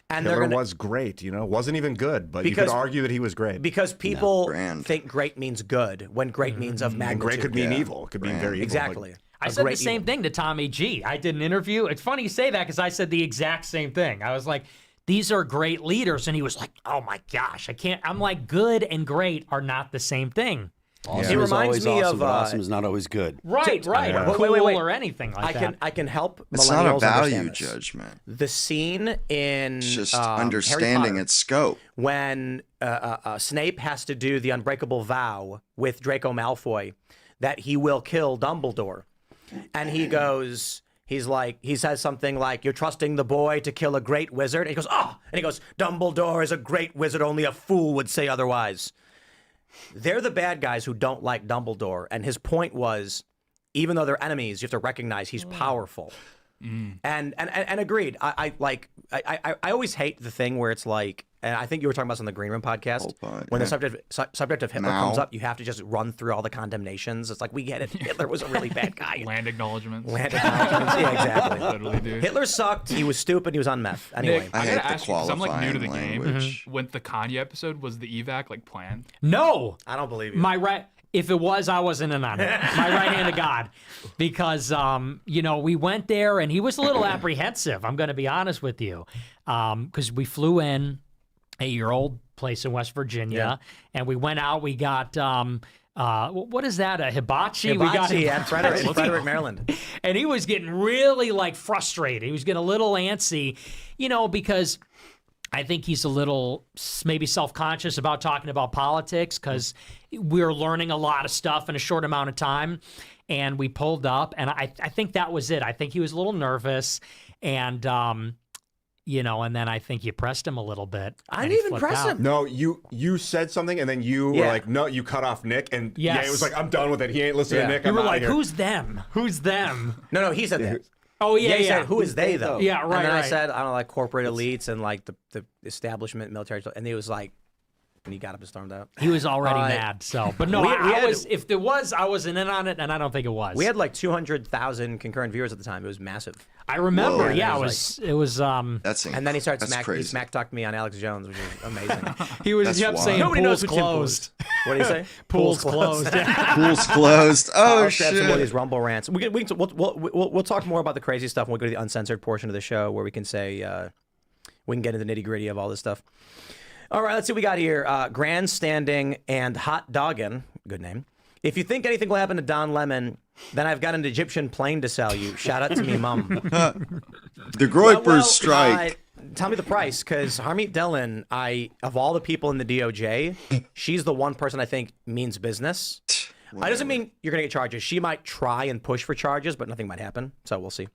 And Hitler was great, wasn't even good, but you could argue that he was great. Because people think great means good, when great means of magnitude. And great could mean evil. It could mean very evil. Exactly. I said the same thing to Tommy G. I did an interview. It's funny you say that because I said the exact same thing. I was like, these are great leaders. And he was like, oh my gosh, I can't. I'm like, good and great are not the same thing. Awesome it reminds me awesome, of awesome is not always good. Right. Yeah. Cool or anything like that. I can help. It's not a value judgment. The scene in it's just understanding its scope. When Snape has to do the unbreakable vow with Draco Malfoy that he will kill Dumbledore, and he goes. He says something like, "You're trusting the boy to kill a great wizard." And he goes, "Oh," and he goes, "Dumbledore is a great wizard. Only a fool would say otherwise." They're the bad guys who don't like Dumbledore, and his point was, even though they're enemies, you have to recognize he's powerful. And agreed. I always hate the thing where it's like, and I think you were talking about this on the Green Room podcast, when the subject of Hitler comes up, you have to just run through all the condemnations. It's like, we get it. Hitler was a really bad guy. Land acknowledgements. Yeah, exactly. Literally, dude. Hitler sucked. He was stupid. He was on meth. Anyway, Nick, I gotta ask you, because I'm like new to the game. When the Kanye episode, was the evac like planned? No, I don't believe you. If it was, I wasn't in on it. My right hand of God. Because, we went there and he was a little apprehensive. I'm going to be honest with you. Because we flew in at your old place in West Virginia and we went out. We got, what is that? A hibachi? We got at Frederick, Maryland. And he was getting really frustrated. He was getting a little antsy, because I think he's a little maybe self-conscious about talking about politics because we're learning a lot of stuff in a short amount of time. And we pulled up, and I think that was it. I think he was a little nervous, and and then I think you pressed him a little bit. I didn't even press him. No, you said something, and then you were like, no, you cut off Nick, and it was like, I'm done with it. He ain't listening to Nick. You were like, who's them? Who's them? No, he said that. Oh, yeah. He said, who is they, though? Yeah, right. And then I said, I don't know, like corporate elites and like the establishment, military. And he was like, and he got up and stormed out. He was already mad, so. But no, if there was, I wasn't in on it, and I don't think it was. We had like 200,000 concurrent viewers at the time. It was massive. I remember, it was. That's and then he started he smack talked me on Alex Jones, which was amazing. He kept saying, nobody knows knows closed. What do you say? Pool's closed. Pool's closed. Oh, I'll shit. grab some more of these Rumble rants. We'll talk more about the crazy stuff when we go to the uncensored portion of the show where we can say, we can get into the nitty gritty of all this stuff. All right, let's see what we got here. Grandstanding and hot dogging. Good name. If you think anything will happen to Don Lemon, then I've got an Egyptian plane to sell you. Shout out to me, mum. The Groypers strike. Tell me the price, because Harmeet Dillon, of all the people in the DOJ, she's the one person I think means business. It doesn't mean you're going to get charges. She might try and push for charges, but nothing might happen. So we'll see.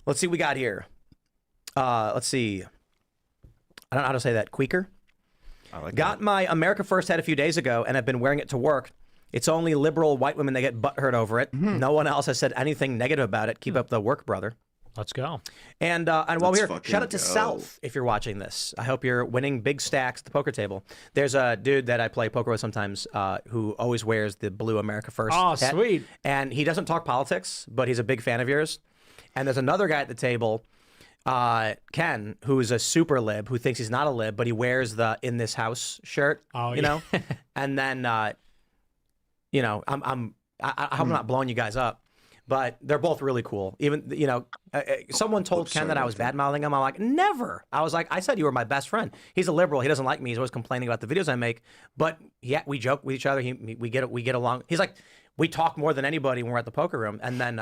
Let's see what we got here. Let's see. I don't know how to say that. Quaker? Got my America First hat a few days ago, and I've been wearing it to work. It's only liberal white women that get butthurt over it. No one else has said anything negative about it. Keep up the work, brother. Let's go. And while we're here, shout out to South if you're watching this. I hope you're winning big stacks at the poker table. There's a dude that I play poker with sometimes who always wears the blue America First hat. Sweet. And he doesn't talk politics, but he's a big fan of yours. And there's another guy at the table, Ken, who's a super lib, who thinks he's not a lib, but he wears the In This House shirt, you know? And then, I hope I'm not blowing you guys up, but they're both really cool. Even, someone told Ken that I was bad-mouthing him. I'm like, never. I was like, I said you were my best friend. He's a liberal. He doesn't like me. He's always complaining about the videos I make. But yeah, we joke with each other. We get along. He's like, we talk more than anybody when we're at the poker room. And then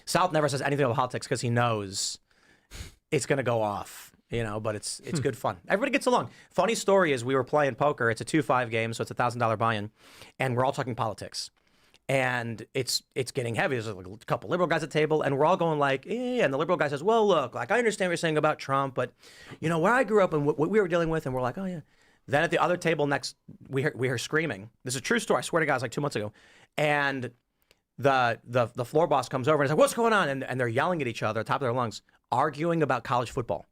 South never says anything about politics because he knows it's going to go off, but it's good fun. Everybody gets along. Funny story is we were playing poker. It's a 2-5 game, so it's a $1,000 buy-in. And we're all talking politics. And it's getting heavy. There's like a couple liberal guys at the table, and we're all going like, eh. And the liberal guy says, well, look, like I understand what you're saying about Trump, but where I grew up and what we were dealing with, and we're like, oh yeah. Then at the other table next, we hear screaming. This is a true story. I swear to God, it's like 2 months ago. And the floor boss comes over and is like, what's going on? And they're yelling at each other at the top of their lungs, arguing about college football.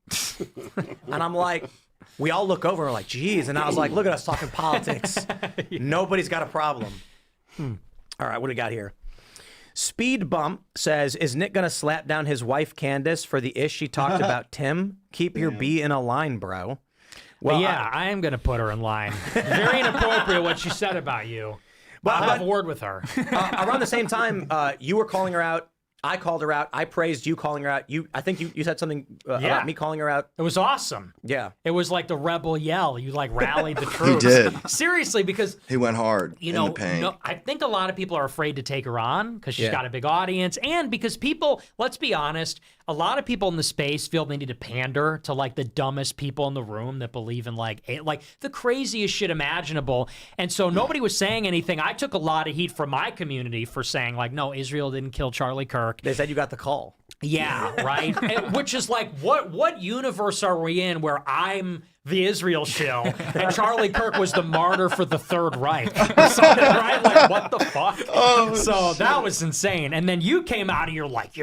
And I'm like, we all look over and we're like, geez. And I was like, look at us talking politics. Nobody's got a problem. All right, what do we got here? Speed Bump says, is Nick going to slap down his wife, Candace, for the ish she talked about Tim? Keep your B in a line, bro. Well, yeah, I am going to put her in line. Very inappropriate what she said about you. But I'll have a word with her. Around the same time, you were calling her out. I called her out. I praised you calling her out. I think you said something about me calling her out. It was awesome. Yeah. It was like the rebel yell. You like rallied the troops. He did. Seriously, because he went hard in the paint. I think a lot of people are afraid to take her on because she's got a big audience, and because people, let's be honest, a lot of people in the space feel they need to pander to like the dumbest people in the room that believe in like the craziest shit imaginable. And so nobody was saying anything. I took a lot of heat from my community for saying like, no, Israel didn't kill Charlie Kirk. They said you got the call. Yeah, right? Which is like, what universe are we in where I'm the Israel shill and Charlie Kirk was the martyr for the Third Reich? Right? Like, what the fuck? So that was insane. And then you came out and you're like,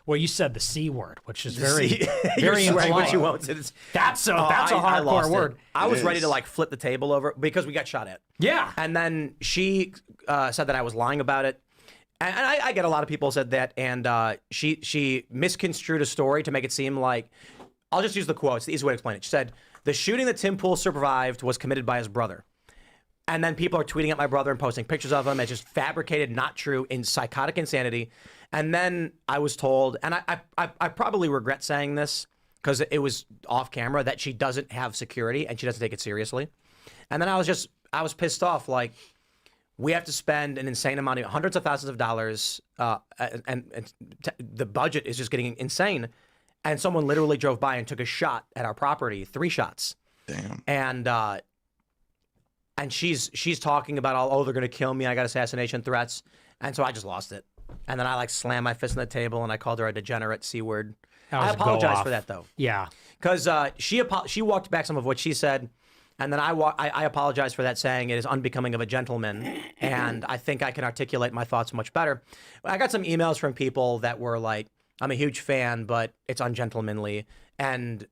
well, you said the C word, which is very impolite. What you won't. That's a hardcore word. I was ready to like flip the table over because we got shot at. Yeah. And then she said that I was lying about it. And I get a lot of people said that, and she misconstrued a story to make it seem like, I'll just use the quote, it's the easy way to explain it. She said, the shooting that Tim Pool survived was committed by his brother. And then people are tweeting at my brother and posting pictures of him. It's just fabricated, not true, in psychotic insanity. And then I was told, and I probably regret saying this because it was off camera, that she doesn't have security and she doesn't take it seriously. And then I was pissed off, like, we have to spend an insane amount of hundreds of thousands of dollars, and the budget is just getting insane. And someone literally drove by and took a shot at our property, 3 shots. Damn. And she's talking about, they're going to kill me. I got assassination threats. And so I just lost it. And then I like slammed my fist on the table and I called her a degenerate C word. I apologize for that though. Yeah. Because she walked back some of what she said. And then I apologize for that, saying it is unbecoming of a gentleman, and I think I can articulate my thoughts much better. I got some emails from people that were like, I'm a huge fan, but it's ungentlemanly. And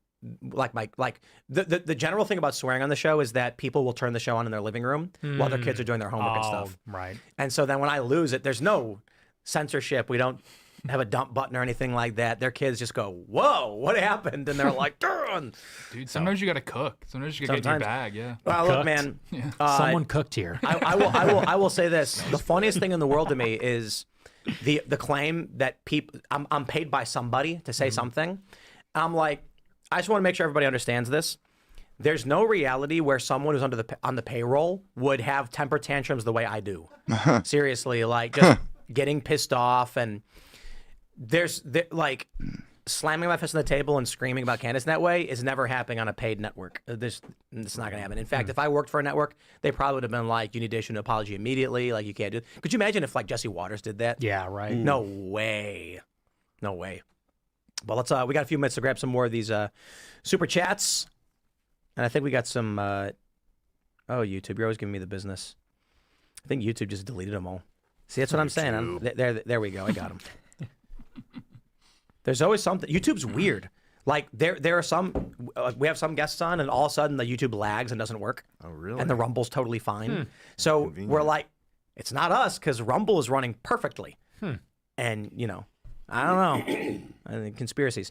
the general thing about swearing on the show is that people will turn the show on in their living room while their kids are doing their homework and stuff. Right. And so then when I lose it, there's no censorship. We don't have a dump button or anything like that. Their kids just go, whoa, what happened? And they're like, Durn. Dude, sometimes you got to cook. Sometimes you got to get in your bag, yeah. Well, look, man. Someone cooked here. I will say this. The funniest thing in the world to me is the claim that people, I'm paid by somebody to say something. I'm like, I just want to make sure everybody understands this. There's no reality where someone who's on the payroll would have temper tantrums the way I do. Seriously, like just getting pissed off, and like slamming my fist on the table and screaming about Candace in that way is never happening on a paid network. It's not going to happen. In fact, if I worked for a network, they probably would have been like, you need to issue an apology immediately. Like, you can't do it. Could you imagine if like Jesse Waters did that? Yeah, right. No way. No way. But let's, we got a few minutes to grab some more of these super chats. And I think we got some, YouTube, you're always giving me the business. I think YouTube just deleted them all. See, that's what I'm saying. There we go. I got them. There's always something. YouTube's weird. Like there are some. We have some guests on, and all of a sudden the YouTube lags and doesn't work. Oh, really? And the Rumble's totally fine. So we're like, it's not us because Rumble is running perfectly. And I don't know. I think conspiracies.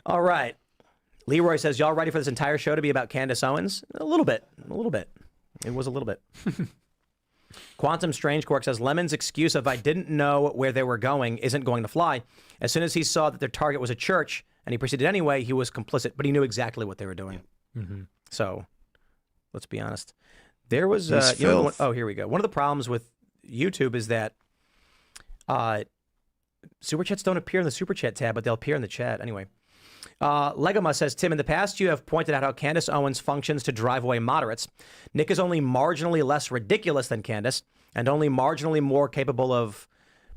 All right. Leroy says, y'all ready for this entire show to be about Candace Owens? A little bit. It was a little bit. Quantum Strange Quark says, Lemon's excuse of I didn't know where they were going isn't going to fly. As soon as he saw that their target was a church and he proceeded anyway, he was complicit, but he knew exactly what they were doing. So let's be honest. There was, here we go. One of the problems with YouTube is that super chats don't appear in the super chat tab, but they'll appear in the chat anyway. Legoma says, Tim, in the past you have pointed out how Candace Owens functions to drive away moderates. Nick is only marginally less ridiculous than Candace. and only marginally more capable of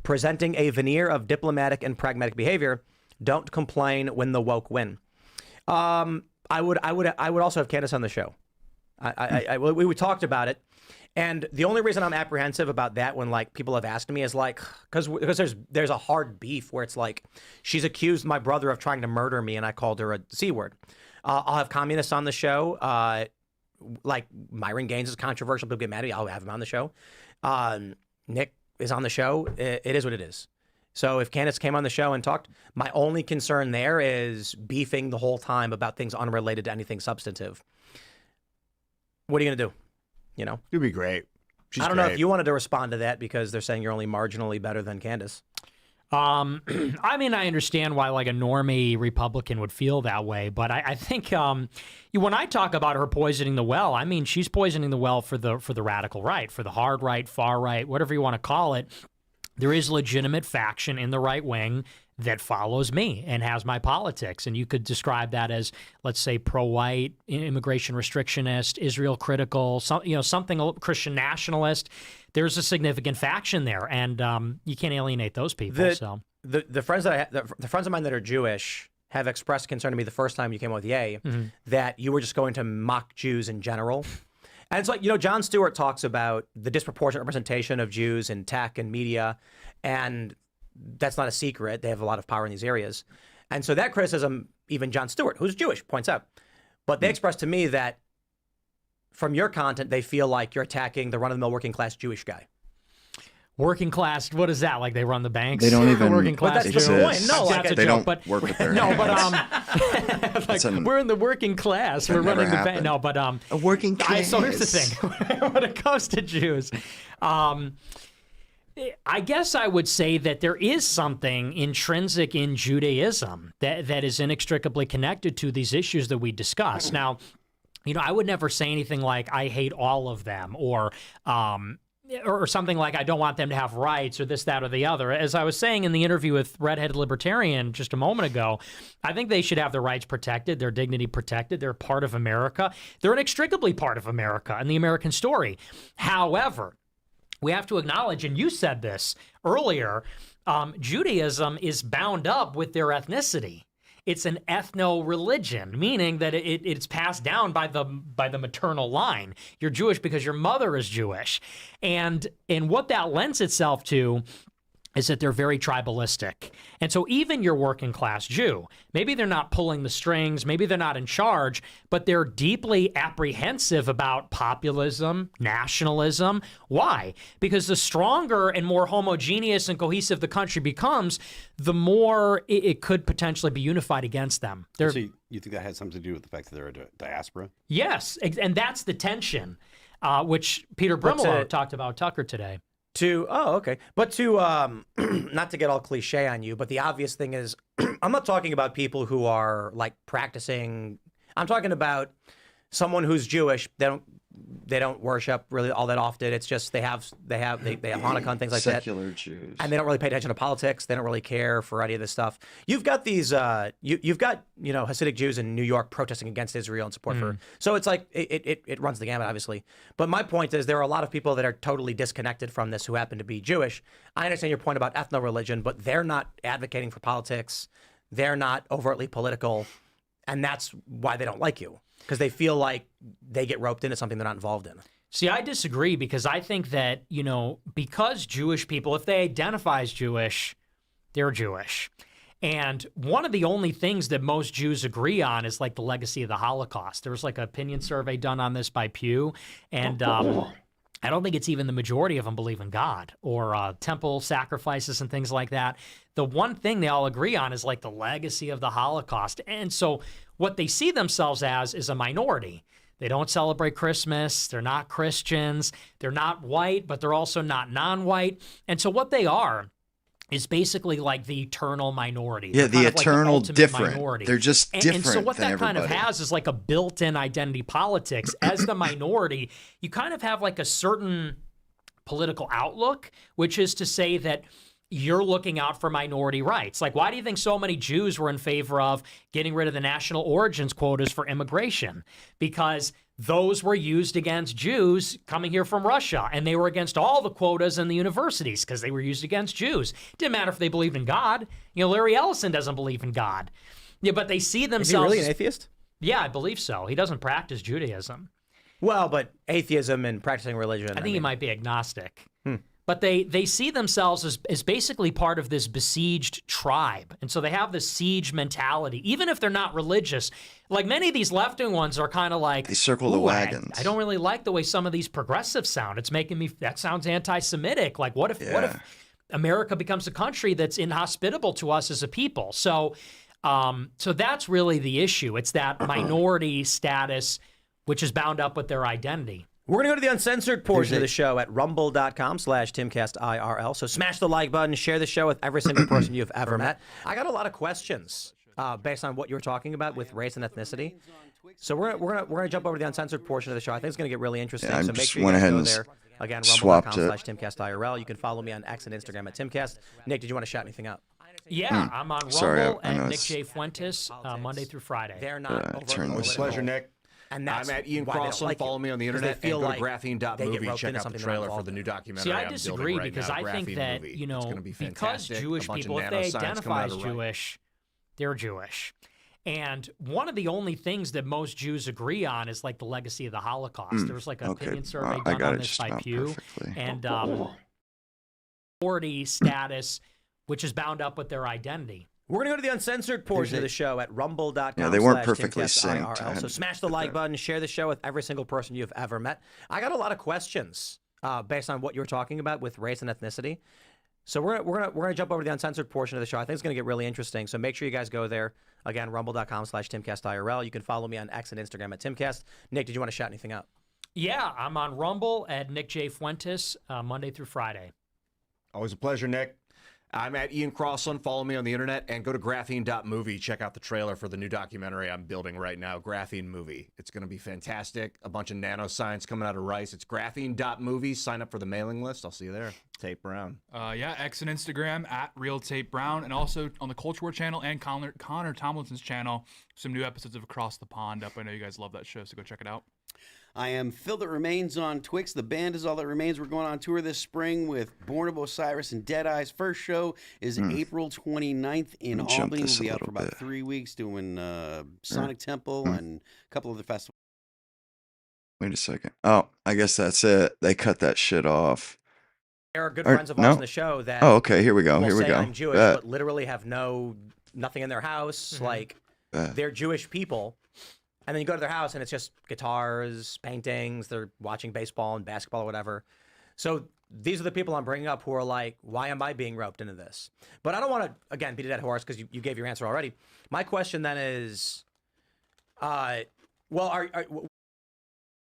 presenting a veneer of diplomatic and pragmatic behavior don't complain when the woke win. I would also have Candace on the show. We talked about it, and the only reason I'm apprehensive about that when like people have asked me is like because there's a hard beef where it's like she's accused my brother of trying to murder me and I called her a C word. I'll have communists on the show. Like Myron Gaines is controversial. People get mad at me. I'll have him on the show. Nick is on the show. It is what it is. So if Candace came on the show and talked, my only concern there is beefing the whole time about things unrelated to anything substantive. What are you going to do? You know? It'd be great. She's I don't know if you wanted to respond to that because they're saying you're only marginally better than Candace. I mean, I understand why like a normie Republican would feel that way, but I think when I talk about her poisoning the well, I mean she's poisoning the well for the radical right, for the hard right, far right, whatever you want to call it. There is legitimate faction in the right wing that follows me and has my politics, and you could describe that as, let's say, pro-white, immigration restrictionist, Israel critical, something Christian nationalist. There's a significant faction there, and you can't alienate those people. The friends that the friends of mine that are Jewish have expressed concern to me the first time you came out with Yay that you were just going to mock Jews in general. And it's like, Jon Stewart talks about the disproportionate representation of Jews in tech and media, and that's not a secret. They have a lot of power in these areas. And so that criticism, even Jon Stewart, who's Jewish, points out. But they express to me that from your content, they feel like you're attacking the run-of-the-mill working class Jewish guy. Working class, what is that? Like they run the banks? They don't even working class exist. No, that's a they joke. Don't work with their no, hands. but we're in the working class. We're running the bank. No, but a working class. So here's the thing: when it comes to Jews, I guess I would say that there is something intrinsic in Judaism that is inextricably connected to these issues that we discuss. Now, I would never say anything like I hate all of them or something like I don't want them to have rights or this, that, or the other. As I was saying in the interview with Redheaded Libertarian just a moment ago, I think they should have their rights protected, their dignity protected. They're part of America. They're inextricably part of America and the American story. However, we have to acknowledge, and you said this earlier, Judaism is bound up with their ethnicity. It's an ethno-religion, meaning that it's passed down by the maternal line. You're Jewish because your mother is Jewish. And what that lends itself to is that they're very tribalistic. And so even your working class Jew, maybe they're not pulling the strings, maybe they're not in charge, but they're deeply apprehensive about populism, nationalism. Why? Because the stronger and more homogeneous and cohesive the country becomes, the more it could potentially be unified against them. So you think that has something to do with the fact that they're a diaspora? Yes, and that's the tension, which Peter Brimelow talked about Tucker today. But to not to get all cliche on you, but the obvious thing is I'm not talking about people who are like practicing. I'm talking about someone who's Jewish. They don't worship really all that often. It's just they have Hanukkah and things like that. Secular Jews. And they don't really pay attention to politics. They don't really care for any of this stuff. You've got these you've got Hasidic Jews in New York protesting against Israel and support for. So it's like it runs the gamut, obviously. But my point is there are a lot of people that are totally disconnected from this who happen to be Jewish. I understand your point about ethno-religion, but they're not advocating for politics. They're not overtly political, and that's why they don't like you. Because they feel like they get roped into something they're not involved in. See, I disagree because I think that, because Jewish people, if they identify as Jewish, they're Jewish. And one of the only things that most Jews agree on is like the legacy of the Holocaust. There was like an opinion survey done on this by Pew, and I don't think it's even the majority of them believe in God or temple sacrifices and things like that. The one thing they all agree on is like the legacy of the Holocaust. And so what they see themselves as is a minority. They don't celebrate Christmas. They're not Christians. They're not white, but they're also not non-white. And so what they are is basically like the eternal minority. Yeah, the eternal like the different. Minority. They're just different. And so what than that kind of everybody. has is like a built-in identity politics. As the minority, you kind of have like a certain political outlook, which is to say that you're looking out for minority rights. Like, why do you think so many Jews were in favor of getting rid of the national origins quotas for immigration? Because those were used against Jews coming here from Russia, and they were against all the quotas in the universities because they were used against Jews. Didn't matter if they believed in God. Larry Ellison doesn't believe in God. Yeah, but they see themselves. Is he really an atheist? Yeah, I believe so. He doesn't practice Judaism. Well, but atheism and practicing religion. I think he might be agnostic. But they see themselves as basically part of this besieged tribe. And so they have this siege mentality, even if they're not religious. Like many of these left-wing ones are kind of like, they circle the wagons. I don't really like the way some of these progressives sound. It's making me, that sounds anti-Semitic. Like what if America becomes a country that's inhospitable to us as a people? So that's really the issue. It's that minority status, which is bound up with their identity. We're going to go to the uncensored portion of the show at rumble.com/Timcast IRL. So smash the like button, share the show with every single person you've ever met. I got a lot of questions based on what you were talking about with race and ethnicity. So we're gonna jump over to the uncensored portion of the show. I think it's going to get really interesting. Yeah, so make sure you guys go there. Again, rumble.com/Timcast IRL. You can follow me on X and Instagram at Timcast. Nick, did you want to shout anything out? Yeah, I'm on Rumble at Nick J. Fuentes, Monday through Friday. They're not It's a pleasure, Nick. And I'm at Ian Crossland. Follow me on the internet and go to graphene.movie. Check out the trailer for the new documentary. See, I disagree because I think that, because Jewish people, if they identify as Jewish, they're Jewish. And one of the only things that most Jews agree on is like the legacy of the Holocaust. There was like an opinion survey done on this by Pew. And minority status, which is bound up with their identity. We're going to go to the uncensored portion of the show at rumble.com. Yeah, they weren't perfectly synced. So smash the like button, share the show with every single person you've ever met. I got a lot of questions based on what you were talking about with race and ethnicity. So we're gonna jump over to the uncensored portion of the show. I think it's going to get really interesting. So make sure you guys go there. Again, rumble.com/Timcast IRL. You can follow me on X and Instagram at Timcast. Nick, did you want to shout anything out? Yeah, I'm on Rumble at Nick J. Fuentes, Monday through Friday. Always a pleasure, Nick. I'm at Ian Crossland. Follow me on the internet and go to graphene.movie. Check out the trailer for the new documentary I'm building right now, Graphene Movie. It's going to be fantastic. A bunch of nanoscience coming out of Rice. It's graphene.movie. Sign up for the mailing list. I'll see you there. Tate Brown. Yeah, X and Instagram at Real Tate Brown, and also on the Culture War channel and Connor Tomlinson's channel, some new episodes of Across the Pond up. I know you guys love that show, so go check it out. I am Phil That Remains on Twix. The band is All That Remains. We're going on tour this spring with Born of Osiris and Dead Eyes. First show is April 29th in Albany. We'll be out for about 3 weeks doing Sonic Temple and a couple other festivals. Wait a second. Oh, I guess that's it. They cut that shit off. There are good friends of ours on the show that okay, here we go. Here we go. I'm Jewish, but literally have nothing in their house. Like they're Jewish people. And then you go to their house and it's just guitars, paintings, they're watching baseball and basketball or whatever. So these are the people I'm bringing up who are like, why am I being roped into this? But I don't want to, again, beat a dead horse because you gave your answer already. My question then is,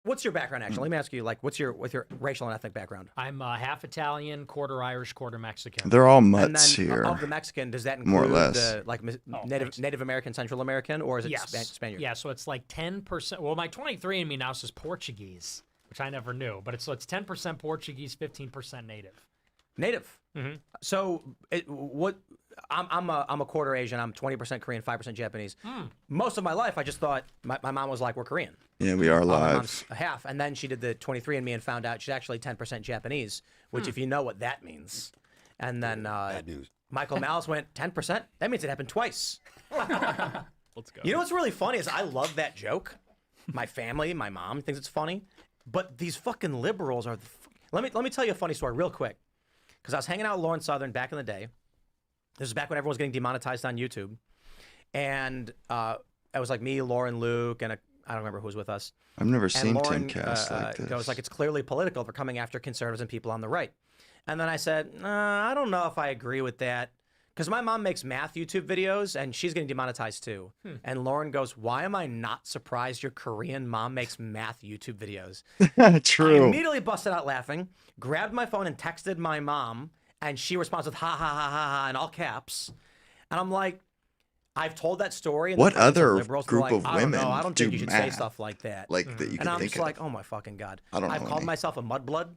what's your background actually? Let me ask you, like, what's your racial and ethnic background? I'm half Italian, quarter Irish, quarter Mexican. They're all mutts and then, here. Of the Mexican, does that include more or less the Native American, Central American, or is it Spaniard? Yeah, so it's like 10%. Well, my 23andMe now says Portuguese, which I never knew, but it's 10% Portuguese, 15% Native. Native. Mm-hmm. So I'm a quarter Asian. I'm 20% Korean, 5% Japanese. Most of my life, I just thought my mom was like, we're Korean. Yeah, we are live. My mom's a half, and then she did the 23andMe and found out she's actually 10% Japanese, which if you know what that means. And then bad news. Michael Malice went 10%. That means it happened twice. Let's go. You know what's really funny is I love that joke. My family, my mom thinks it's funny, but these fucking liberals are. Let me tell you a funny story real quick, because I was hanging out with Lauren Southern back in the day. This was back when everyone was getting demonetized on YouTube, and it was like me, Lauren, Luke, and I don't remember who was with us. I've never seen Lauren, Timcast like this. Goes like, it's clearly political. They're coming after conservatives and people on the right. And then I said, I don't know if I agree with that. Because my mom makes math YouTube videos, and she's getting demonetized too. And Lauren goes, why am I not surprised your Korean mom makes math YouTube videos? True. I immediately busted out laughing, grabbed my phone and texted my mom, and she responds with, ha, ha, ha, ha, ha, in all caps. And I'm like, I've told that story. And what other group like, of women I don't think you should say stuff like that. Like that you can and I'm think just of. like, oh my fucking God. I've called myself a mudblood.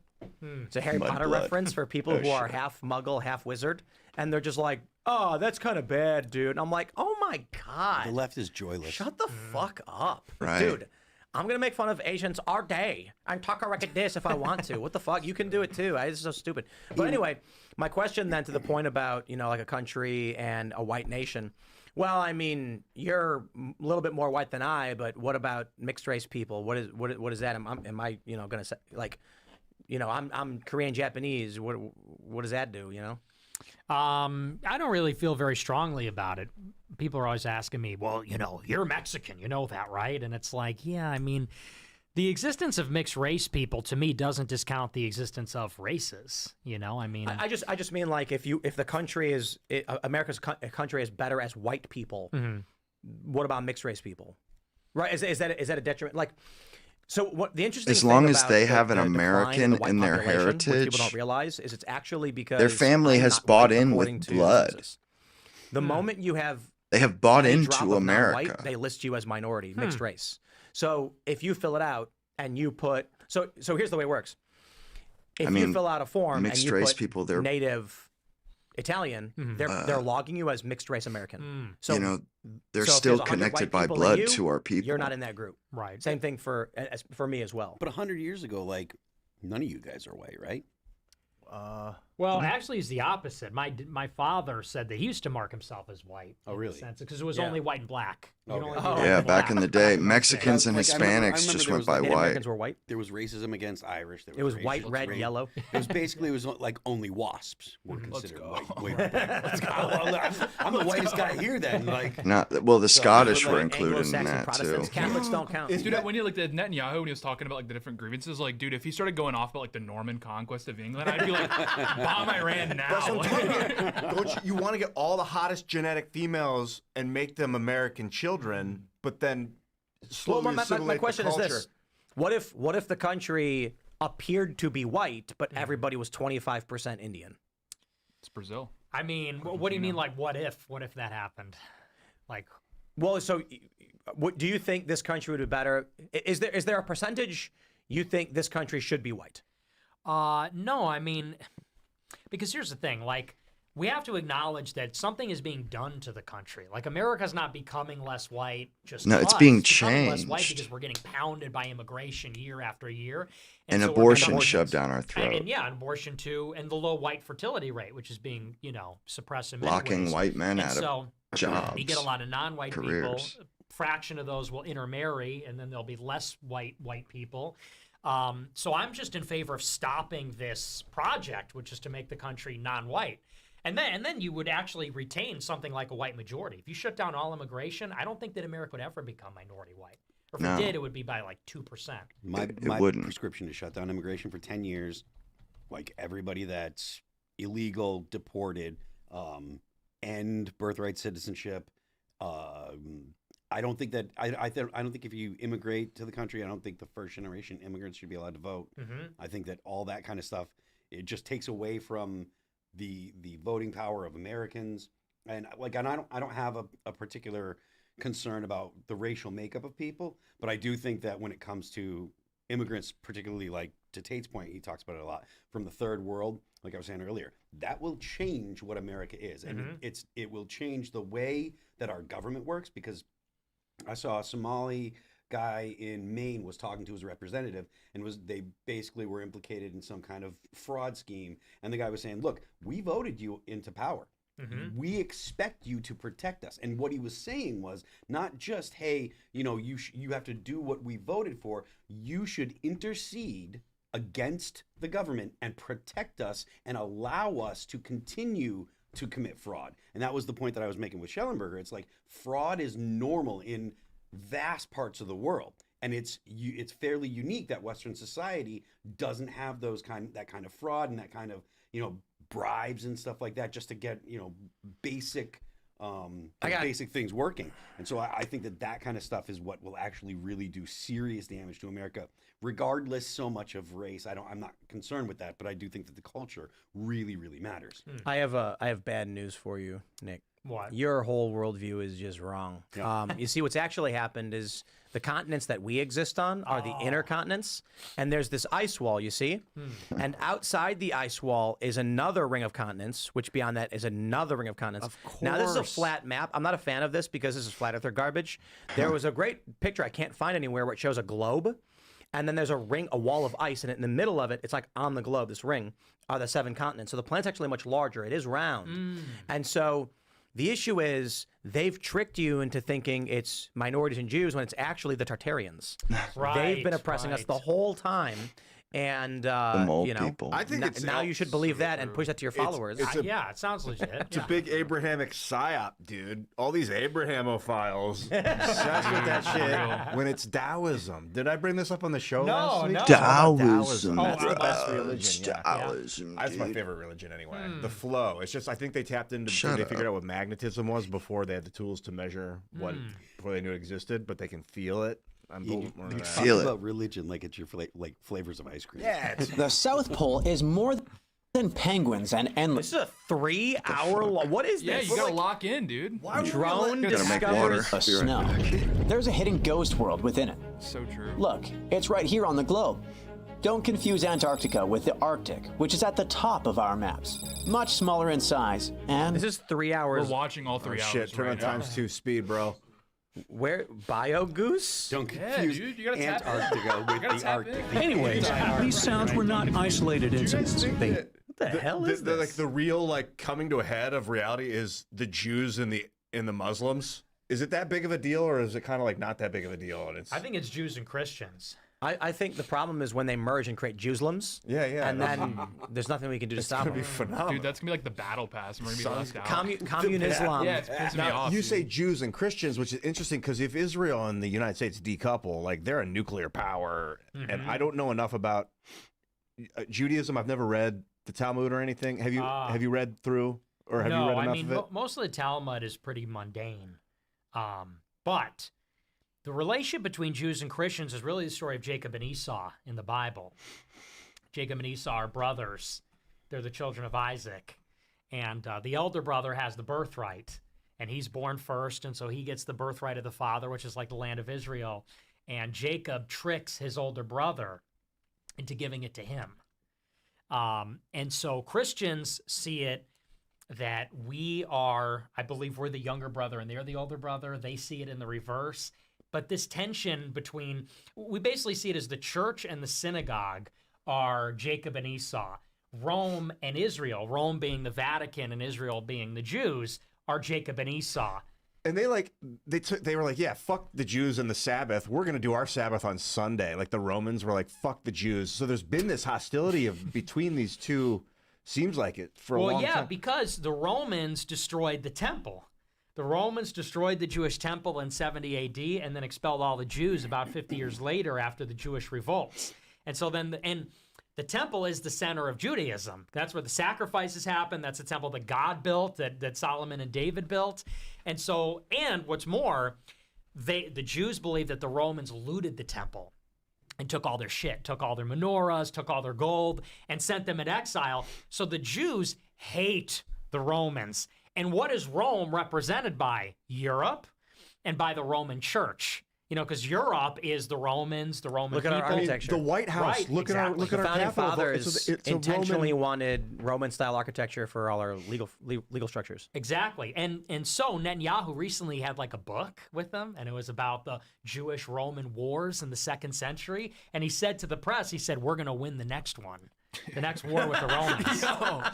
It's a Harry Potter reference for people who are half muggle, half wizard. And they're just like, oh, that's kind of bad, dude. And I'm like, oh my God. The left is joyless. Shut the fuck up. Right. Dude, I'm going to make fun of Asians all day and talk like this if I want to. What the fuck? You can do it too. It's so stupid. But anyway, my question then to the point about, like a country and a white nation. Well, I mean, you're a little bit more white than I, but what about mixed race people? What is that? Am I going to say, like, I'm Korean Japanese. What does that do, I don't really feel very strongly about it. People are always asking me, well, you're Mexican, you know that, right? And it's like, yeah, I mean, the existence of mixed race people to me doesn't discount the existence of races. I mean, I just mean like if the country is America's country is better as white people, what about mixed race people? Right? Is that a detriment? Like, so what the interesting as thing long as about they the have an decline American the white in their population, which heritage, people don't realize, is it's actually because their family I'm has not bought white in according with to blood. census. The moment you have They have bought any drop into of America. non-white, they list you as minority, mixed race. So if you fill it out and you put so here's the way it works. If you fill out a form and mixed you race put people, they're native Italian, they're logging you as mixed race American. So they're so if still there's 100 connected white by people in blood you, to our people. You're not in that group. Right. Same thing for me as well. But 100 years ago, like, none of you guys are white, right? Well, actually, it's the opposite. My father said that he used to mark himself as white. Oh, really? Because it was only white and black. You could only be white Yeah, and back black. in the day, Mexicans and I Hispanics remember just there went was, by like, Native white. Americans were white. There was racism against Irish. It was white, red, yellow. It was basically, like only wasps were considered white. Let's go. I'm the whitest guy here then. Like, Well, the Scottish like were included in Anglo-Saxon that too. Protestants, Catholics don't count. Dude, when you looked at Netanyahu when he was talking about like the different grievances, like, dude, if he started going off about like the Norman conquest of England, I'd be like, bomb Iran now. That's what I'm talking about. Don't you want to get all the hottest genetic females and make them American children, but then slowly Well, my assimilate question the is culture? this: what if the country appeared to be white, but everybody was 25% Indian? It's Brazil. I mean, what do you mean? Like, what if that happened? Like, well, so what do you think this country would be better? Is there a percentage you think this country should be white? No, I mean, because here's the thing, like, we have to acknowledge that something is being done to the country. Like, America's not becoming less white just No, because. it's being becoming less white changed. because we're getting pounded by immigration year after year. And so abortion shoved down our throat. And abortion too, and the low white fertility rate, which is being, suppressed in many Locking ways. white men And out so of jobs. you get a lot of non-white people. careers. A fraction of those will intermarry, and then there'll be less white people. So I'm just in favor of stopping this project, which is to make the country non-white. And then you would actually retain something like a white majority. If you shut down all immigration, I don't think that America would ever become minority white. Or if it did, it would be by like 2%. My wouldn't. prescription to shut down immigration for 10 years, like everybody that's illegal, deported, end birthright citizenship. I don't think that I don't think if you immigrate to the country, I don't think the first generation immigrants should be allowed to vote. I think that all that kind of stuff, it just takes away from the voting power of Americans. And I don't have a particular concern about the racial makeup of people, but I do think that when it comes to immigrants, particularly like to Tate's point, he talks about it a lot, from the third world, like I was saying earlier, that will change what America is. And it will change the way that our government works, because I saw a Somali guy in Maine was talking to his representative, and they basically were implicated in some kind of fraud scheme. And the guy was saying, look, we voted you into power. We expect you to protect us. And what he was saying was not just, hey, you have to do what we voted for. You should intercede against the government and protect us and allow us to continue to commit fraud. And that was the point that I was making with Schellenberger. It's like fraud is normal in vast parts of the world, and it's fairly unique that Western society doesn't have that kind of fraud and that kind of bribes and stuff like that just to get basic basic things working. And so I think that kind of stuff is what will actually really do serious damage to America, regardless so much of race. I'm not concerned with that, but I do think that the culture really, really matters. I have bad news for you, Nick. What? Your whole worldview is just wrong. You see, what's actually happened is the continents that we exist on are the inner continents, and there's this ice wall, you see? And outside the ice wall is another ring of continents, which beyond that is another ring of continents. Of course. Now, this is a flat map. I'm not a fan of this because this is flat earther garbage. There was a great picture I can't find anywhere where it shows a globe, and then there's a ring, a wall of ice, and in the middle of it, it's like on the globe, this ring, are the 7 continents. So the planet's actually much larger. It is round. And so the issue is they've tricked you into thinking it's minorities and Jews when it's actually the Tartarians. They've been oppressing us the whole time. And, the mole you know, people. I think it's now you should believe that and push that to your followers. Yeah, it sounds legit. It's a big Abrahamic psyop, dude. All these Abrahamophiles obsessed with that shit when it's Taoism. Did I bring this up on the show last week? Taoism. That's the best religion. It's Taoism, That's my dude. favorite religion anyway. The flow. It's just I think they tapped into they figured out what magnetism was before they had the tools to measure what before they knew it existed, but they can feel it. You feel talk about religion like it's your like flavors of ice cream. Yeah. The South Pole is more than penguins and endless. This is a 3-hour long. What is Yeah, this? you gotta lock in, dude. Why would Drone Gotta make water. The snow. There's a hidden ghost world within it. So true. Look, it's right here on the globe. Don't confuse Antarctica with the Arctic, which is at the top of our maps. Much smaller in size, and This is 3 hours. We're watching all 3 hours. Shit, turn right on now. ×2 speed, bro. Where BioGoose? Don't Yeah, confuse dude, you gotta tap in. Antarctica You with gotta the tap Arctic. in. Anyways, these sounds were not isolated incidents. They What the hell is this? Like the real like coming to a head of reality is the Jews and the Muslims. Is it that big of a deal, or is it kind of like not that big of a deal? And it's I think it's Jews and Christians. I think the problem is when they merge and create Jewslims. Yeah, And then there's nothing we can do to stop gonna be them. phenomenal. Dude, that's gonna be like the battle pass, and we're gonna be left out. Commune Islam. Yeah, it's pissing me Now, off. you dude. say Jews and Christians, which is interesting because if Israel and the United States decouple, like they're a nuclear power, and I don't know enough about Judaism. I've never read the Talmud or anything. Have you read through, or have you read enough of it? Most of the Talmud is pretty mundane. But the relationship between Jews and Christians is really the story of Jacob and Esau in the Bible. Jacob and Esau are brothers. They're the children of Isaac. And the elder brother has the birthright. And he's born first, and so he gets the birthright of the father, which is like the land of Israel. And Jacob tricks his older brother into giving it to him. And so Christians see it that we are, I believe we're the younger brother and they're the older brother. They see it in the reverse. But this tension between, we basically see it as the church and the synagogue are Jacob and Esau. Rome and Israel, Rome being the Vatican and Israel being the Jews, are Jacob and Esau. And they were like, yeah, fuck the Jews and the Sabbath. We're gonna do our Sabbath on Sunday. Like the Romans were like, fuck the Jews. So there's been this hostility between these two. Seems like it for a long time. Well, yeah, because the Romans destroyed the temple. The Romans destroyed the Jewish temple in 70 AD and then expelled all the Jews about 50 years later after the Jewish revolts. And so then, the temple is the center of Judaism. That's where the sacrifices happen. That's the temple that God built, that Solomon and David built. And so, and what's more, the Jews believe that the Romans looted the temple and took all their shit, took all their menorahs, took all their gold, and sent them in exile. So the Jews hate the Romans. And what is Rome represented by? Europe and by the Roman Church. You know, because Europe is the Romans, the Roman people. Look at our architecture. The White House. Right, Look at our The founding Capitol. fathers It's a intentionally Roman... wanted Roman-style architecture for all our legal structures. Exactly. And so Netanyahu recently had like a book with them, and it was about the Jewish-Roman wars in the 2nd century. And he said to the press, he said, we're going to win the next one. The next war with the Romans.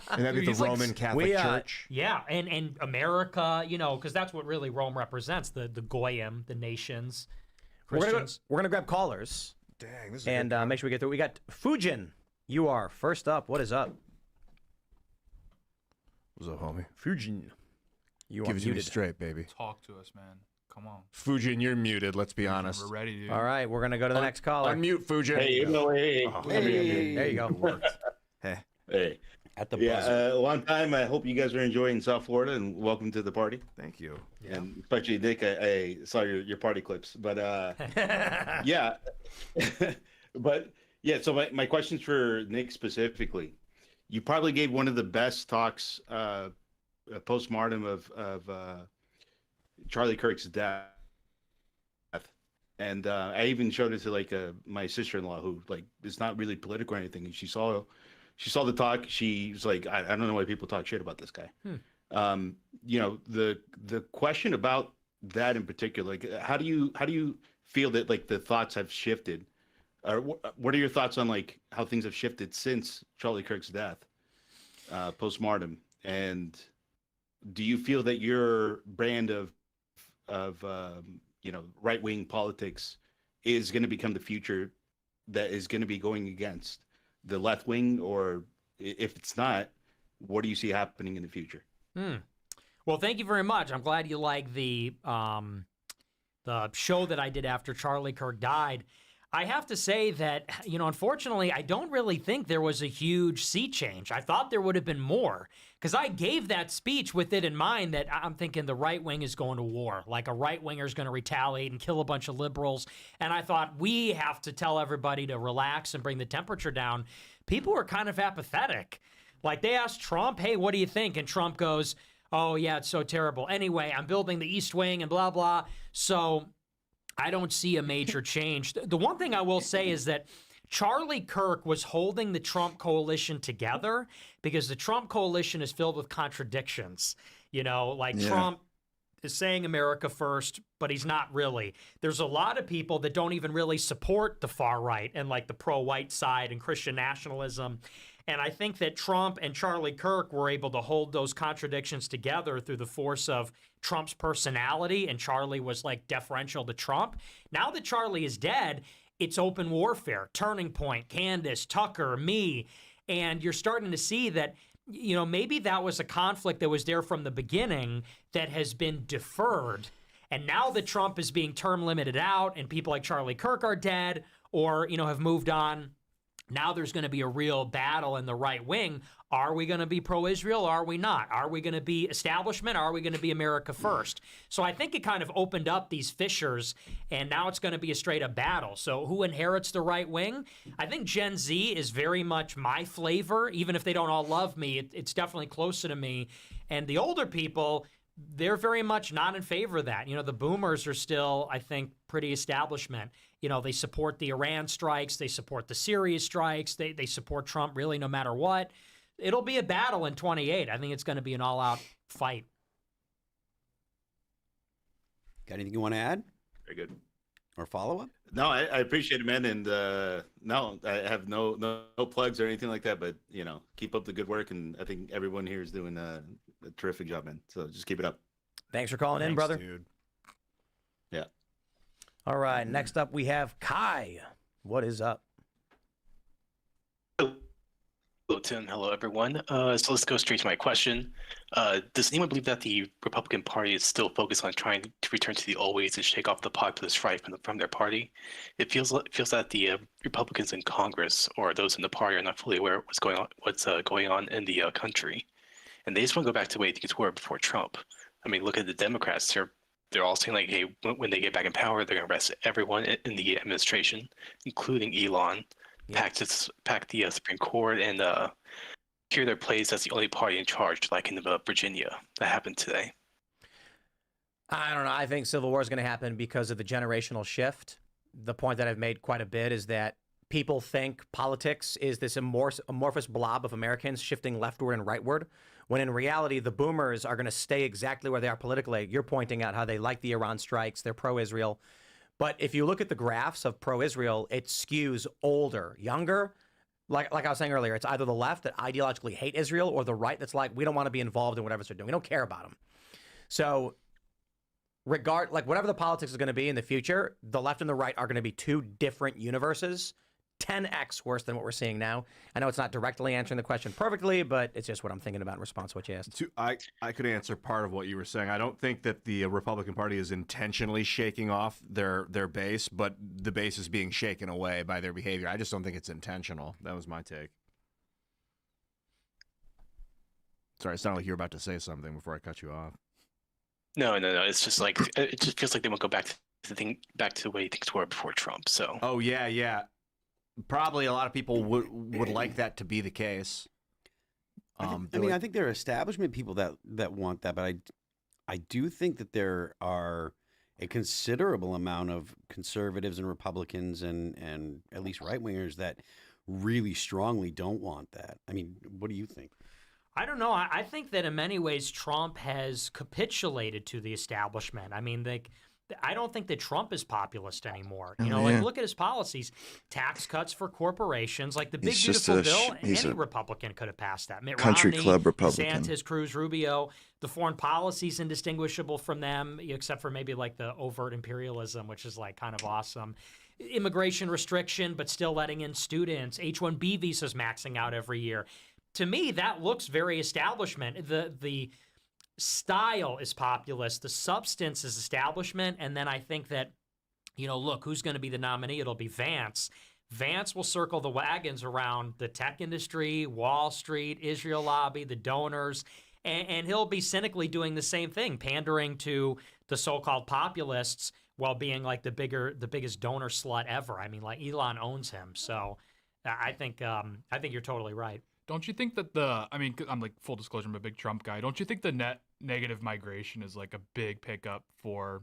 And that'd be the Roman Catholic Church. Yeah, and America, you know, because that's what really Rome represents, the Goyim, the nations, Christians. We're gonna grab callers. Dang, this is and make sure we get through. We got Fujin. You are first up. What is up? What's up, homie? Fujin. You are Gives you muted. straight, baby. Talk to us, man. Come on. Fujin, you're muted. Let's be honest. We're ready, dude. All right, we're gonna go to the next caller. Unmute, Fujin. Hey, no, hey. There you go. Hey. At the buzzer. Long time. I hope you guys are enjoying South Florida, and welcome to the party. Thank you. Yeah. And especially Nick, I saw your party clips, but yeah, but yeah. So my question's for Nick specifically. You probably gave one of the best talks postmortem of Charlie Kirk's death, and I even showed it to like my sister-in-law, who like is not really political or anything, and she saw the talk. She was like, I don't know why people talk shit about this guy. You know, the question about that in particular, like how do you feel that like the thoughts have shifted, or what are your thoughts on like how things have shifted since Charlie Kirk's death, postmortem, and do you feel that your brand of you know, right-wing politics is going to become the future that is going to be going against the left wing, or if it's not, what do you see happening in the future? Well, thank you very much. I'm glad you like the show that I did after Charlie Kirk died. I have to say that, you know, unfortunately, I don't really think there was a huge sea change. I thought there would have been more, because I gave that speech with it in mind that I'm thinking the right wing is going to war, like a right winger is going to retaliate and kill a bunch of liberals. And I thought we have to tell everybody to relax and bring the temperature down. People were kind of apathetic. Like they asked Trump, hey, what do you think? And Trump goes, oh, yeah, it's so terrible. Anyway, I'm building the East Wing and blah, blah. So I don't see a major change. The one thing I will say is that Charlie Kirk was holding the Trump coalition together because the Trump coalition is filled with contradictions. You know, like Trump is saying America first, but he's not really. There's a lot of people that don't even really support the far right and like the pro-white side and Christian nationalism. And I think that Trump and Charlie Kirk were able to hold those contradictions together through the force of Trump's personality, and Charlie was like deferential to Trump. Now that Charlie is dead, it's open warfare, Turning Point, Candace, Tucker, me, and you're starting to see that, you know, maybe that was a conflict that was there from the beginning that has been deferred. And now that Trump is being term limited out and people like Charlie Kirk are dead or, you know, have moved on, now there's going to be a real battle in the right wing. Are we going to be pro-Israel or are we not? Are we going to be establishment or are we going to be America first? So I think it kind of opened up these fissures, and now it's going to be a straight-up battle. So who inherits the right wing? I think Gen Z is very much my flavor. Even if they don't all love me, it's definitely closer to me. And the older people, they're very much not in favor of that. You know, the boomers are still, I think, pretty establishment. You know, they support the Iran strikes. They support the Syria strikes. They support Trump really no matter what. It'll be a battle in 28. I think it's going to be an all-out fight. Got anything you want to add? Very good. Or follow-up? No, I appreciate it, man. And no, I have no plugs or anything like that. But, you know, keep up the good work. And I think everyone here is doing a terrific job, man. So just keep it up. Thanks for calling in, brother. Dude. Yeah. All right. Next up, we have Kai. What is up? Hello, Tim. Hello, everyone. So let's go straight to my question. Does anyone believe that the Republican Party is still focused on trying to return to the old ways and shake off the populist fright from their party? It feels that the Republicans in Congress or those in the party are not fully aware of what's going on in the country, and they just want to go back to the way things were before Trump. I mean, look at the Democrats. They're all saying like, hey, when they get back in power, they're going to arrest everyone in the administration, including Elon. Pack the Supreme Court and hear their plays as the only party in charge, like in Virginia. That happened today. I don't know. I think civil war is going to happen because of the generational shift. The point that I've made quite a bit is that people think politics is this amorphous blob of Americans shifting leftward and rightward, when in reality, the boomers are going to stay exactly where they are politically. You're pointing out how they like the Iran strikes. They're pro-Israel. But if you look at the graphs of pro-Israel, it skews older, younger. Like I was saying earlier, it's either the left that ideologically hate Israel or the right that's like, we don't want to be involved in whatever they're doing. We don't care about them. So whatever the politics is going to be in the future, the left and the right are going to be two different universes, 10x worse than what we're seeing now. I know it's not directly answering the question perfectly, but it's just what I'm thinking about in response to what you asked. I could answer part of what you were saying. I don't think that the Republican Party is intentionally shaking off their base, but the base is being shaken away by their behavior. I just don't think it's intentional. That was my take. Sorry, it sounded like you were about to say something before I cut you off. No. It's just like it just feels like they won't go back to the way things were before Trump. So. Oh yeah. Probably a lot of people would like that to be the case. I think there are establishment people that want that, but I do think that there are a considerable amount of conservatives and Republicans and at least right wingers that really strongly don't want that. I mean, what do you think? I don't know. I think that in many ways Trump has capitulated to the establishment. I mean, I don't think that Trump is populist anymore. You know, like look at his policies, tax cuts for corporations, like the big beautiful bill. Any Republican could have passed that. Mitt Country Romney, club Republican. DeSantis, Cruz, Rubio. The foreign policy's indistinguishable from them, except for maybe like the overt imperialism, which is like kind of awesome. Immigration restriction, but still letting in students. H-1B visas maxing out every year. To me, that looks very establishment. The style is populist. The substance is establishment. And then I think that, you know, look, who's going to be the nominee? It'll be Vance. Vance will circle the wagons around the tech industry, Wall Street, Israel lobby, the donors, and he'll be cynically doing the same thing, pandering to the so-called populists while being like the biggest donor slut ever. I mean, like Elon owns him. So I think you're totally right. Don't you think that I'm like, full disclosure, I'm a big Trump guy. Don't you think the net negative migration is like a big pickup for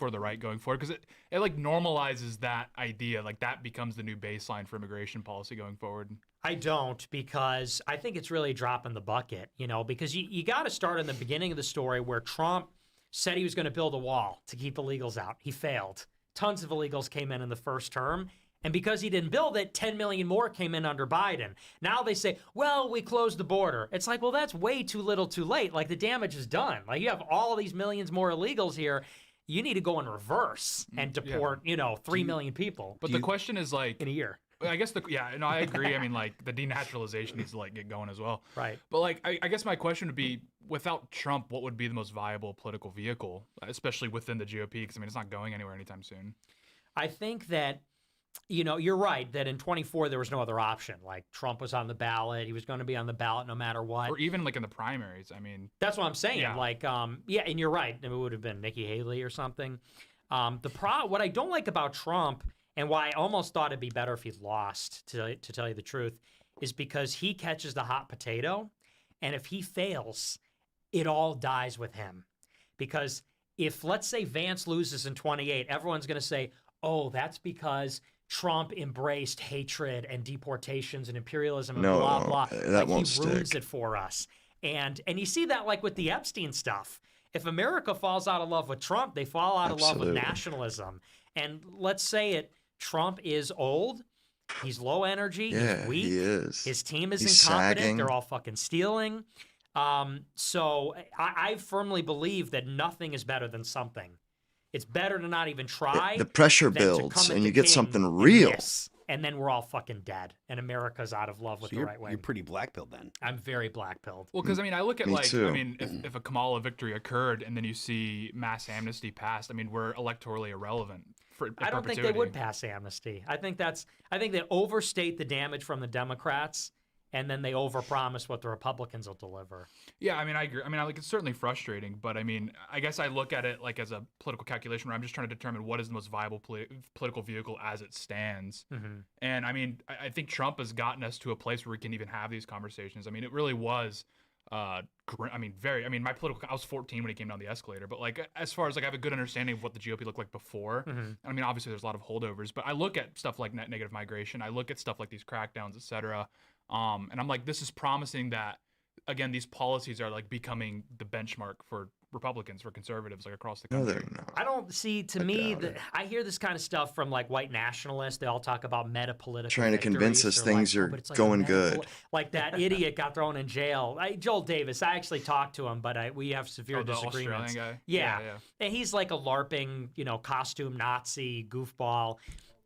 the right going forward? Because it like normalizes that idea, like that becomes the new baseline for immigration policy going forward. I don't, because I think it's really a drop in the bucket, you know, because you got to start in the beginning of the story where Trump said he was going to build a wall to keep illegals out. He failed. Tons of illegals came in the first term. And because he didn't build it, 10 million more came in under Biden. Now they say, well, we closed the border. It's like, well, that's way too little too late. Like the damage is done. Like you have all these millions more illegals here. You need to go in reverse and deport, 3 million people. But the question is like in a year. I guess I agree. I mean, like the denaturalization needs to like get going as well. Right. But like, I guess my question would be, without Trump, what would be the most viable political vehicle, especially within the GOP? Because I mean, it's not going anywhere anytime soon. I think that, you're right that in 24 there was no other option. Like Trump was on the ballot. He was going to be on the ballot no matter what. Or even like in the primaries. I mean, that's what I'm saying. Yeah. Like, and you're right. It would have been Nikki Haley or something. What I don't like about Trump, and why I almost thought it'd be better if he lost, to tell you the truth, is because he catches the hot potato, and if he fails, it all dies with him. Because if, let's say, Vance loses in 28, everyone's going to say, oh, that's because Trump embraced hatred and deportations and imperialism and blah, blah. That won't he ruins stick. it for us. And you see that like with the Epstein stuff. If America falls out of love with Trump, they fall out of love with nationalism. And let's say Trump is old. He's low energy. He's weak. He is. His team is He's incompetent. sagging. They're all fucking stealing. So I firmly believe that nothing is better than something. It's better to not even try. The pressure than to builds, come at and the you get king something and real. miss, and then we're all fucking dead, and America's out of love with the right wing. You're pretty black-pilled then. I'm very black-pilled. Well, because I mean, I look at Me like, too. I mean, if a Kamala victory occurred and then you see mass amnesty passed, I mean, we're electorally irrelevant. I don't think they would pass amnesty. I think they overstate the damage from the Democrats, and then they overpromise what the Republicans will deliver. Yeah, I mean, I agree. I mean, like it's certainly frustrating, but I mean, I guess I look at it like as a political calculation where I'm just trying to determine what is the most viable political vehicle as it stands. Mm-hmm. And I mean, I think Trump has gotten us to a place where we can even have these conversations. I mean, it really was. I was 14 when he came down the escalator, but like as far as like I have a good understanding of what the GOP looked like before. Mm-hmm. I mean, obviously there's a lot of holdovers, but I look at stuff like net negative migration. I look at stuff like these crackdowns, et cetera. And I'm like, this is promising that, again, these policies are like becoming the benchmark for Republicans, for conservatives, like across the country. No, they're not. I don't see, I hear this kind of stuff from like white nationalists. They all talk about meta-political Trying to convince us victories. things They're are like, but it's like going good. Like that idiot got thrown in jail. Joel Davis, I actually talked to him, but we have severe the disagreements. Australian guy? Yeah. Yeah. And he's like a LARPing, costume Nazi goofball,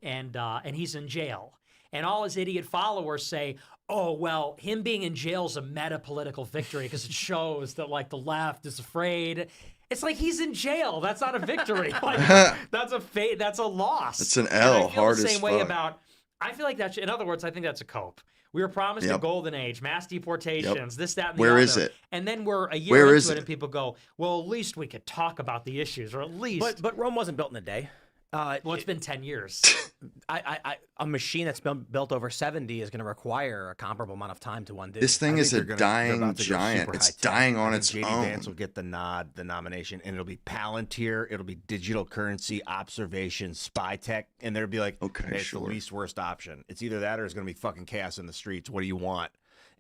and he's in jail. And all his idiot followers say, oh, well, him being in jail is a meta-political victory because it shows that, like, the left is afraid. It's like he's in jail. That's not a victory. Like, that's a loss. It's an And L, I feel hard the as same way fuck. about. I feel like in other words, I think that's a cope. We were promised a golden age, mass deportations, this, that, and the other. Where is it? And then we're a year Where into is it, it? and people go, well, at least we could talk about the issues, or at least. But Rome wasn't built in a day. Well, it's been 10 years. A machine that's been built over 70 is going to require a comparable amount of time to undo. This thing is a dying giant. It's dying on its JD own. Vance will get the nomination, and it'll be Palantir, it'll be digital currency, observation, spy tech, and they'll be like, okay, it's the least worst option. It's either that or it's going to be fucking chaos in the streets. What do you want?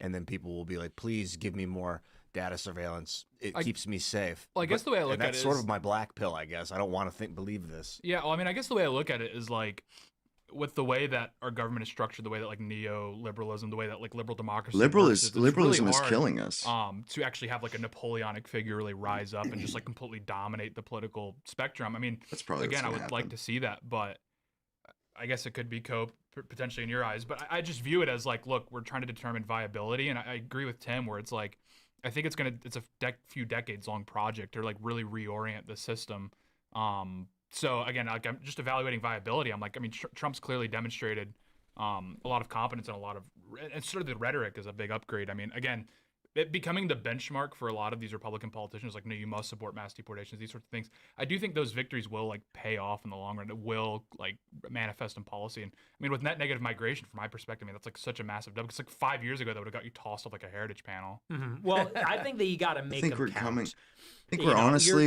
And then people will be like, please give me more data surveillance. It keeps me safe. Well, I guess the way I look at it that's sort of my black pill, I guess. I don't want to believe this. Yeah, well, I mean, I guess the way I look at it is like, with the way that our government is structured, the way that like neoliberalism, the way that like liberal democracy, liberalism is hard, killing us. To actually have like a Napoleonic figure really rise up and just like completely dominate the political spectrum. I mean, that's probably again, I would like to see that, but I guess it could be potentially in your eyes. But I just view it as like, look, we're trying to determine viability, and I agree with Tim where it's like, I think it's a few decades long project to like really reorient the system. So again, like I'm just evaluating viability. I'm like, I mean, Trump's clearly demonstrated a lot of competence and and sort of the rhetoric is a big upgrade. I mean, again, it becoming the benchmark for a lot of these Republican politicians, like, no, you must support mass deportations, these sorts of things. I do think those victories will like pay off in the long run. It will like manifest in policy. And I mean, with net negative migration, from my perspective, I mean, that's like such a massive double. It's like 5 years ago that would have got you tossed off like a heritage panel. Mm-hmm. Well, I think that you got to make them count. I think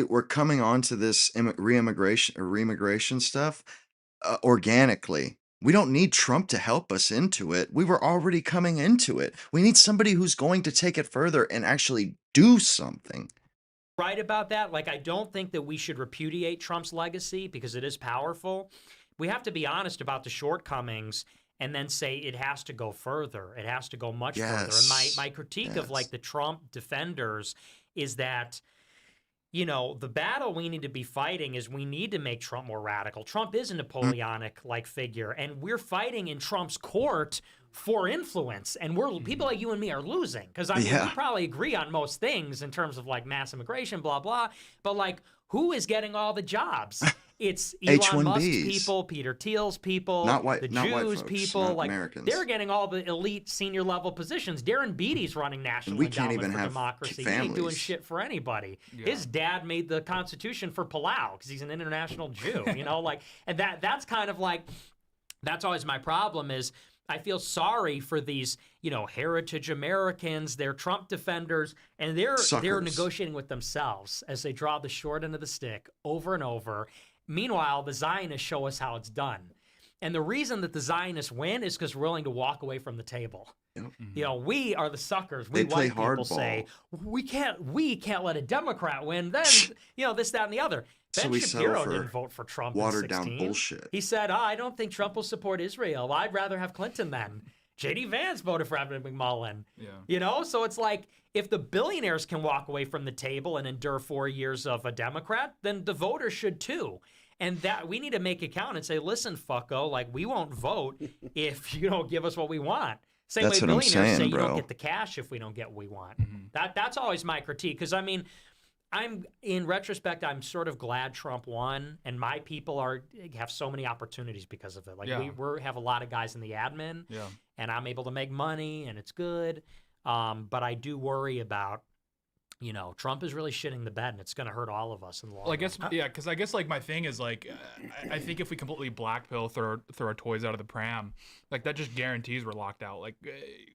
we're coming onto this reimmigration stuff organically. We don't need Trump to help us into it. We were already coming into it. We need somebody who's going to take it further and actually do something. Right about that. Like, I don't think that we should repudiate Trump's legacy because it is powerful. We have to be honest about the shortcomings and then say it has to go further. It has to go much further. And my critique of like the Trump defenders is that, you know, the battle we need to be fighting is we need to make Trump more radical. Trump is a Napoleonic-like figure, and we're fighting in Trump's court for influence. And people like you and me are losing because, I mean, we probably agree on most things in terms of like mass immigration, blah, blah. But like, who is getting all the jobs? It's Elon Musk's people, Peter Thiel's people, the Jews people. Like, Americans. They're getting all the elite senior level positions. Darren Beatty's running National Endowment for Democracy. He ain't doing shit for anybody. Yeah. His dad made the Constitution for Palau because he's an international Jew. You know, like, and that's kind of like, that's always my problem is I feel sorry for these, you know, heritage Americans, they're Trump defenders, and they're negotiating with themselves as they draw the short end of the stick over and over. Meanwhile, the Zionists show us how it's done. And the reason that the Zionists win is because we're willing to walk away from the table. Yep. You know, we are the suckers. We white people say, we can't let a Democrat win. Then, you know, this, that, and the other. Ben Shapiro didn't vote for Trump in 2016. Bullshit. He said, I don't think Trump will support Israel. I'd rather have Clinton then. J.D. Vance voted for Evan McMullen. Yeah. You know, so it's like, if the billionaires can walk away from the table and endure 4 years of a Democrat, then the voters should too. And that we need to make it count and say, listen, fucko, like, we won't vote if you don't give us what we want. Same way billionaires say you don't get the cash if we don't get what we want. Mm-hmm. That's always my critique. Because, I mean, in retrospect, I'm sort of glad Trump won, and my people have so many opportunities because of it. Like, we have a lot of guys in the admin, and I'm able to make money, and it's good. But I do worry about, you know, Trump is really shitting the bed, and it's going to hurt all of us in the long run. I guess, because I guess, like, my thing is, like, I think if we completely black pill, throw our toys out of the pram, like, that just guarantees we're locked out. Like,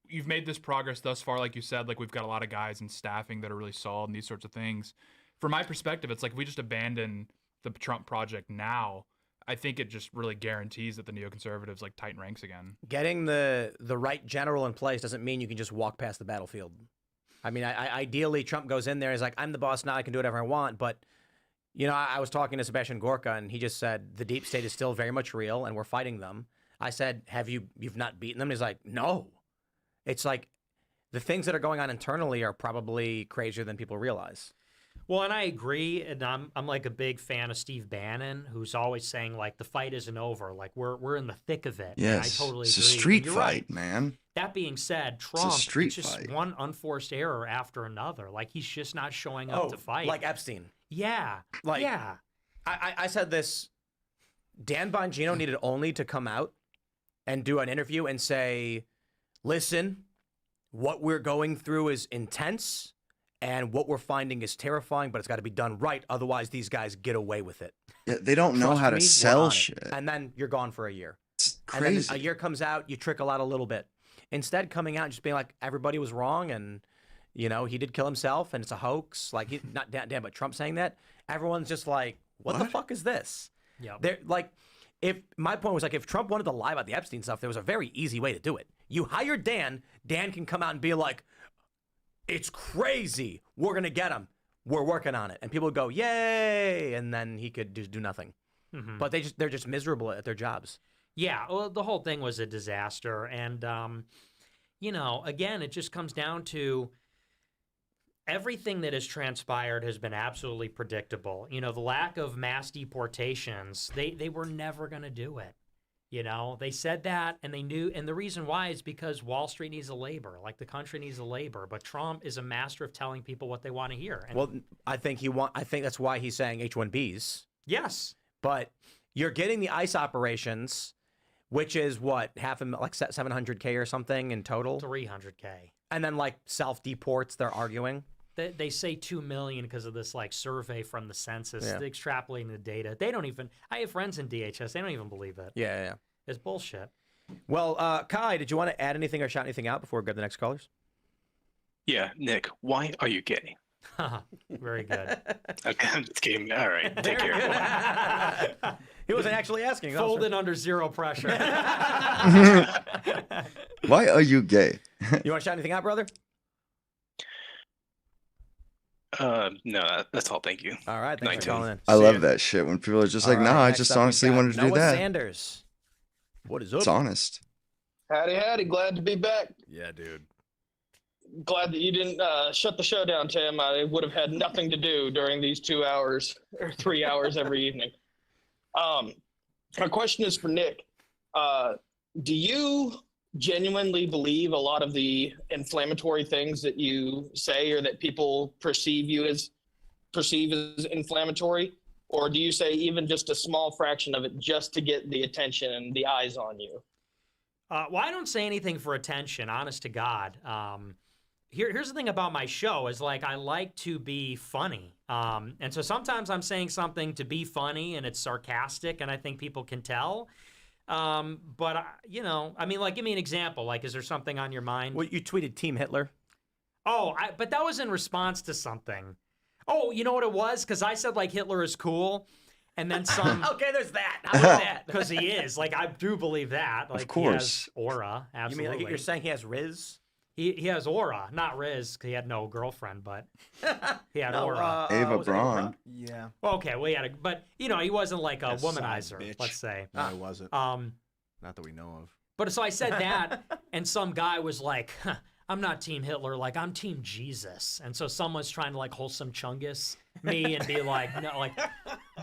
you've made this progress thus far, like you said, like, we've got a lot of guys and staffing that are really solid and these sorts of things. From my perspective, it's like, if we just abandon the Trump project now, I think it just really guarantees that the neoconservatives, like, tighten ranks again. Getting the right general in place doesn't mean you can just walk past the battlefield. I mean, ideally, Trump goes in there and is like, I'm the boss now, I can do whatever I want. But, you know, I was talking to Sebastian Gorka, and he just said, the deep state is still very much real, and we're fighting them. I said, you've not beaten them? And he's like, no. It's like, the things that are going on internally are probably crazier than people realize. Well, and I agree, and I'm like a big fan of Steve Bannon, who's always saying, like, the fight isn't over. Like, we're in the thick of it. Yes, and I totally it's agree. a street fight, man. That being said, Trump, it's just one unforced error after another. Like, he's just not showing up to fight. Like Epstein. Yeah. Like, yeah. I said this. Dan Bongino needed only to come out and do an interview and say, listen, what we're going through is intense, And what we're finding is terrifying, but it's got to be done right. Otherwise, these guys get away with it. Yeah, they don't know how to sell shit. And then you're gone for a year. It's And crazy. then a year comes out, you trickle out a little bit. Instead, coming out and just being like, everybody was wrong, and he did kill himself, and it's a hoax. Like, not damn, but Trump saying that, everyone's just like, what the fuck is this? Yeah. They're like, my point was like, if Trump wanted to lie about the Epstein stuff, there was a very easy way to do it. You hire Dan can come out and be like, it's crazy. We're going to get him. We're working on it. And people would go, yay. And then he could just do nothing. Mhm. But they're just miserable at their jobs. Yeah, well, the whole thing was a disaster. And, again, it just comes down to everything that has transpired has been absolutely predictable. The lack of mass deportations, they were never going to do it. They said that, and they knew, and the reason why is because Wall Street needs a labor, like the country needs a labor. But Trump is a master of telling people what they want to hear. And Well, I think that's why he's saying H-1Bs. yes, But you're getting the ICE operations, which is what, like 700K or something in total? 300K. And then like self-deports, they're arguing. They say 2 million because of this like survey from the census, Yeah. extrapolating the data. They don't even. I have friends in DHS. They don't even believe it. Yeah. It's bullshit. Well, Kai, did you want to add anything or shout anything out before we go to the next callers? Yeah, Nick, why are you gay? Very good. Okay, I'm just kidding. All right, take care. He wasn't actually asking. Folded under zero pressure. Why are you gay? You want to shout anything out, brother? No, that's all. Thank you. All right, thanks for calling in. I love that shit when people are just like, All no, right, I next just up, we honestly got wanted to do Noah that. Sanders. What is up? It's honest. Howdy, glad to be back. Yeah, dude. Glad that you didn't shut the show down, Tim. I would have had nothing to do during these 2 hours or 3 hours every evening. My question is for Nick. Do you genuinely believe a lot of the inflammatory things that you say or that people perceive as inflammatory? Or do you say even just a small fraction of it just to get the attention and the eyes on you? Well, I don't say anything for attention, honest to God. Here's the thing about my show is like I like to be funny. And so sometimes I'm saying something to be funny and it's sarcastic and I think people can tell. But give me an example. Like, is there something on your mind? Well, you tweeted Team Hitler. Oh, but that was in response to something. Oh, you know what it was? Because I said, like, Hitler is cool. And then some. Okay, there's that. How about that? Because he is. Like, I do believe that. Like, Of course. He has aura. Absolutely. You mean like you're saying he has Riz? He has aura. Not Riz, because he had no girlfriend, but he had aura. Ava Braun. Yeah. Well, okay, well, he had but, he wasn't like a That side womanizer, bitch. let's say. No, he wasn't. Not that we know of. But so I said that, and some guy was like, I'm not Team Hitler, like, I'm Team Jesus. And so someone's trying to, like, wholesome chungus me and be like, no, like,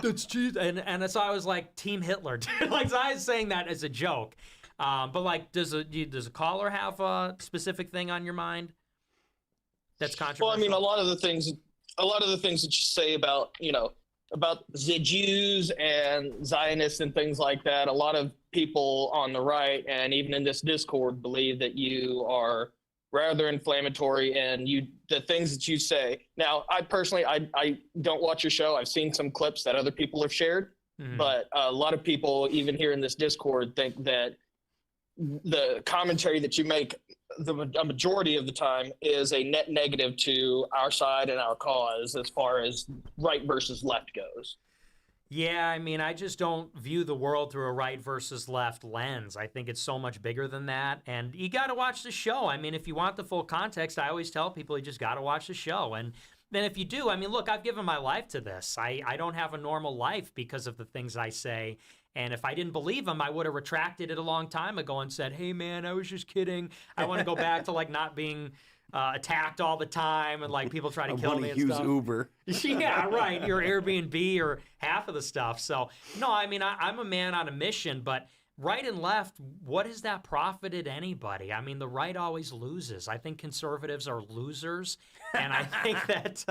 that's Jesus. And so I was like, Team Hitler. Dude. Like, so I was saying that as a joke. But, like, does a caller have a specific thing on your mind that's controversial? Well, I mean, a lot of the things that you say about the Jews and Zionists and things like that, a lot of people on the right and even in this Discord believe that you are rather inflammatory and the things that you say. Now, I personally, I don't watch your show. I've seen some clips that other people have shared, but a lot of people, even here in this Discord, think that the commentary that you make a majority of the time is a net negative to our side and our cause as far as right versus left goes. Yeah, I mean, I just don't view the world through a right versus left lens. I think it's so much bigger than that. And you got to watch the show. I mean, if you want the full context, I always tell people you just got to watch the show. And then if you do, I mean, look, I've given my life to this. I don't have a normal life because of the things I say. And if I didn't believe him, I would have retracted it a long time ago and said, hey, man, I was just kidding. I want to go back to, like, not being attacked all the time and, like, people try to kill me and stuff. Uber. Yeah, right. Your Airbnb or half of the stuff. So, no, I mean, I'm a man on a mission, but right and left, what has that profited anybody? I mean, the right always loses. I think conservatives are losers. And I think that,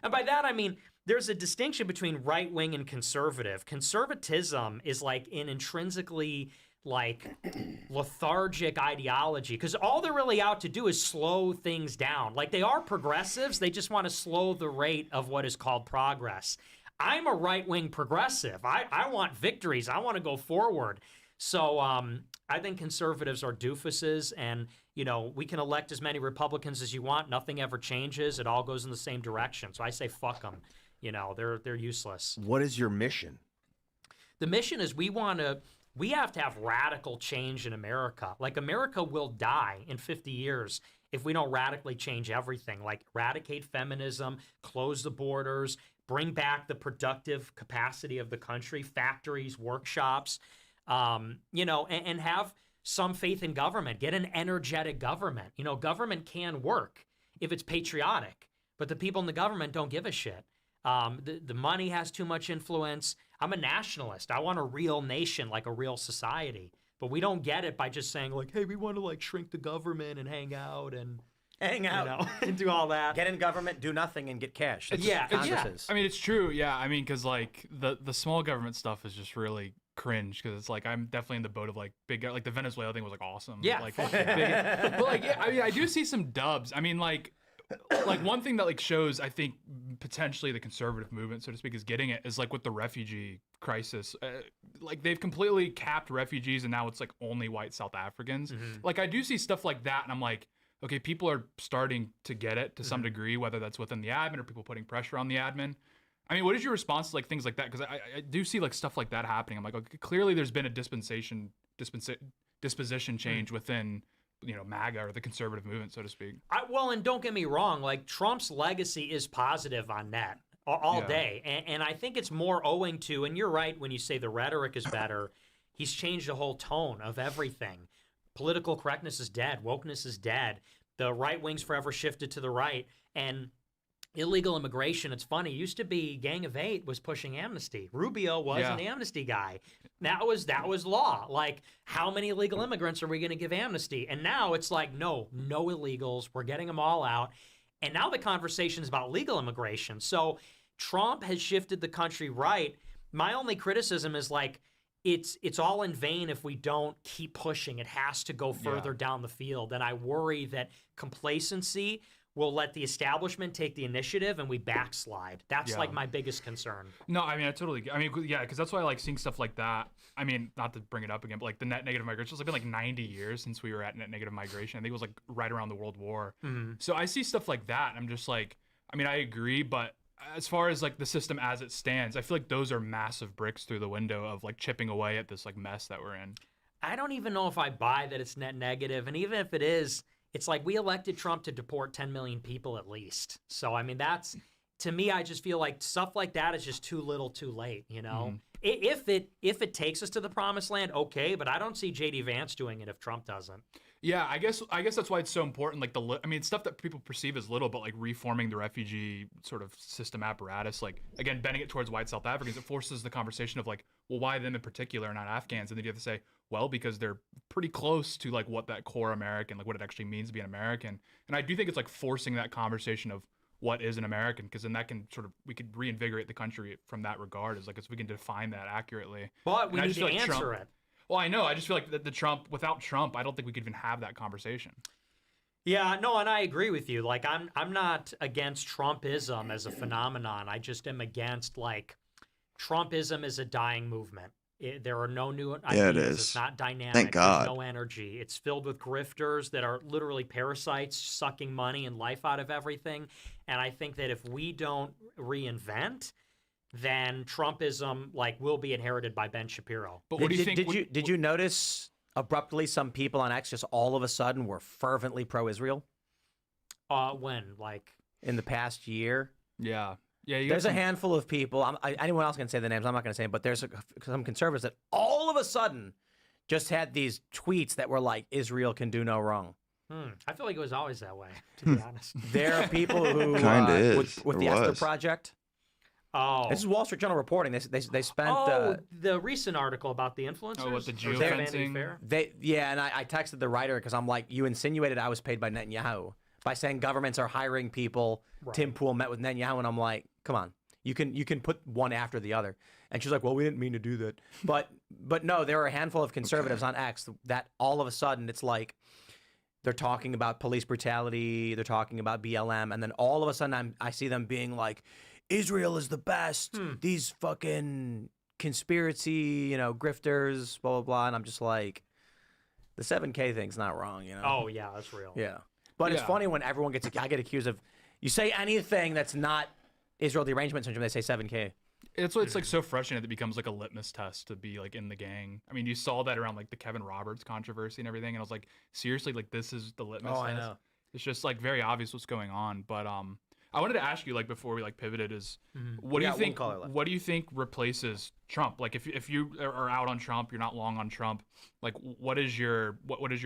and by that, I mean, there's a distinction between right wing and conservative. Conservatism is like an intrinsically like lethargic ideology, because all they're really out to do is slow things down. Like, they are progressives, they just want to slow the rate of what is called progress. I'm a right-wing progressive. I want victories. I want to go forward. So I think conservatives are doofuses, and we can elect as many Republicans as you want. Nothing ever changes. It all goes in the same direction. So I say fuck them. They're useless. What is your mission? The mission is we have to have radical change in America. Like, America will die in 50 years if we don't radically change everything. Like, eradicate feminism, close the borders, bring back the productive capacity of the country, factories, workshops, and have some faith in government. Get an energetic government. Government can work if it's patriotic, but the people in the government don't give a shit. The money has too much influence. I'm a nationalist. I want a real nation, like a real society. But we don't get it by just saying, like, hey, we want to, like, shrink the government and hang out and and do all that. Get in government, do nothing, and get cash. That's what Congress is. I mean, it's true. Yeah, I mean, because like the small government stuff is just really cringe, because it's like I'm definitely in the boat of like big, like the Venezuela thing was like awesome. Yeah, like, but like, yeah, I mean, I do see some dubs. I mean, like one thing that like shows, I think, potentially the conservative movement, so to speak, is getting it is like with the refugee crisis. Like, they've completely capped refugees, and now it's like only white South Africans. Like, I do see stuff like that, and I'm like, okay, people are starting to get it to some degree, whether that's within the admin or people putting pressure on the admin. I mean, what is your response to like things like that? Because I do see like stuff like that happening. I'm like, okay, clearly there's been a disposition change within, MAGA or the conservative movement, so to speak. Well, and don't get me wrong, like, Trump's legacy is positive on net all day. And I think it's more owing to, and you're right when you say the rhetoric is better, he's changed the whole tone of everything. Political correctness is dead. Wokeness is dead. The right wing's forever shifted to the right. And illegal immigration, it's funny, used to be Gang of Eight was pushing amnesty. Rubio was an amnesty guy. That was law. Like, how many illegal immigrants are we going to give amnesty? And now it's like, no illegals. We're getting them all out. And now the conversation is about legal immigration. So Trump has shifted the country right. My only criticism is like, it's all in vain if we don't keep pushing. It has to go further down the field. And I worry that complacency will let the establishment take the initiative and we backslide. That's like my biggest concern. No, I mean, because that's why I like seeing stuff like that. I mean, not to bring it up again, but like the net negative migration, it's been like 90 years since we were at net negative migration. I think it was like right around the World War. So I see stuff like that, and I'm just like, I mean, I agree, but as far as like the system as it stands, I feel like those are massive bricks through the window of like chipping away at this like mess that we're in. I don't even know if I buy that it's net negative, and even if it is, it's like we elected Trump to deport 10 million people at least. So, I mean, that's, to me, I just feel like stuff like that is just too little too late, If it takes us to the promised land, okay, but I don't see J.D. Vance doing it if Trump doesn't. Yeah, I guess that's why it's so important. Like stuff that people perceive as little, but like reforming the refugee sort of system apparatus, like again, bending it towards white South Africans, it forces the conversation of like, well, why them in particular, not Afghans? And then you have to say, well, because they're pretty close to like what that core American, like what it actually means to be an American. And I do think it's like forcing that conversation of what is an American, because then that can we could reinvigorate the country from that regard, as like as we can define that accurately. But we need to answer it. Well, I know. I just feel like without Trump, I don't think we could even have that conversation. Yeah, no, and I agree with you. Like, I'm not against Trumpism as a phenomenon. I just am against, like, Trumpism is a dying movement. There are no new ideas. Yeah, it is. It's not dynamic. Thank God. There's no energy. It's filled with grifters that are literally parasites sucking money and life out of everything. And I think that if we don't reinvent, then Trumpism will be inherited by Ben Shapiro. But what do you think? Did you notice abruptly some people on X just all of a sudden were fervently pro-Israel? When? In the past year? Yeah. Yeah, there's a handful of people. Anyone else can say the names. I'm not going to say them, but there's some conservatives that all of a sudden just had these tweets that were like, Israel can do no wrong. I feel like it was always that way, to be honest. There are people who kind of is with the Esther Project. Oh, this is Wall Street Journal reporting. They spent the recent article about the influencers. Oh, what the geofencing? And I texted the writer because I'm like, you insinuated I was paid by Netanyahu by saying governments are hiring people. Right. Tim Pool met with Netanyahu, and I'm like, come on, You can put one after the other. And she's like, well, we didn't mean to do that. But no, there are a handful of conservatives on X that all of a sudden it's like they're talking about police brutality, they're talking about BLM, and then all of a sudden I see them being like, Israel is the best. These fucking conspiracy, grifters, blah, blah, blah. And I'm just like, the 7K thing's not wrong, Oh, yeah, that's real. Yeah. But it's funny when everyone I get accused of, you say anything that's not Israel derangement syndrome, they say 7K. It's like so frustrating that it becomes like a litmus test to be like in the gang. I mean, you saw that around like the Kevin Roberts controversy and everything, and I was like, seriously, like this is the litmus test. I know. It's just like very obvious what's going on. But I wanted to ask you, like, before we like pivoted, is what do you think? What do you think replaces Trump? Like, if you are out on Trump, you're not long on Trump. Like, what is your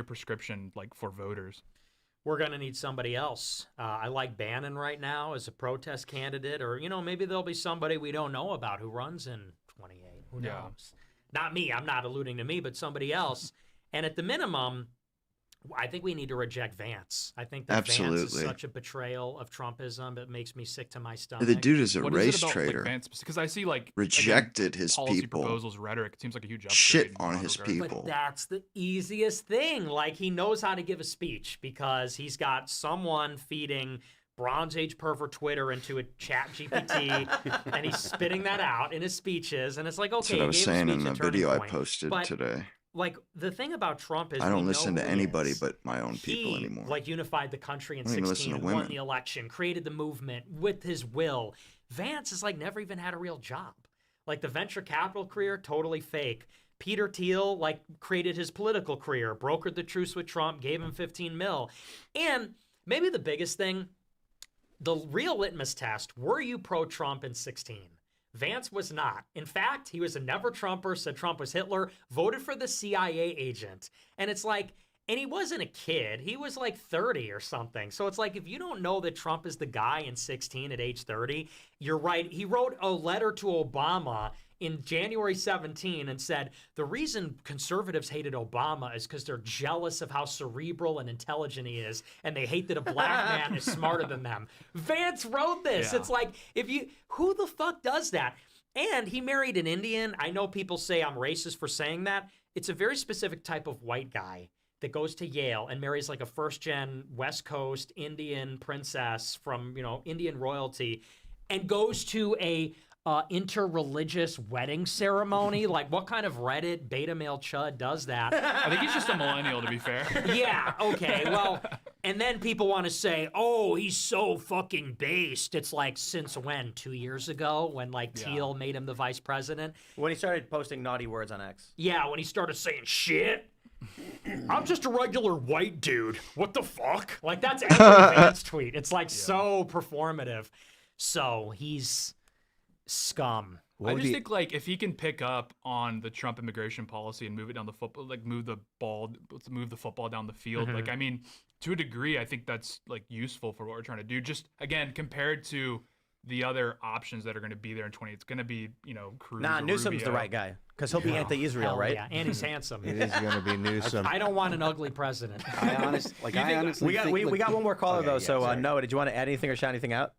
prescription like for voters? We're going to need somebody else. I like Bannon right now as a protest candidate, or, maybe there'll be somebody we don't know about who runs in 28. Who knows? Not me. I'm not alluding to me, but somebody else. And at the minimum, I think we need to reject Vance. I think that Vance is such a betrayal of Trumpism. It makes me sick to my stomach. The dude is a What race is it about, traitor. Like, Vance, because I see like Rejected his policy people. proposals, rhetoric. It seems like a huge upgrade. Shit on his people. But that's the easiest thing. Like, he knows how to give a speech because he's got someone feeding Bronze Age pervert Twitter into a chat GPT and he's spitting that out in his speeches. And it's like, okay, That's what I was saying in the video I posted But, today. Like, the thing about Trump is I don't we listen know to who he anybody is. but my own people He, anymore. like, unified the country in I don't even listen 16, to won women. the election, created the movement with his will. Vance has, like, never even had a real job. Like, the venture capital career, totally fake. Peter Thiel, like, created his political career, brokered the truce with Trump, gave him 15 mil. And maybe the biggest thing, the real litmus test, were you pro-Trump in 16? Vance was not. In fact, he was a never-Trumper, said Trump was Hitler, voted for the CIA agent. And it's like, and he wasn't a kid. He was like 30 or something. So it's like, if you don't know that Trump is the guy in 16 at age 30, you're right. He wrote a letter to Obama in January 17 and said, the reason conservatives hated Obama is because they're jealous of how cerebral and intelligent he is, and they hate that a black man is smarter than them. Vance wrote this. Yeah. It's like, who the fuck does that? And he married an Indian. I know people say I'm racist for saying that. It's a very specific type of white guy that goes to Yale and marries like a first-gen West Coast Indian princess from, Indian royalty, and goes to a interreligious wedding ceremony. Like, what kind of Reddit beta male chud does that? I think he's just a millennial, to be fair. Yeah, okay, well, and then people want to say, oh, he's so fucking based. It's like, since when? 2 years ago when, like, Thiel made him the vice president? When he started posting naughty words on X. Yeah, when he started saying shit. I'm just a regular white dude. What the fuck? Like, that's every Vance tweet. It's like so performative. So he's scum. I just think like if he can pick up on the Trump immigration policy and move it down the football, like move the football down the field. Mm-hmm. Like, I mean, to a degree, I think that's like useful for what we're trying to do. Just again, compared to the other options that are going to be there in 20, it's going to be, Cruz. Nah, Newsom's the right guy because he'll be anti-Israel, right? Yeah, and he's handsome. It is going to be Newsom. I don't want an ugly president. I honestly we got one more caller though. So Noah, did you want to add anything or shout anything out?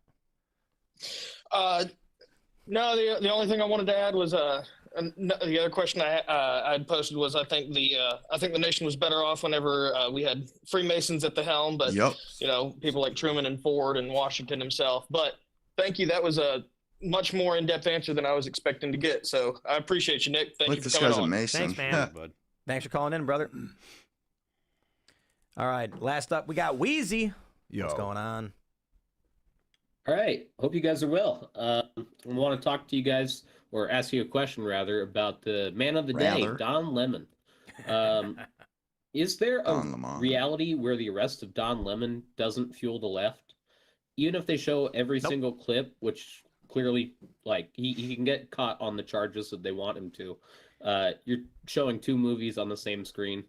No, the only thing I wanted to add was the other question I had posted was I think the nation was better off whenever we had Freemasons at the helm, but people like Truman and Ford and Washington himself. But thank you. That was a much more in-depth answer than I was expecting to get. So I appreciate you, Nick. Thank you for this coming guy's on. a Mason. Thanks, man. Bud. Thanks for calling in, brother. All right, last up we got Wheezy. What's going on? All right. Hope you guys are well. I want to talk to you guys, or ask you a question rather, about the man of the day, Don Lemon. Is there a reality where the arrest of Don Lemon doesn't fuel the left? Even if they show every single clip, which clearly, like, he can get caught on the charges that they want him to. You're showing two movies on the same screen.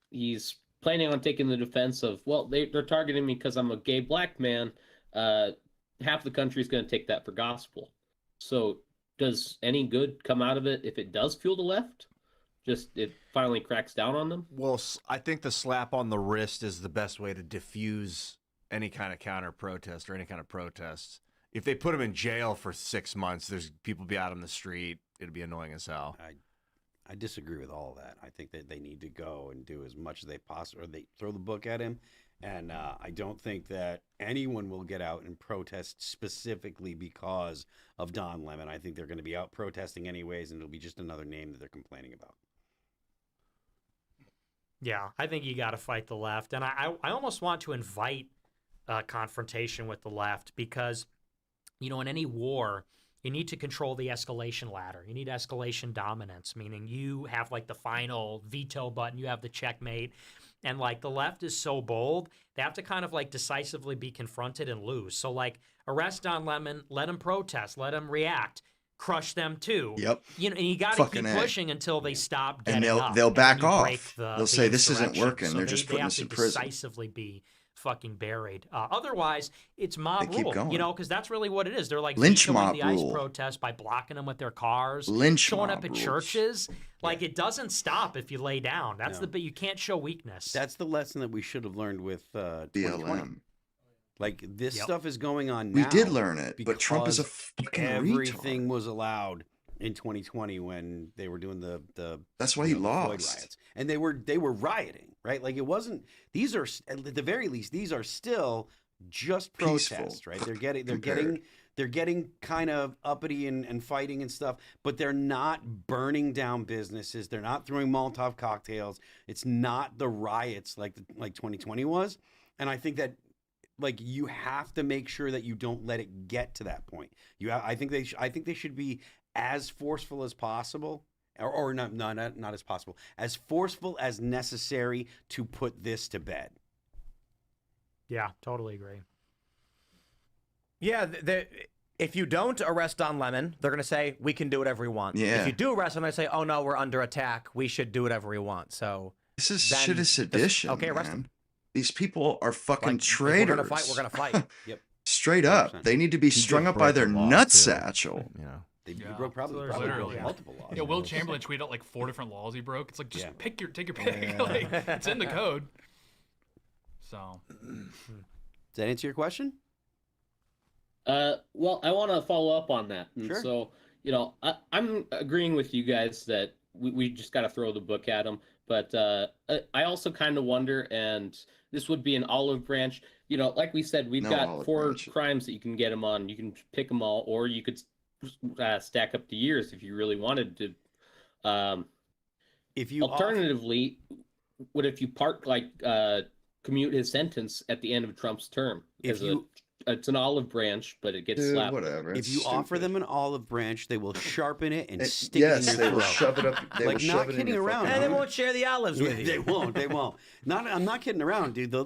He's planning on taking the defense of, well, they're targeting me because I'm a gay black man. Half the country is going to take that for gospel. So does any good come out of it if it does fuel the left? Just it finally cracks down on them? Well, I think the slap on the wrist is the best way to diffuse any kind of counter protest or any kind of protests. if they put him in jail for 6 months, there's people be out on the street. It'd be annoying as hell. I disagree with all of that. I think that they need to go and do as much as they possibly, or they throw the book at him. And I don't think that anyone will get out and protest specifically because of Don Lemon. I think they're going to be out protesting anyways, and it'll be just another name that they're complaining about. Yeah, I think you got to fight the left. And I almost want to invite confrontation with the left because, you know, in any war, you need to control the escalation ladder. You need escalation dominance, meaning you have like the final veto button, you have the checkmate. And like the left is so bold, they have to kind of like decisively be confronted and lose. So like arrest Don Lemon, let him protest, let him react, crush them too. Yep. You know, and you got to keep pushing until they stop getting and up. they'll back off. They'll They'll say this isn't working. So they're just putting us in prison. Decisively be fucking buried. Otherwise, it's mob They keep rule. going. You know, because that's really what it is. They're like Lynch vetoing mob the ICE rule. protest by blocking them with their cars, Lynch showing mob up at rules. churches. Like it doesn't stop if you lay down. That's No. the bit you can't show weakness. That's the lesson that we should have learned with 2020. BLM. Like this stuff is going on We now. did learn it, but Trump is a because fucking everything was allowed in 2020 when they were doing the That's why he the Floyd lost. riots, and they were rioting, right? Like it wasn't. These are at the very least these are still just protests, Peaceful. right? They're Compared. getting kind of uppity and fighting and stuff, but they're not burning down businesses. They're not throwing Molotov cocktails. It's not the riots like 2020 was, and I think that. Like you have to make sure that you don't let it get to that point. I think they should be as forceful as possible, or not as possible, as forceful as necessary to put this to bed. Yeah, totally agree. Yeah, if you don't arrest Don Lemon, they're going to say, we can do whatever we want. Yeah. If you do arrest him, they say, oh, no, we're under attack. We should do whatever we want. So This is then shit is sedition. okay, arrest man. him. These people are fucking Like, if traitors. we're going to fight, we're going to fight. Yep. Straight up. They need to be strung up by their nut satchel. You know. They broke probably Literally. multiple laws. Yeah, Will Chamberlain tweeted out like 4 different laws he broke. It's like just take your pick. Yeah. Like it's in the code. So Does that answer your question? Well, I want to follow up on that. And Sure. So, you know, I'm agreeing with you guys that we just got to throw the book at them. But I also kind of wonder, and this would be an olive branch. You know, like we said, we've No got olive 4 branch. crimes that you can get them on. You can pick them all, or you could stack up to years if you really wanted to. If you alternatively, what if you commute his sentence at the end of Trump's term? If you it's an olive branch, but it gets Dude, slapped. whatever. If It's you offer stupid. them an olive branch, they will sharpen it and stick yes, it in they your will throat. shove it up. They Like will shove not it in kidding your around. fucking And they mouth. won't share the olives with you. They won't. They won't. I'm not kidding around, dude. The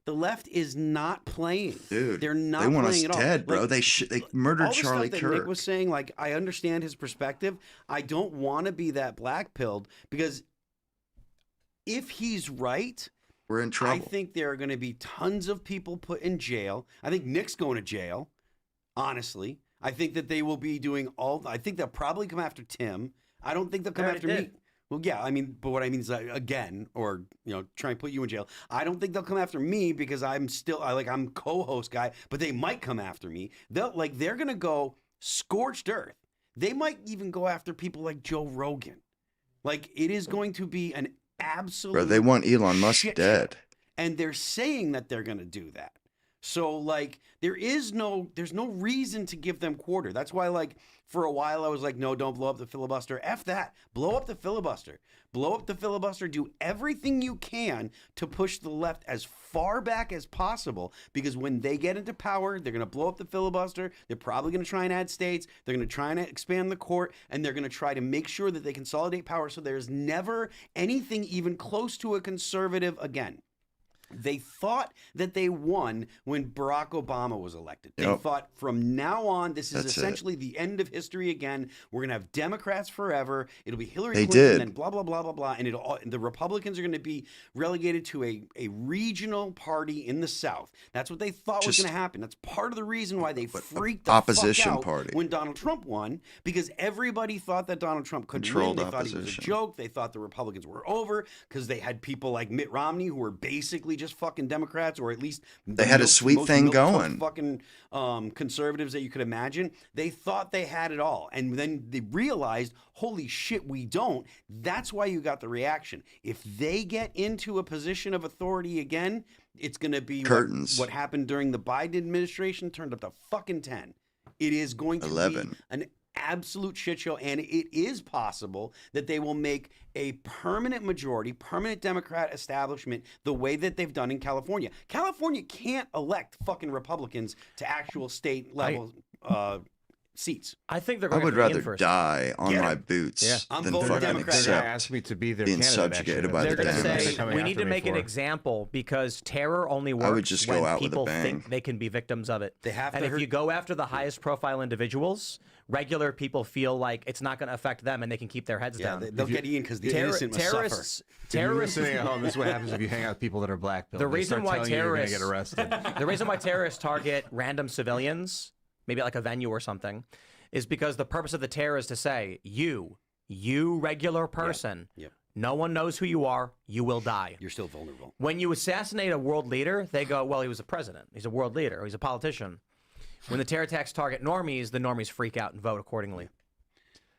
left is not playing. Dude, they're not they want playing us at all. dead, bro. Like, They murdered all the Charlie stuff that Nick Kirk. was saying, like, I understand his perspective. I don't want to be that black pilled because if he's right, We're in trouble. I think there are going to be tons of people put in jail. I think Nick's going to jail. Honestly, I think that they will be doing I think they'll probably come after Tim. I don't think they'll come after me. Well, yeah, I mean, but what I mean is again, or try and put you in jail. I don't think they'll come after me because I'm co-host guy, but they might come after me. They're gonna go scorched earth. They might even go after people like Joe Rogan. Like it is going to be an absolute. Bro, they want Elon Musk shit dead. show. And they're saying that they're gonna do that. So like there's no reason to give them quarter. That's why like for a while I was like, no, don't blow up the filibuster. F that. Blow up the filibuster. Blow up the filibuster. Do everything you can to push the left as far back as possible because when they get into power, they're going to blow up the filibuster. They're probably going to try and add states. They're going to try and expand the court, and they're going to try to make sure that they consolidate power so there's never anything even close to a conservative again. They thought that they won when Barack Obama was elected. They Yep. thought from now on, this is That's essentially the end of history again. We're going to have Democrats forever. It'll be Hillary They Clinton did. and blah, blah, blah, blah, blah. And the Republicans are going to be relegated to a regional party in the South. That's what they thought was Just- going to happen. That's part of the reason why they freaked the opposition fuck out party. when Donald Trump won, because everybody thought that Donald Trump could Controlled win. They thought he was a opposition. joke. They thought the Republicans were over because they had people like Mitt Romney who were basically just fucking Democrats, or at least they had a sweet thing going. Fucking conservatives that you could imagine. They thought they had it all, and then they realized, holy shit, we don't. That's why you got the reaction. If they get into a position of authority again, it's going to be curtains. What happened during the Biden administration turned up to fucking 10. It is going to 11. be an absolute shit show, and it is possible that they will make a permanent majority, permanent Democrat establishment the way that they've done in California. California can't elect fucking Republicans to actual state level seats. I think they're I going would to rather die on my boots than fucking accept being subjugated by the They're going to Dems. say, we need to make an example because terror only works would just go when out with a people bang. think they can be victims of it. They have and to if hurt- you go after the highest profile individuals, regular people feel like it's not going to affect them and they can keep their heads down. They'll get in because the innocent must terrorists, suffer. terrorists. If you're listening at home, this is what happens if you hang out with people that are black pilled. The reason why terrorists get arrested. The reason why terrorists target random civilians, maybe like a venue or something, is because the purpose of the terror is to say, you regular person, no one knows who you are, you will die. You're still vulnerable. When you assassinate a world leader, they go, well, he was a president, he's a world leader, he's a politician. When the terror attacks target normies, the normies freak out and vote accordingly.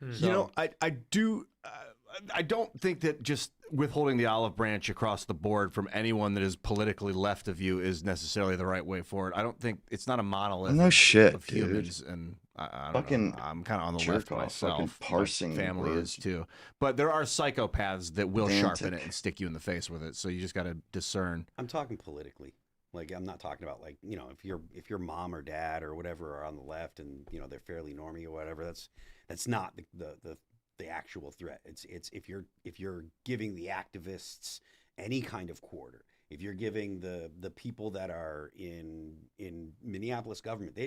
You know, I don't think that just withholding the olive branch across the board from anyone that is politically left of you is necessarily the right way forward. I don't think it's not a monolith. No shit, of humans, and I don't fucking know. I'm kind of on the jerk left off, myself. fucking parsing My family words. is too, but there are psychopaths that will Pedantic. sharpen it and stick you in the face with it. So you just got to discern. I'm talking politically. Like, I'm not talking about, like, you know, if your mom or dad or whatever are on the left and, you know, they're fairly normie or whatever, that's not the actual threat. It's if you're giving the activists any kind of quarter, if you're giving the people that are in Minneapolis government,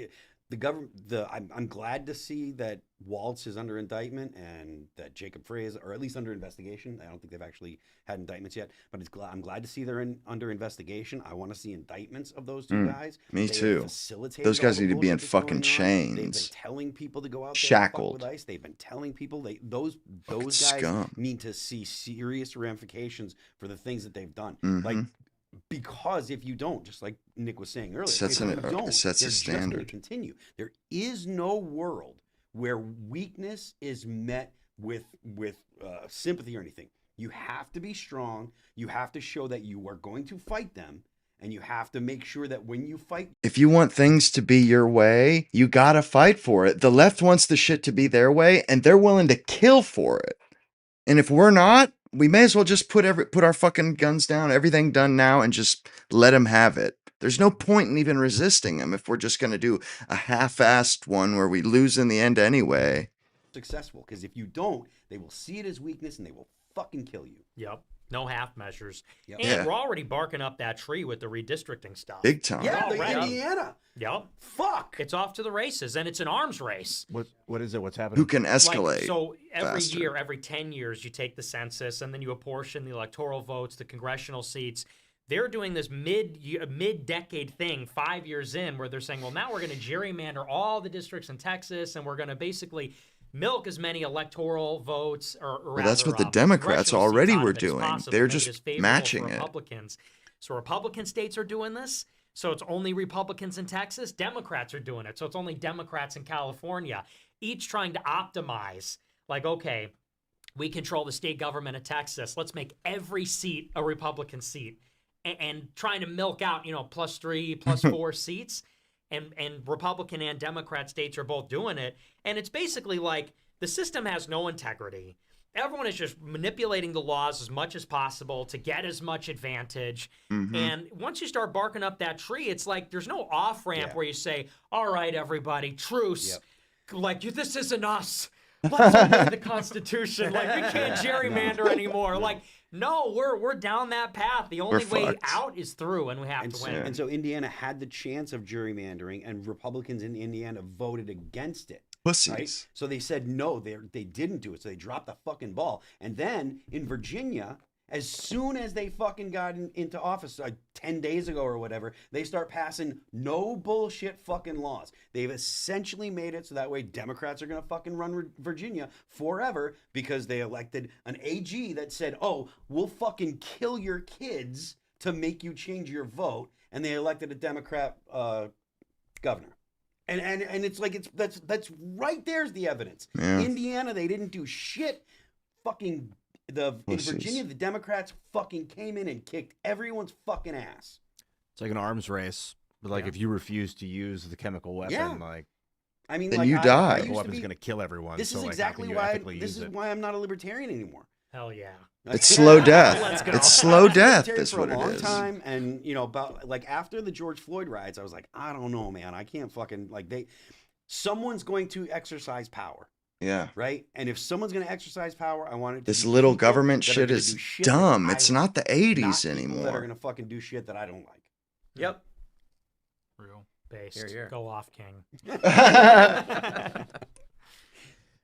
I'm glad to see that Waltz is under indictment and that Jacob Frey is, or at least under investigation. I don't think they've actually had indictments yet, but I'm glad to see they're under investigation. I want to see indictments of those two guys. Me They too. facilitated Those guys all the need to be in bullshit that's going fucking on. chains. They've been telling people to go out there Shackled. and fuck with ICE. They've been telling people those guys scum. need to see serious ramifications for the things that they've done. Mhm. Like, because if you don't, just like Nick was saying earlier, Sets if an- you don't, it sets a they're just gonna standard. continue. There is no world where weakness is met with sympathy or anything. You have to be strong. You have to show that you are going to fight them, and you have to make sure that when you fight, If you want things to be your way, you gotta fight for it. The left wants the shit to be their way, and they're willing to kill for it. And if we're not, we may as well just put our fucking guns down, everything done now, and just let them have it. There's no point in even resisting them if we're just gonna do a half-assed one where we lose in the end anyway. successful, because if you don't, they will see it as weakness and they will fucking kill you. Yep. No half measures. Yep. And Yeah. we're already barking up that tree with the redistricting stuff. Big time. Yeah, the Already. Indiana. Yep. Fuck. It's off to the races, and it's an arms race. What is it? What's happening? Who can Like, escalate? so every faster? year, every 10 years, you take the census, and then you apportion the electoral votes, the congressional seats. They're doing this mid-decade thing 5 years in where they're saying, well, now we're going to gerrymander all the districts in Texas, and we're going to basically milk as many electoral votes or Well, that's rather, what the Democrats congressional seats already out of were it as doing. possible, They're make it just as favorable matching for it. Republicans. So Republican states are doing this. So it's only Republicans in Texas. Democrats are doing it. So it's only Democrats in California, each trying to optimize. Like, okay, we control the state government of Texas. Let's make every seat a Republican seat, and trying to milk out, +3, +4 seats. And Republican and Democrat states are both doing it. And it's basically like the system has no integrity. Everyone is just manipulating the laws as much as possible to get as much advantage. Mhm. And once you start barking up that tree, it's like there's no off-ramp where you say, all right, everybody, truce. Like, this isn't us. Let's obey the Constitution. Like, we can't gerrymander anymore. Like, no, we're down that path. The only way fucked. out is through, and we have to win. And so Indiana had the chance of gerrymandering, and Republicans in Indiana voted against it. Pussies. Right? So they said no, they didn't do it. So they dropped the fucking ball. And then in Virginia, as soon as they fucking got into office, 10 days ago or whatever, they start passing no bullshit fucking laws. They've essentially made it so that way Democrats are going to fucking run Virginia forever because they elected an AG that said, oh, we'll fucking kill your kids to make you change your vote, and they elected a Democrat governor. And it's like that's right there's the evidence. Yeah. Indiana, they didn't do shit. Fucking in Virginia, the Democrats fucking came in and kicked everyone's fucking ass. It's like an arms race, but like if you refuse to use the chemical weapon, like I mean, then like, you die. the weapon's going to kill everyone. This so is like, exactly how can you why ethically use it? I'm not a libertarian anymore. Hell yeah. It's slow death. Let's go. It's slow death. Libertarian That's for what a it long is. time, and you know, about like after the George Floyd riots, I was like, I don't know, man. I can't fucking someone's going to exercise power. Yeah. Right? And if someone's going to exercise power, I want it to This be little people government that are shit gonna is do shit dumb. that It's I not the like, 80s not people anymore. that are going to fucking do shit that I don't like. Yep. Real. Based. Here, here. Go off, King.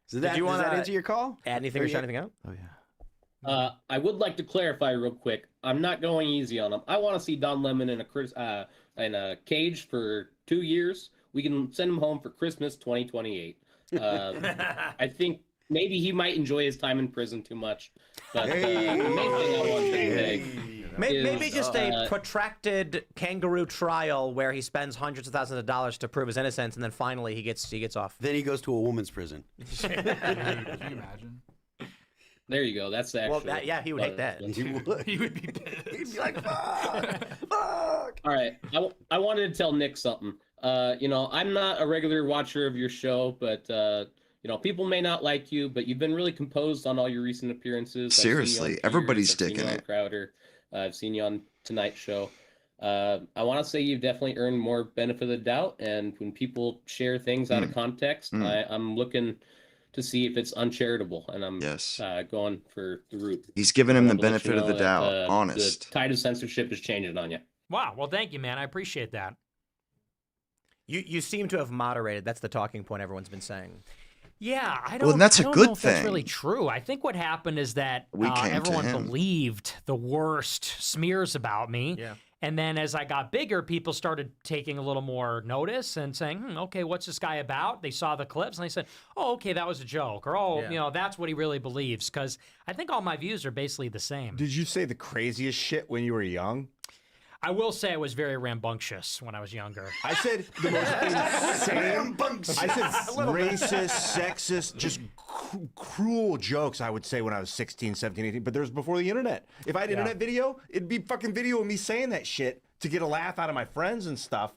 So does that answer your call? Add anything or shout anything out? Oh yeah. I would like to clarify real quick. I'm not going easy on him. I want to see Don Lemon in a cage for 2 years. We can send him home for Christmas 2028. I think maybe he might enjoy his time in prison too much. But the main thing I want to say Maybe just a protracted kangaroo trial where he spends hundreds of thousands of dollars to prove his innocence, and then finally he gets off. Then he goes to a woman's prison. Can you imagine? There you go. That's the actual. Well, yeah, he would hate that. He would. He would be pissed. He'd be like, fuck. All right. I wanted to tell Nick something. You know, I'm not a regular watcher of your show, but you know, people may not like you, but you've been really composed on all your recent appearances. Seriously, everybody's sticking it. Crowder. I've seen you on Tonight's Show. I want to say you've definitely earned more benefit of the doubt, and when people share things out of context, I'm looking to see if it's uncharitable, and I'm going for the root. He's giving him the benefit of the doubt. Honest. The tide of censorship is changing on you. Wow. Well, thank you, man. I appreciate that. You seem to have moderated. That's the talking point everyone's been saying. Yeah, I don't. Well, and that's I a don't good know if That's really thing. true. I think what happened is that We came to everyone him. believed the worst smears about me. Yeah. And then as I got bigger, people started taking a little more notice and saying, okay, what's this guy about? They saw the clips and they said, oh, okay, that was a joke. Or, oh, Yeah. you know, that's what he really believes. Because I think all my views are basically the same. Did you say the craziest shit when you were young? I will say I was very rambunctious when I was younger. I said the most insane. I said racist, sexist, just cruel jokes, I would say, when I was 16, 17, 18. But there was before the internet. If I had internet video, it'd be fucking video of me saying that shit to get a laugh out of my friends and stuff.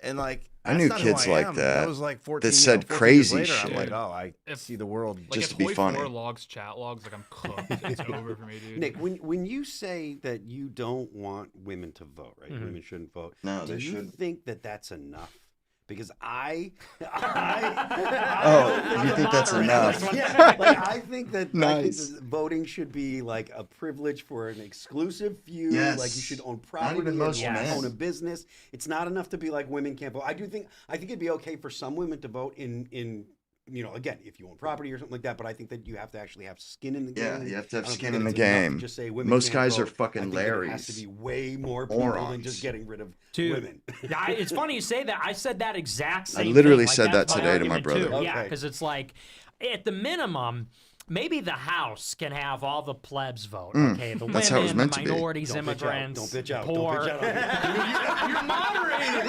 And like, I knew that's not who kids I like am. that was like 14, that said 14 crazy years later, shit. I'm like, oh, I see the world Like just if to be Hoy funny. Four logs chat logs, like I'm cooked. It's over for me, dude. Nick, when you say that you don't want women to vote, right? Mm-hmm. Women shouldn't vote. No, do they you shouldn't. think that that's enough? Because Oh, you think that's enough? Yeah, like I think that Nice. voting should be like a privilege for an exclusive few. Yes. Like you should own Not property, even most and men. own a business. It's not enough to be like women can't vote. I think it'd be okay for some women to vote in you know, again, if you own property or something like that, but I think that you have to actually have skin in the game. Yeah, you have to have I don't skin think in the that it's enough to game. Just say women Most can't guys are vote. fucking I think that it has to Larrys. be way more people than Morons. just getting rid of Dude, women. It's funny you say that. I said that exact same literally thing. Like, said that's that my today to my argument, too. brother. Yeah, Okay. because it's like, at the minimum, maybe the House can have all the plebs vote. Okay, the That's how it was women, meant to be. minorities, Don't bitch out. immigrants, Don't bitch out. poor. Don't bitch out. You're moderating.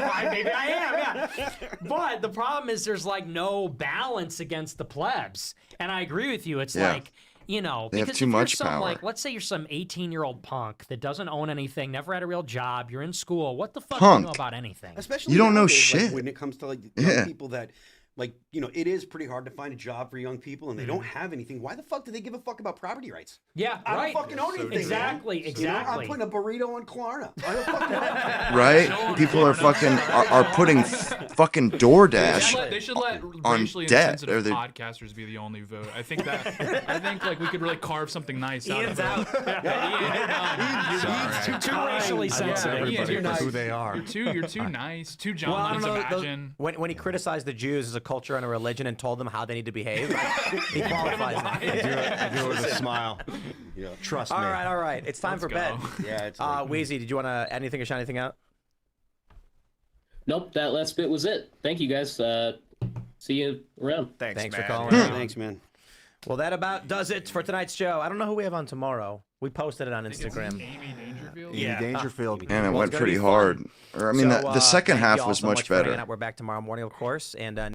Why, maybe I am, yeah. But the problem is there's like no balance against the plebs. And I agree with you. It's Yeah. like, you know, They have because too if you're much some, power. like, let's say you're some 18-year-old punk that doesn't own anything, never had a real job, you're in school, what the fuck do you know Punk. about anything? Especially You don't know nowadays, like, shit. when it comes to like Yeah. young people that, like, you know, it is pretty hard to find a job for young people and they don't have anything. Why the fuck do they give a fuck about property rights? Yeah, I right. don't fucking own anything. Exactly, man. exactly. You know, I'm putting a burrito on Klarna. I don't fucking know. Right? People are fucking are putting fucking DoorDash They should let on racially debt. insensitive Or they- podcasters be the only vote. I think like we could really carve something nice out Ian's of out. it. He's too racially sensitive. everybody You're for nice. who they are. You're too nice. Too John Well, I don't Lennon's know. Imagine. When he criticized the Jews as a culture and a religion and told them how they need to behave, he qualifies. I do it with a smile. Yeah. Trust me. All right. It's time for bed. Yeah, it's Wheezy, did you want to add anything or shout anything out? Nope, that last bit was it. Thank you guys. See you around. Thanks man. for calling. Thanks, man. Well, that about does it for tonight's show. I don't know who we have on tomorrow. We posted it on Instagram. Amy Danger. Dangerfield. Amy Dangerfield. And it Well, went it's gonna be pretty fun. hard. Or I mean, So, the second thank half you all was so much much for hanging better. out. We're back tomorrow morning, of course, and